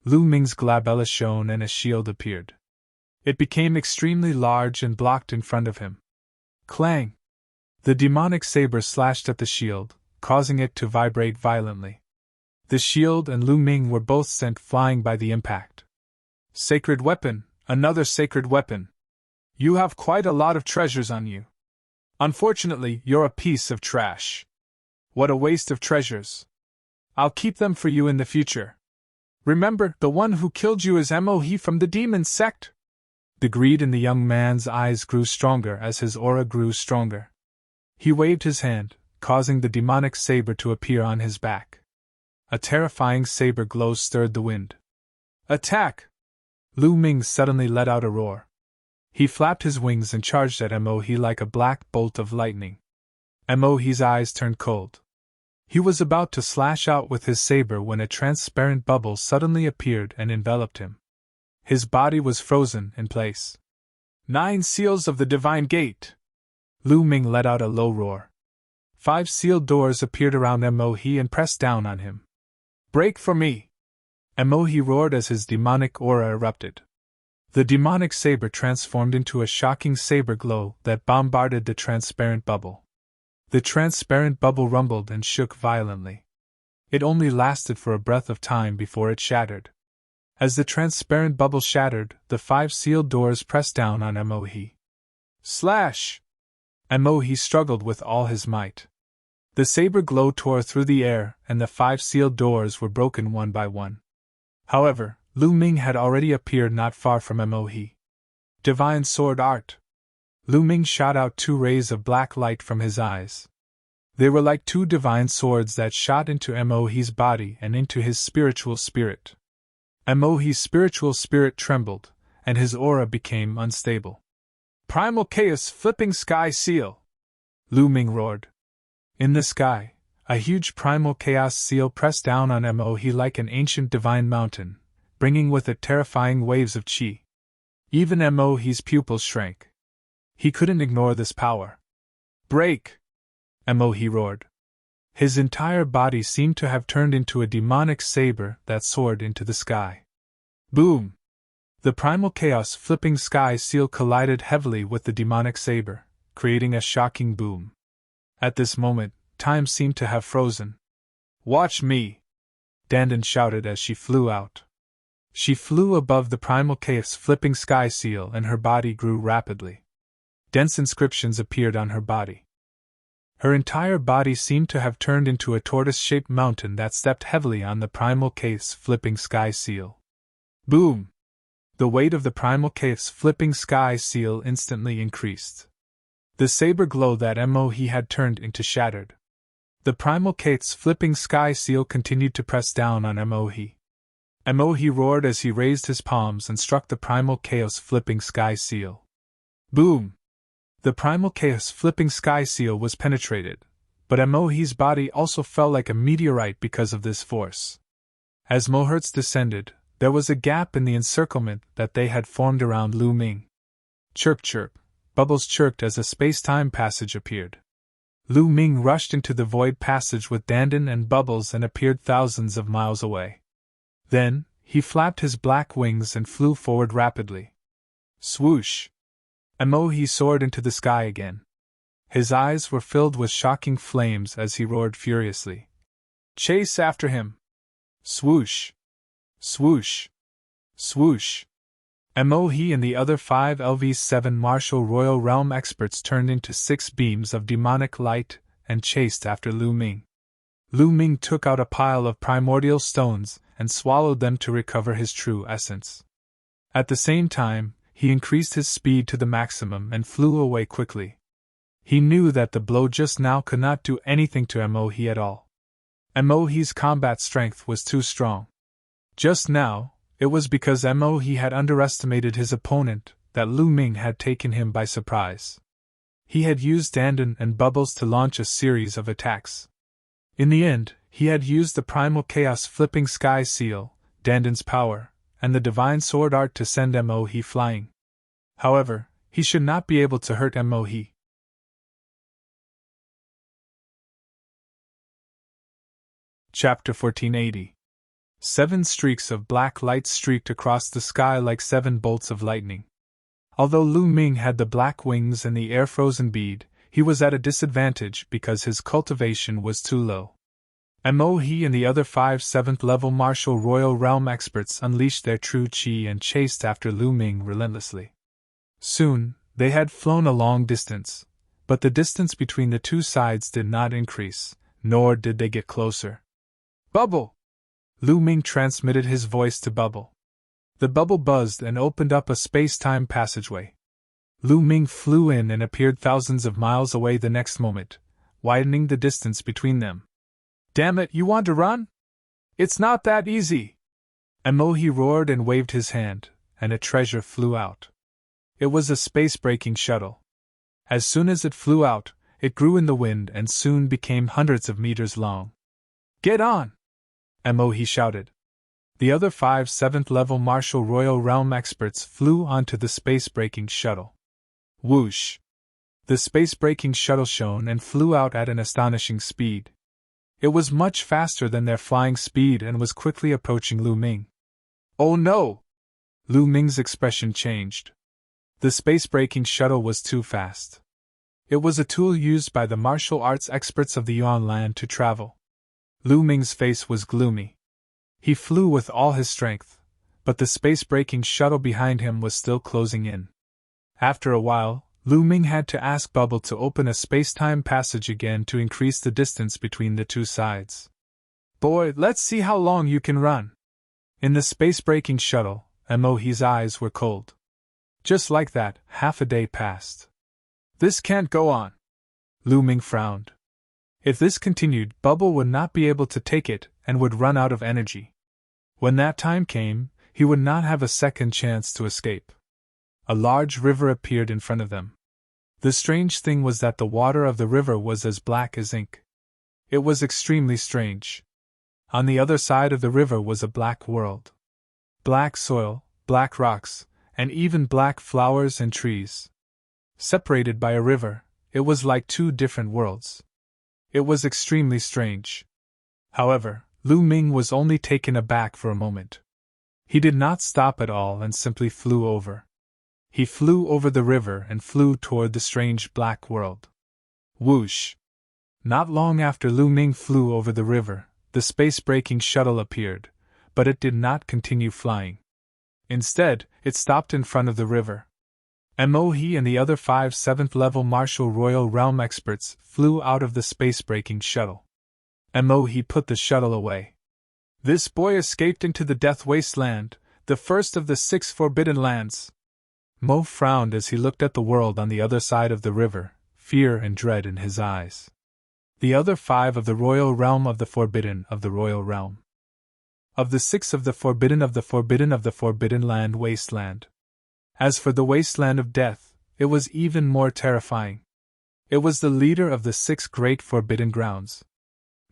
Lu Ming's glabella shone and a shield appeared. It became extremely large and blocked in front of him. Clang! The demonic saber slashed at the shield, causing it to vibrate violently. The shield and Lu Ming were both sent flying by the impact. "Sacred weapon, another sacred weapon. You have quite a lot of treasures on you. Unfortunately, you're a piece of trash. What a waste of treasures. I'll keep them for you in the future. Remember, the one who killed you is Mohe from the demon sect." The greed in the young man's eyes grew stronger as his aura grew stronger. He waved his hand, causing the demonic saber to appear on his back. A terrifying saber glow stirred the wind. "Attack!" Lu Ming suddenly let out a roar. He flapped his wings and charged at Mohe like a black bolt of lightning. Mohe's eyes turned cold. He was about to slash out with his saber when a transparent bubble suddenly appeared and enveloped him. His body was frozen in place. "9 seals of the Divine Gate!" Lu Ming let out a low roar. 5 sealed doors appeared around Mohe and pressed down on him. "Break for me!" Mohe roared as his demonic aura erupted. The demonic saber transformed into a shocking saber glow that bombarded the transparent bubble. The transparent bubble rumbled and shook violently. It only lasted for a breath of time before it shattered. As the transparent bubble shattered, the 5 sealed doors pressed down on Mohe. Slash! Mohe struggled with all his might. The saber glow tore through the air, and the 5 sealed doors were broken one by one. However, Lu Ming had already appeared not far from Mohe. Divine Sword Art! Lu Ming shot out 2 rays of black light from his eyes. They were like 2 divine swords that shot into Mohe's body and into his spiritual spirit. Mohe's spiritual spirit trembled, and his aura became unstable. "Primal Chaos Flipping Sky Seal!" Lu Ming roared. In the sky, a huge primal chaos seal pressed down on Mohe like an ancient divine mountain, bringing with it terrifying waves of qi. Even Mohe's pupils shrank. He couldn't ignore this power. "Break!" Mohe roared. His entire body seemed to have turned into a demonic saber that soared into the sky. Boom! The primal chaos flipping sky seal collided heavily with the demonic saber, creating a shocking boom. At this moment, time seemed to have frozen. "Watch me!" Dandan shouted as she flew out. She flew above the primal chaos flipping sky seal and her body grew rapidly. Dense inscriptions appeared on her body. Her entire body seemed to have turned into a tortoise-shaped mountain that stepped heavily on the primal chaos flipping sky seal. Boom! The weight of the primal chaos flipping sky seal instantly increased. The saber glow that Mohe had turned into shattered. The primal chaos flipping sky seal continued to press down on Mohe. Mohe roared as he raised his palms and struck the primal chaos flipping sky seal. Boom! The primal chaos flipping sky seal was penetrated, but Mohe's body also fell like a meteorite because of this force. As Mohertz descended, there was a gap in the encirclement that they had formed around Lu Ming. Chirp chirp, bubbles chirped as a space-time passage appeared. Lu Ming rushed into the void passage with Dandan and Bubbles and appeared thousands of miles away. Then, he flapped his black wings and flew forward rapidly. Swoosh! Mohe soared into the sky again. His eyes were filled with shocking flames as he roared furiously. "Chase after him!" Swoosh! Swoosh! Swoosh! Mohe and the other 5 LV-7 Martial Royal Realm experts turned into 6 beams of demonic light and chased after Lu Ming. Lu Ming took out a pile of primordial stones and swallowed them to recover his true essence. At the same time, he increased his speed to the maximum and flew away quickly. He knew that the blow just now could not do anything to Mohe at all. Mohe's combat strength was too strong. Just now, it was because Mohe had underestimated his opponent that Lu Ming had taken him by surprise. He had used Dandan and Bubbles to launch a series of attacks. In the end, he had used the primal chaos flipping sky seal, Dandan's power, and the divine sword art to send Mohe flying. However, he should not be able to hurt Mohe. Chapter 1480. 7 streaks of black light streaked across the sky like 7 bolts of lightning. Although Lu Ming had the black wings and the air-frozen bead, he was at a disadvantage because his cultivation was too low. Mohe and the other 5 7th-level martial royal realm experts unleashed their true chi and chased after Lu Ming relentlessly. Soon, they had flown a long distance, but the distance between the two sides did not increase, nor did they get closer. "Bubble!" Lu Ming transmitted his voice to Bubble. The bubble buzzed and opened up a space-time passageway. Lu Ming flew in and appeared thousands of miles away the next moment, widening the distance between them. "Damn it, you want to run? It's not that easy!" Mohe roared and waved his hand, and a treasure flew out. It was a space-breaking shuttle. As soon as it flew out, it grew in the wind and soon became hundreds of meters long. "Get on!" Mohe shouted. The other 5 7th-level martial royal realm experts flew onto the space-breaking shuttle. Whoosh! The space-breaking shuttle shone and flew out at an astonishing speed. It was much faster than their flying speed and was quickly approaching Lu Ming. "Oh no!" Lu Ming's expression changed. The space-breaking shuttle was too fast. It was a tool used by the martial arts experts of the Yuan land to travel. Lu Ming's face was gloomy. He flew with all his strength, but the space-breaking shuttle behind him was still closing in. After a while, Lu Ming had to ask Bubble to open a space-time passage again to increase the distance between the two sides. "Boy, let's see how long you can run." In the space-breaking shuttle, Mohe's eyes were cold. Just like that, half a day passed. "This can't go on." Lu Ming frowned. If this continued, Bubble would not be able to take it and would run out of energy. When that time came, he would not have a second chance to escape. A large river appeared in front of them. The strange thing was that the water of the river was as black as ink. It was extremely strange. On the other side of the river was a black world. Black soil, black rocks, and even black flowers and trees. Separated by a river, it was like 2 different worlds. It was extremely strange. However, Lu Ming was only taken aback for a moment. He did not stop at all and simply flew over. He flew over the river and flew toward the strange black world. Whoosh! Not long after Lu Ming flew over the river, the space-breaking shuttle appeared, but it did not continue flying. Instead, it stopped in front of the river. Mohe and the other 5 7th-level martial royal realm experts flew out of the space-breaking shuttle. Mohe put the shuttle away. "This boy escaped into the Death Wasteland, the first of the 6 forbidden lands." Mo frowned as he looked at the world on the other side of the river, fear and dread in his eyes. The other 5 of the royal realm of the forbidden of the royal realm. Of the 6 of the forbidden of the forbidden land wasteland. As for the wasteland of death, it was even more terrifying. It was the leader of the 6 great forbidden grounds.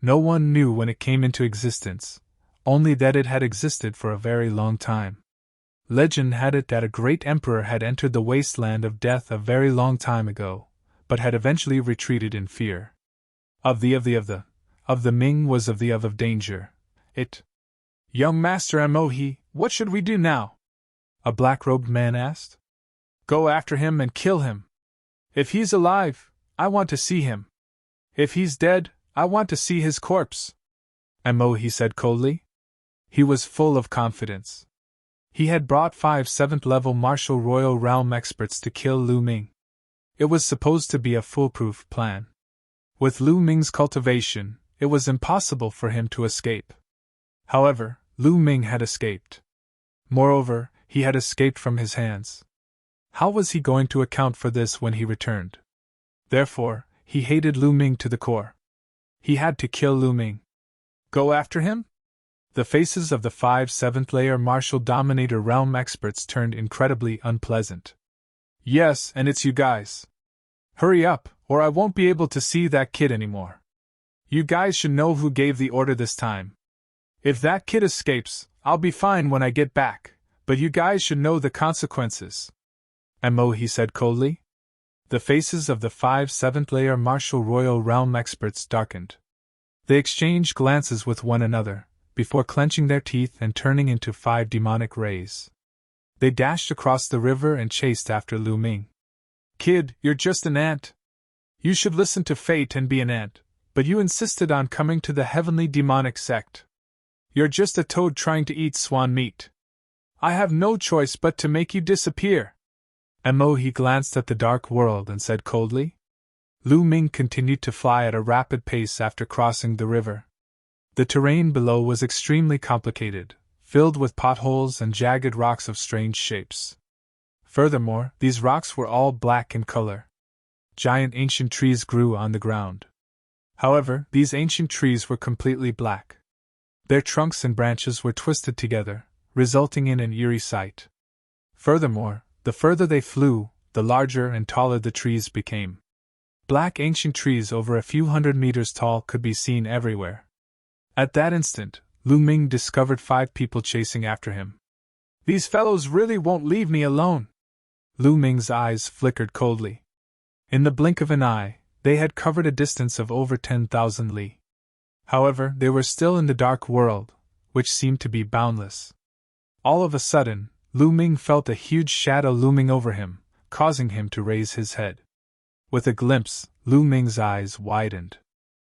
No one knew when it came into existence, only that it had existed for a very long time. Legend had it that a great emperor had entered the wasteland of death a very long time ago, but had eventually retreated in fear. Of the Ming was of danger. It. "Young Master Mohe, what should we do now?" a black-robed man asked. "Go after him and kill him. If he's alive, I want to see him. If he's dead, I want to see his corpse," Mohe said coldly. He was full of confidence. He had brought 5 7th-level martial royal realm experts to kill Lu Ming. It was supposed to be a foolproof plan. With Lu Ming's cultivation, it was impossible for him to escape. However, Lu Ming had escaped. Moreover, he had escaped from his hands. How was he going to account for this when he returned? Therefore, he hated Lu Ming to the core. He had to kill Lu Ming. Go after him? The faces of the 5 7th-layer Martial Dominator Realm experts turned incredibly unpleasant. Yes, and it's you guys. Hurry up, or I won't be able to see that kid anymore. You guys should know who gave the order this time. If that kid escapes, I'll be fine when I get back, but you guys should know the consequences. Mo, he said coldly. The faces of the 5 7th-layer Martial Royal Realm experts darkened. They exchanged glances with one another, before clenching their teeth and turning into 5 demonic rays. They dashed across the river and chased after Lu Ming. Kid, you're just an ant. You should listen to fate and be an ant, but you insisted on coming to the heavenly demonic sect. You're just a toad trying to eat swan meat. I have no choice but to make you disappear. Mo, he glanced at the dark world and said coldly. Lu Ming continued to fly at a rapid pace after crossing the river. The terrain below was extremely complicated, filled with potholes and jagged rocks of strange shapes. Furthermore, these rocks were all black in color. Giant ancient trees grew on the ground. However, these ancient trees were completely black. Their trunks and branches were twisted together, resulting in an eerie sight. Furthermore, the further they flew, the larger and taller the trees became. Black ancient trees over a few 100 meters tall could be seen everywhere. At that instant, Lu Ming discovered 5 people chasing after him. These fellows really won't leave me alone. Lu Ming's eyes flickered coldly. In the blink of an eye, they had covered a distance of over 10,000 li. However, they were still in the dark world, which seemed to be boundless. All of a sudden, Lu Ming felt a huge shadow looming over him, causing him to raise his head. With a glimpse, Lu Ming's eyes widened.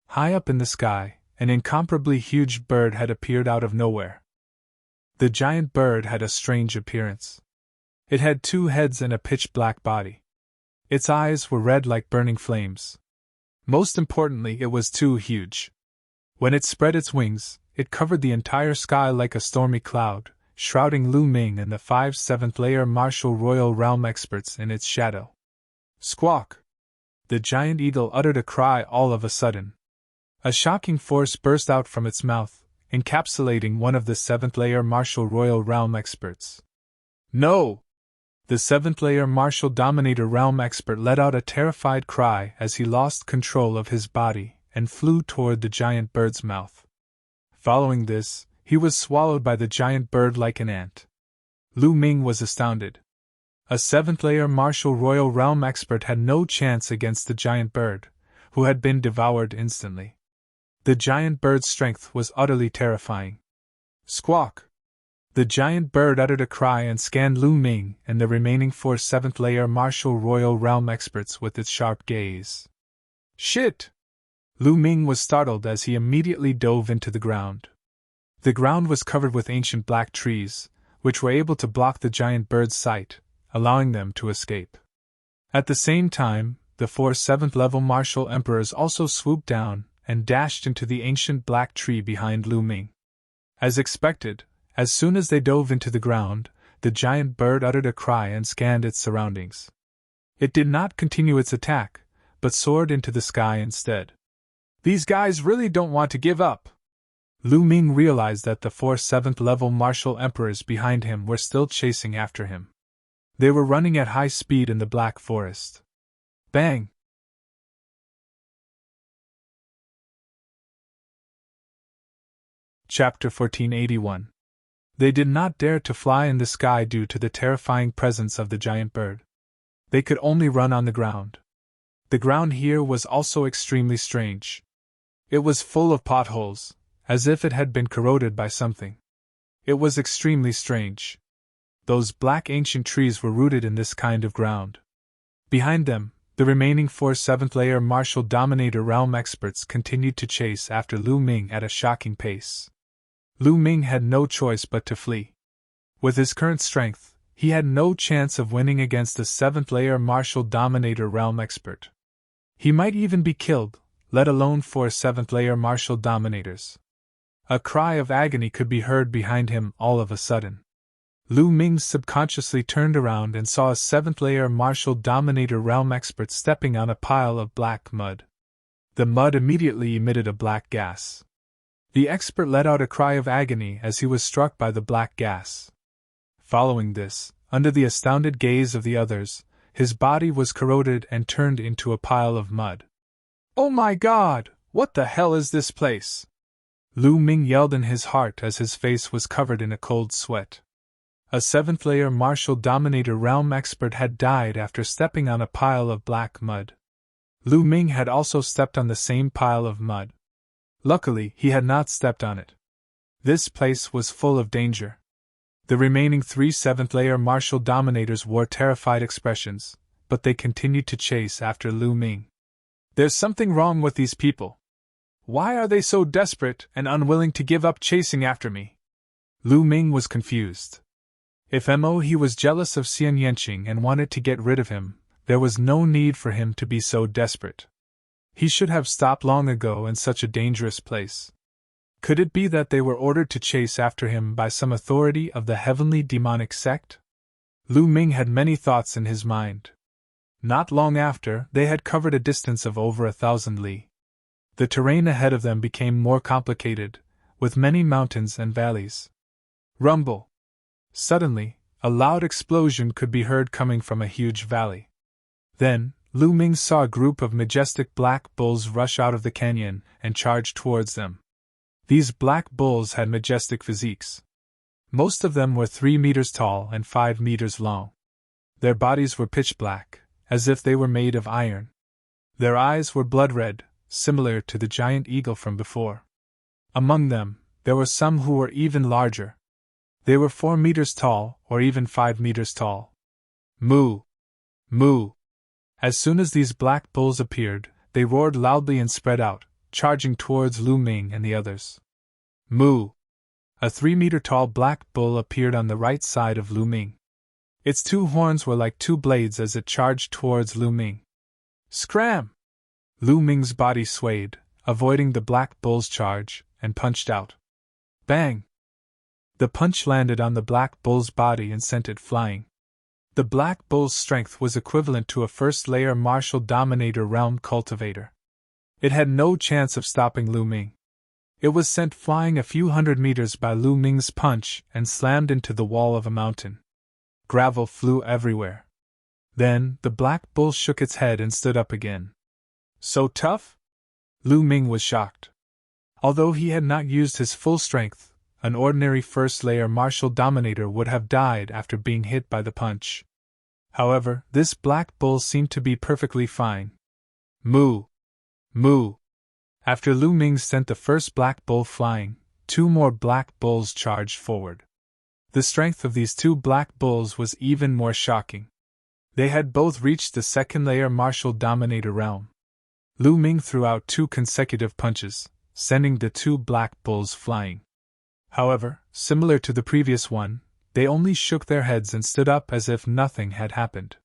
High up in the sky, an incomparably huge bird had appeared out of nowhere. The giant bird had a strange appearance. It had 2 heads and a pitch-black body. Its eyes were red like burning flames. Most importantly, it was too huge. When it spread its wings, it covered the entire sky like a stormy cloud, shrouding Lu Ming and the 5 7th-layer Martial Royal Realm experts in its shadow. Squawk! The giant eagle uttered a cry all of a sudden. A shocking force burst out from its mouth, encapsulating one of the 7th-layer Martial Royal Realm experts. No! The 7th-layer Martial Dominator Realm expert let out a terrified cry as he lost control of his body and flew toward the giant bird's mouth. Following this, he was swallowed by the giant bird like an ant. Lu Ming was astounded. A 7th-layer Martial Royal Realm expert had no chance against the giant bird, who had been devoured instantly. The giant bird's strength was utterly terrifying. Squawk! The giant bird uttered a cry and scanned Lu Ming and the remaining 4 7th-layer Martial Royal Realm experts with its sharp gaze. Shit! Lu Ming was startled as he immediately dove into the ground. The ground was covered with ancient black trees, which were able to block the giant bird's sight, allowing them to escape. At the same time, the 4 7th-level Martial Emperors also swooped down and dashed into the ancient black tree behind Lu Ming. As expected, as soon as they dove into the ground, the giant bird uttered a cry and scanned its surroundings. It did not continue its attack, but soared into the sky instead. These guys really don't want to give up. Lu Ming realized that the 4 7th-level Martial Emperors behind him were still chasing after him. They were running at high speed in the Black Forest. Bang! Chapter 1481. They did not dare to fly in the sky due to the terrifying presence of the giant bird. They could only run on the ground. The ground here was also extremely strange. It was full of potholes, as if it had been corroded by something. It was extremely strange. Those black ancient trees were rooted in this kind of ground. Behind them, the remaining 4 7th-layer Martial Dominator Realm experts continued to chase after Lu Ming at a shocking pace. Lu Ming had no choice but to flee. With his current strength, he had no chance of winning against the 7th-layer Martial Dominator Realm expert. He might even be killed, let alone 4 7th-layer Martial Dominators. A cry of agony could be heard behind him all of a sudden. Lu Ming subconsciously turned around and saw a 7th-layer martial dominator realm expert stepping on a pile of black mud. The mud immediately emitted a black gas. The expert let out a cry of agony as he was struck by the black gas. Following this, under the astounded gaze of the others, his body was corroded and turned into a pile of mud. "Oh my God! What the hell is this place?" Lu Ming yelled in his heart as his face was covered in a cold sweat. A 7th-layer martial dominator realm expert had died after stepping on a pile of black mud. Lu Ming had also stepped on the same pile of mud. Luckily, he had not stepped on it. This place was full of danger. The remaining 3 7th-layer martial dominators wore terrified expressions, but they continued to chase after Lu Ming. "There's something wrong with these people. Why are they so desperate and unwilling to give up chasing after me?" Lu Ming was confused. If he was jealous of Xian Yanqing and wanted to get rid of him, there was no need for him to be so desperate. He should have stopped long ago in such a dangerous place. Could it be that they were ordered to chase after him by some authority of the heavenly demonic sect? Lu Ming had many thoughts in his mind. Not long after, they had covered a distance of over 1,000 li. The terrain ahead of them became more complicated, with many mountains and valleys. Rumble! Suddenly, a loud explosion could be heard coming from a huge valley. Then, Lu Ming saw a group of majestic black bulls rush out of the canyon and charge towards them. These black bulls had majestic physiques. Most of them were 3 meters tall and 5 meters long. Their bodies were pitch black, as if they were made of iron. Their eyes were blood red, similar to the giant eagle from before. Among them, there were some who were even larger. They were 4 meters tall, or even 5 meters tall. Moo! Moo! As soon as these black bulls appeared, they roared loudly and spread out, charging towards Lu Ming and the others. Moo! A 3-meter-tall black bull appeared on the right side of Lu Ming. Its 2 horns were like 2 blades as it charged towards Lu Ming. Scram! Lu Ming's body swayed, avoiding the black bull's charge, and punched out. Bang! The punch landed on the black bull's body and sent it flying. The black bull's strength was equivalent to a 1st-layer martial dominator realm cultivator. It had no chance of stopping Lu Ming. It was sent flying a few hundred meters by Lu Ming's punch and slammed into the wall of a mountain. Gravel flew everywhere. Then, the black bull shook its head and stood up again. So tough? Lu Ming was shocked. Although he had not used his full strength, an ordinary 1st-layer martial dominator would have died after being hit by the punch. However, this black bull seemed to be perfectly fine. Moo! Moo! After Lu Ming sent the first black bull flying, 2 more black bulls charged forward. The strength of these 2 black bulls was even more shocking. They had both reached the 2nd-layer martial dominator realm. Lu Ming threw out 2 consecutive punches, sending the 2 black bulls flying. However, similar to the previous one, they only shook their heads and stood up as if nothing had happened.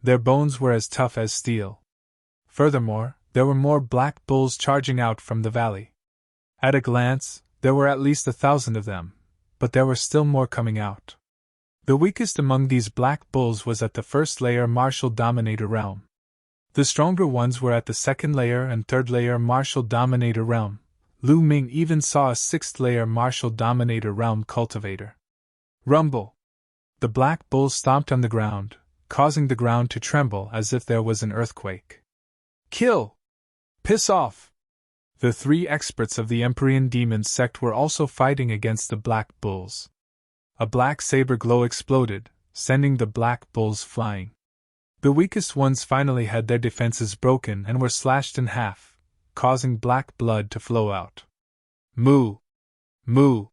Their bones were as tough as steel. Furthermore, there were more black bulls charging out from the valley. At a glance, there were at least 1,000 of them, but there were still more coming out. The weakest among these black bulls was at the 1st-layer martial dominator realm. The stronger ones were at the 2nd-layer and 3rd-layer martial dominator realm. Lu Ming even saw a 6th-layer martial dominator realm cultivator. Rumble! The black bull stomped on the ground, causing the ground to tremble as if there was an earthquake. Kill! Piss off! The 3 experts of the Empyrean Demon sect were also fighting against the black bulls. A black saber glow exploded, sending the black bulls flying. The weakest ones finally had their defenses broken and were slashed in half, causing black blood to flow out. Moo! Moo!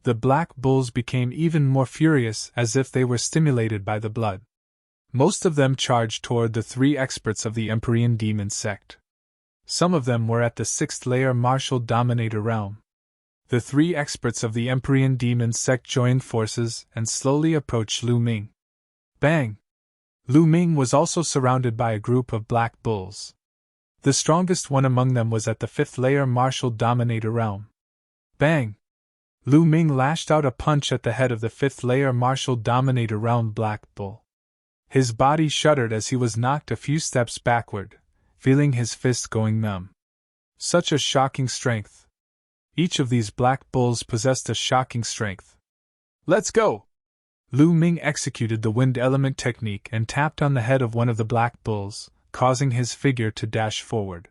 The black bulls became even more furious as if they were stimulated by the blood. Most of them charged toward the 3 experts of the Empyrean Demon sect. Some of them were at the 6th-layer martial dominator realm. The 3 experts of the Empyrean Demon sect joined forces and slowly approached Lu Ming. Bang! Lu Ming was also surrounded by a group of black bulls. The strongest one among them was at the 5th-layer martial dominator realm. Bang! Lu Ming lashed out a punch at the head of the fifth-layer martial dominator round Black Bull. His body shuddered as he was knocked a few steps backward, feeling his fists going numb. Such a shocking strength. Each of these Black Bulls possessed a shocking strength. Let's go! Lu Ming executed the wind element technique and tapped on the head of one of the Black Bulls, causing his figure to dash forward.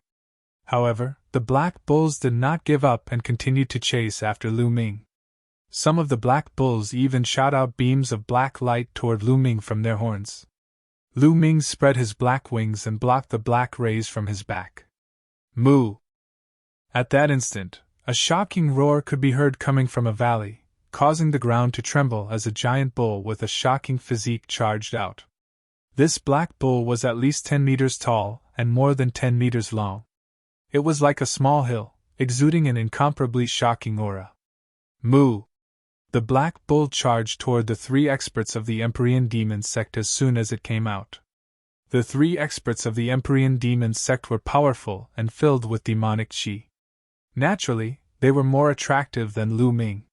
However, the Black Bulls did not give up and continued to chase after Lu Ming. Some of the Black Bulls even shot out beams of black light toward Lu Ming from their horns. Lu Ming spread his black wings and blocked the black rays from his back. Moo! At that instant, a shocking roar could be heard coming from a valley, causing the ground to tremble as a giant bull with a shocking physique charged out. This Black Bull was at least 10 meters tall and more than 10 meters long. It was like a small hill, exuding an incomparably shocking aura. Moo! The Black Bull charged toward the 3 experts of the Empyrean Demon sect as soon as it came out. The 3 experts of the Empyrean Demon sect were powerful and filled with demonic chi. Naturally, they were more attractive than Lu Ming.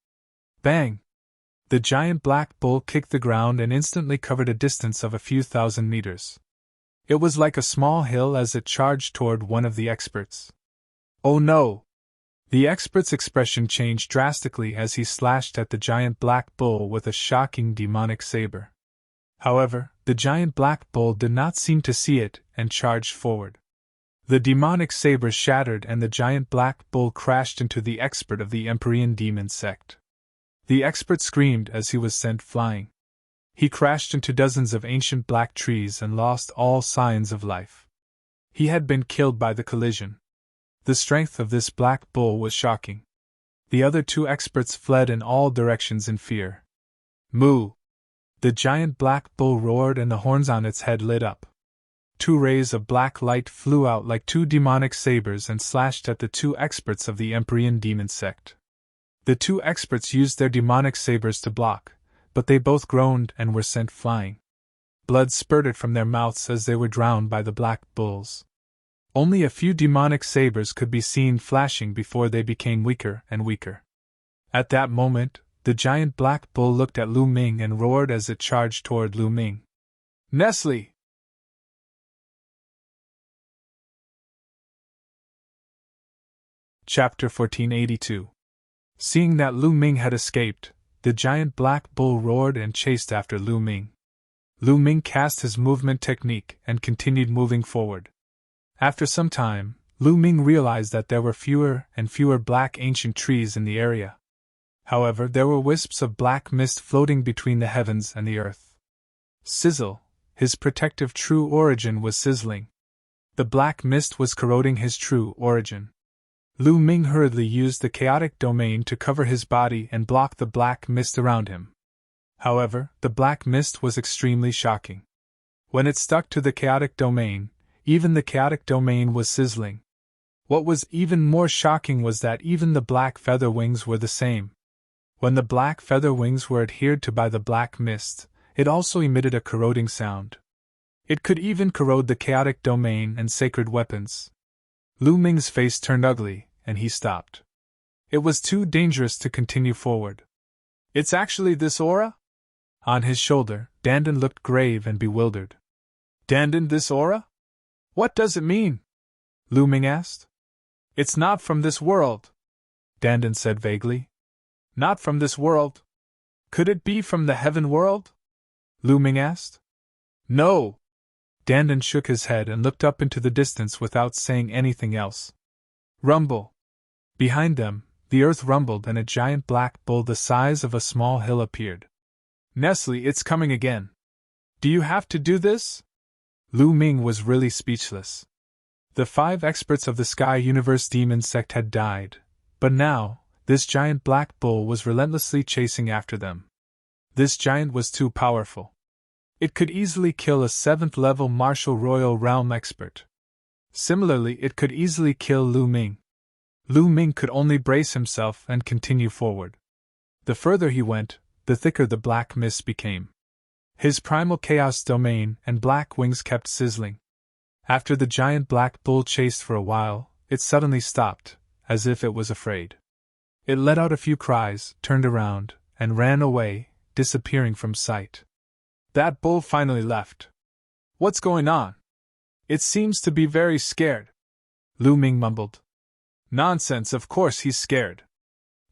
Bang! The giant Black Bull kicked the ground and instantly covered a distance of a few thousand meters. It was like a small hill as it charged toward one of the experts. Oh no! The expert's expression changed drastically as he slashed at the giant Black Bull with a shocking demonic saber. However, the giant Black Bull did not seem to see it and charged forward. The demonic saber shattered and the giant Black Bull crashed into the expert of the Empyrean Demon sect. The expert screamed as he was sent flying. He crashed into dozens of ancient black trees and lost all signs of life. He had been killed by the collision. The strength of this Black Bull was shocking. The other 2 experts fled in all directions in fear. Moo! The giant Black Bull roared and the horns on its head lit up. 2 rays of black light flew out like 2 demonic sabers and slashed at the 2 experts of the Empyrean Demon sect. The 2 experts used their demonic sabers to block, but they both groaned and were sent flying. Blood spurted from their mouths as they were drowned by the Black Bulls. Only a few demonic sabers could be seen flashing before they became weaker and weaker. At that moment, the giant Black Bull looked at Lu Ming and roared as it charged toward Lu Ming. Nestle! Chapter 1482. Seeing that Lu Ming had escaped, the giant Black Bull roared and chased after Lu Ming. Lu Ming cast his movement technique and continued moving forward. After some time, Lu Ming realized that there were fewer and fewer black ancient trees in the area. However, there were wisps of black mist floating between the heavens and the earth. Sizzle! His protective true origin was sizzling. The black mist was corroding his true origin. Lu Ming hurriedly used the chaotic domain to cover his body and block the black mist around him. However, the black mist was extremely shocking. When it stuck to the chaotic domain, even the chaotic domain was sizzling. What was even more shocking was that even the black feather wings were the same. When the black feather wings were adhered to by the black mist, it also emitted a corroding sound. It could even corrode the chaotic domain and sacred weapons. Lu Ming's face turned ugly, and he stopped. It was too dangerous to continue forward. It's actually this aura? On his shoulder, Dandan looked grave and bewildered. Dandan, this aura? What does it mean? Lu Ming asked. It's not from this world, Dandan said vaguely. Not from this world? Could it be from the heaven world? Lu Ming asked. No. Dandan shook his head and looked up into the distance without saying anything else. Rumble. Behind them, the earth rumbled and a giant black bull the size of a small hill appeared. Nestle, it's coming again. Do you have to do this? Lu Ming was really speechless. The 5 experts of the Sky Universe Demon sect had died, but now, this giant black bull was relentlessly chasing after them. This giant was too powerful. It could easily kill a 7th-level Martial Royal Realm expert. Similarly, it could easily kill Lu Ming. Lu Ming could only brace himself and continue forward. The further he went, the thicker the black mist became. His primal chaos domain and black wings kept sizzling. After the giant black bull chased for a while, it suddenly stopped, as if it was afraid. It let out a few cries, turned around, and ran away, disappearing from sight. That bull finally left. What's going on? It seems to be very scared. Lu Ming mumbled. Nonsense, of course he's scared.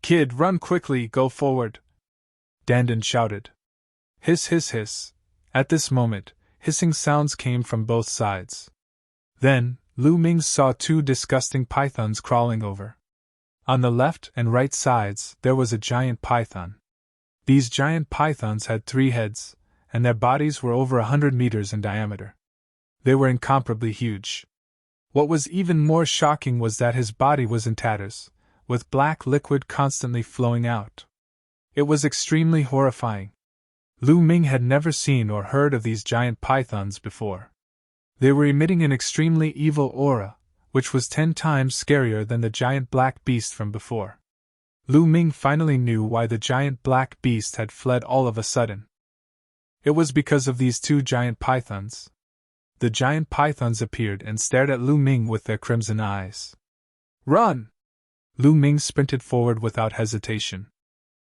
Kid, run quickly, go forward. Dandan shouted. Hiss, hiss, hiss. At this moment, hissing sounds came from both sides. Then, Lu Ming saw two disgusting pythons crawling over. On the left and right sides, there was a giant python. These giant pythons had 3 heads, and their bodies were over 100 meters in diameter. They were incomparably huge. What was even more shocking was that his body was in tatters, with black liquid constantly flowing out. It was extremely horrifying. Lu Ming had never seen or heard of these giant pythons before. They were emitting an extremely evil aura, which was 10 times scarier than the giant black beast from before. Lu Ming finally knew why the giant black beast had fled all of a sudden. It was because of these 2 giant pythons. The giant pythons appeared and stared at Lu Ming with their crimson eyes. Run! Lu Ming sprinted forward without hesitation.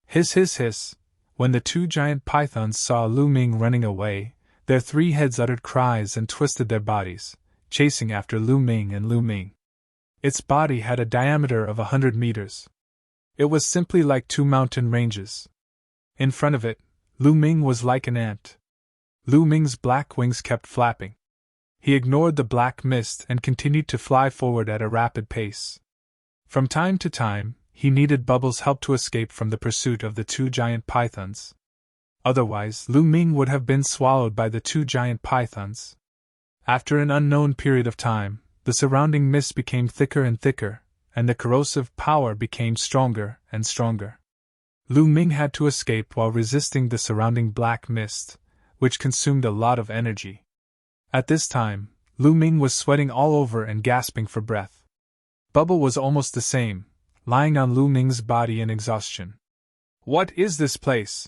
Hiss, hiss, hiss. When the 2 giant pythons saw Lu Ming running away, their 3 heads uttered cries and twisted their bodies, chasing after Lu Ming and Lu Ming. Its body had a diameter of 100 meters. It was simply like 2 mountain ranges. In front of it, Lu Ming was like an ant. Lu Ming's black wings kept flapping. He ignored the black mist and continued to fly forward at a rapid pace. From time to time, he needed Bubbles' help to escape from the pursuit of the 2 giant pythons. Otherwise, Lu Ming would have been swallowed by the 2 giant pythons. After an unknown period of time, the surrounding mist became thicker and thicker, and the corrosive power became stronger and stronger. Lu Ming had to escape while resisting the surrounding black mist, which consumed a lot of energy. At this time, Lu Ming was sweating all over and gasping for breath. Bubble was almost the same, lying on Lu Ming's body in exhaustion. What is this place?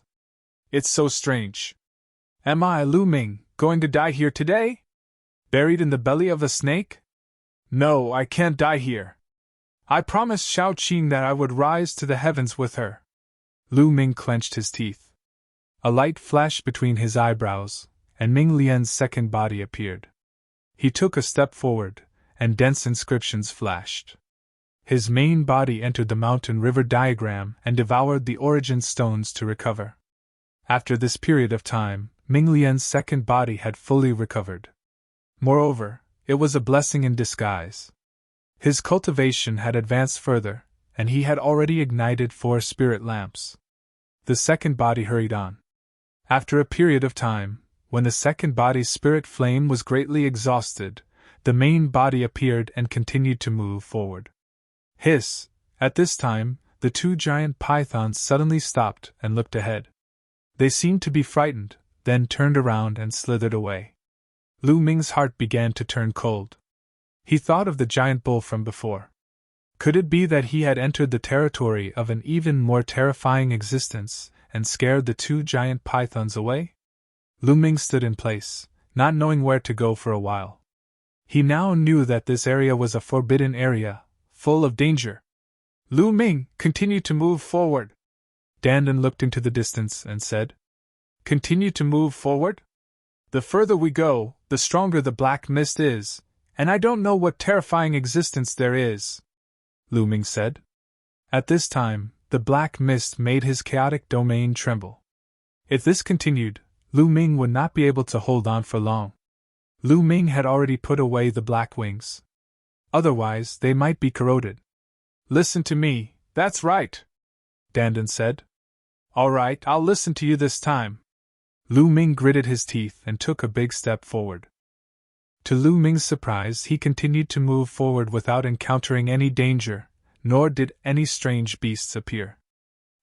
It's so strange. Am I, Lu Ming, going to die here today? Buried in the belly of a snake? No, I can't die here. I promised Xiao Qing that I would rise to the heavens with her. Lu Ming clenched his teeth. A light flashed between his eyebrows, and Ming Lian's second body appeared. He took a step forward, and dense inscriptions flashed. His main body entered the mountain river diagram and devoured the origin stones to recover. After this period of time, Ming Lian's second body had fully recovered. Moreover, it was a blessing in disguise. His cultivation had advanced further, and he had already ignited 4 spirit lamps. The second body hurried on. After a period of time, when the second body's spirit flame was greatly exhausted, the main body appeared and continued to move forward. Hiss! At this time, the 2 giant pythons suddenly stopped and looked ahead. They seemed to be frightened, then turned around and slithered away. Lu Ming's heart began to turn cold. He thought of the giant bull from before. Could it be that he had entered the territory of an even more terrifying existence and scared the 2 giant pythons away? Lu Ming stood in place, not knowing where to go for a while. He now knew that this area was a forbidden area, full of danger. Lu Ming, continue to move forward. Dandan looked into the distance and said, Continue to move forward? The further we go, the stronger the black mist is, and I don't know what terrifying existence there is, Lu Ming said. At this time, the black mist made his chaotic domain tremble. If this continued, Lu Ming would not be able to hold on for long. Lu Ming had already put away the black wings. Otherwise, they might be corroded. Listen to me, that's right, Dandan said. All right, I'll listen to you this time. Lu Ming gritted his teeth and took a big step forward. To Lu Ming's surprise, he continued to move forward without encountering any danger, nor did any strange beasts appear.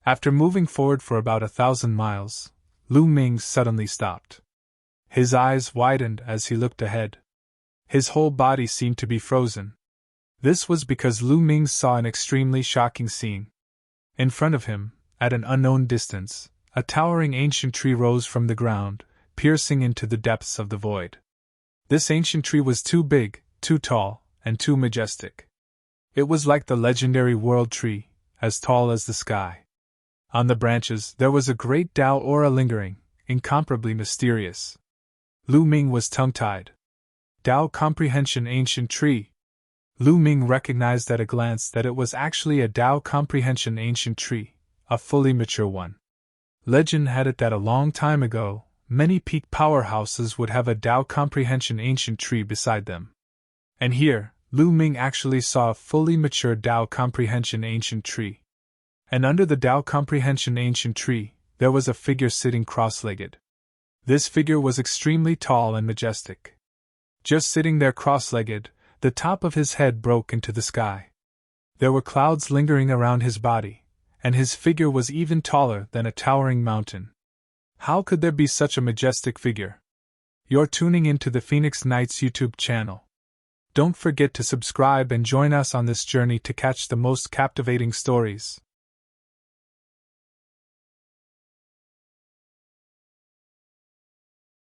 After moving forward for about 1,000 miles, Lu Ming suddenly stopped. His eyes widened as he looked ahead. His whole body seemed to be frozen. This was because Lu Ming saw an extremely shocking scene. In front of him, at an unknown distance, a towering ancient tree rose from the ground, piercing into the depths of the void. This ancient tree was too big, too tall, and too majestic. It was like the legendary world tree, as tall as the sky. On the branches there was a great Tao aura lingering, incomparably mysterious. Lu Ming was tongue-tied. Tao comprehension ancient tree. Lu Ming recognized at a glance that it was actually a Tao comprehension ancient tree, a fully mature one. Legend had it that a long time ago, many peak powerhouses would have a Tao comprehension ancient tree beside them. And here, Lu Ming actually saw a fully mature Tao comprehension ancient tree. And under the Tao comprehension ancient tree, there was a figure sitting cross-legged. This figure was extremely tall and majestic. Just sitting there cross-legged, the top of his head broke into the sky. There were clouds lingering around his body, and his figure was even taller than a towering mountain. How could there be such a majestic figure? You're tuning into the Phoenix Nights YouTube channel. Don't forget to subscribe and join us on this journey to catch the most captivating stories.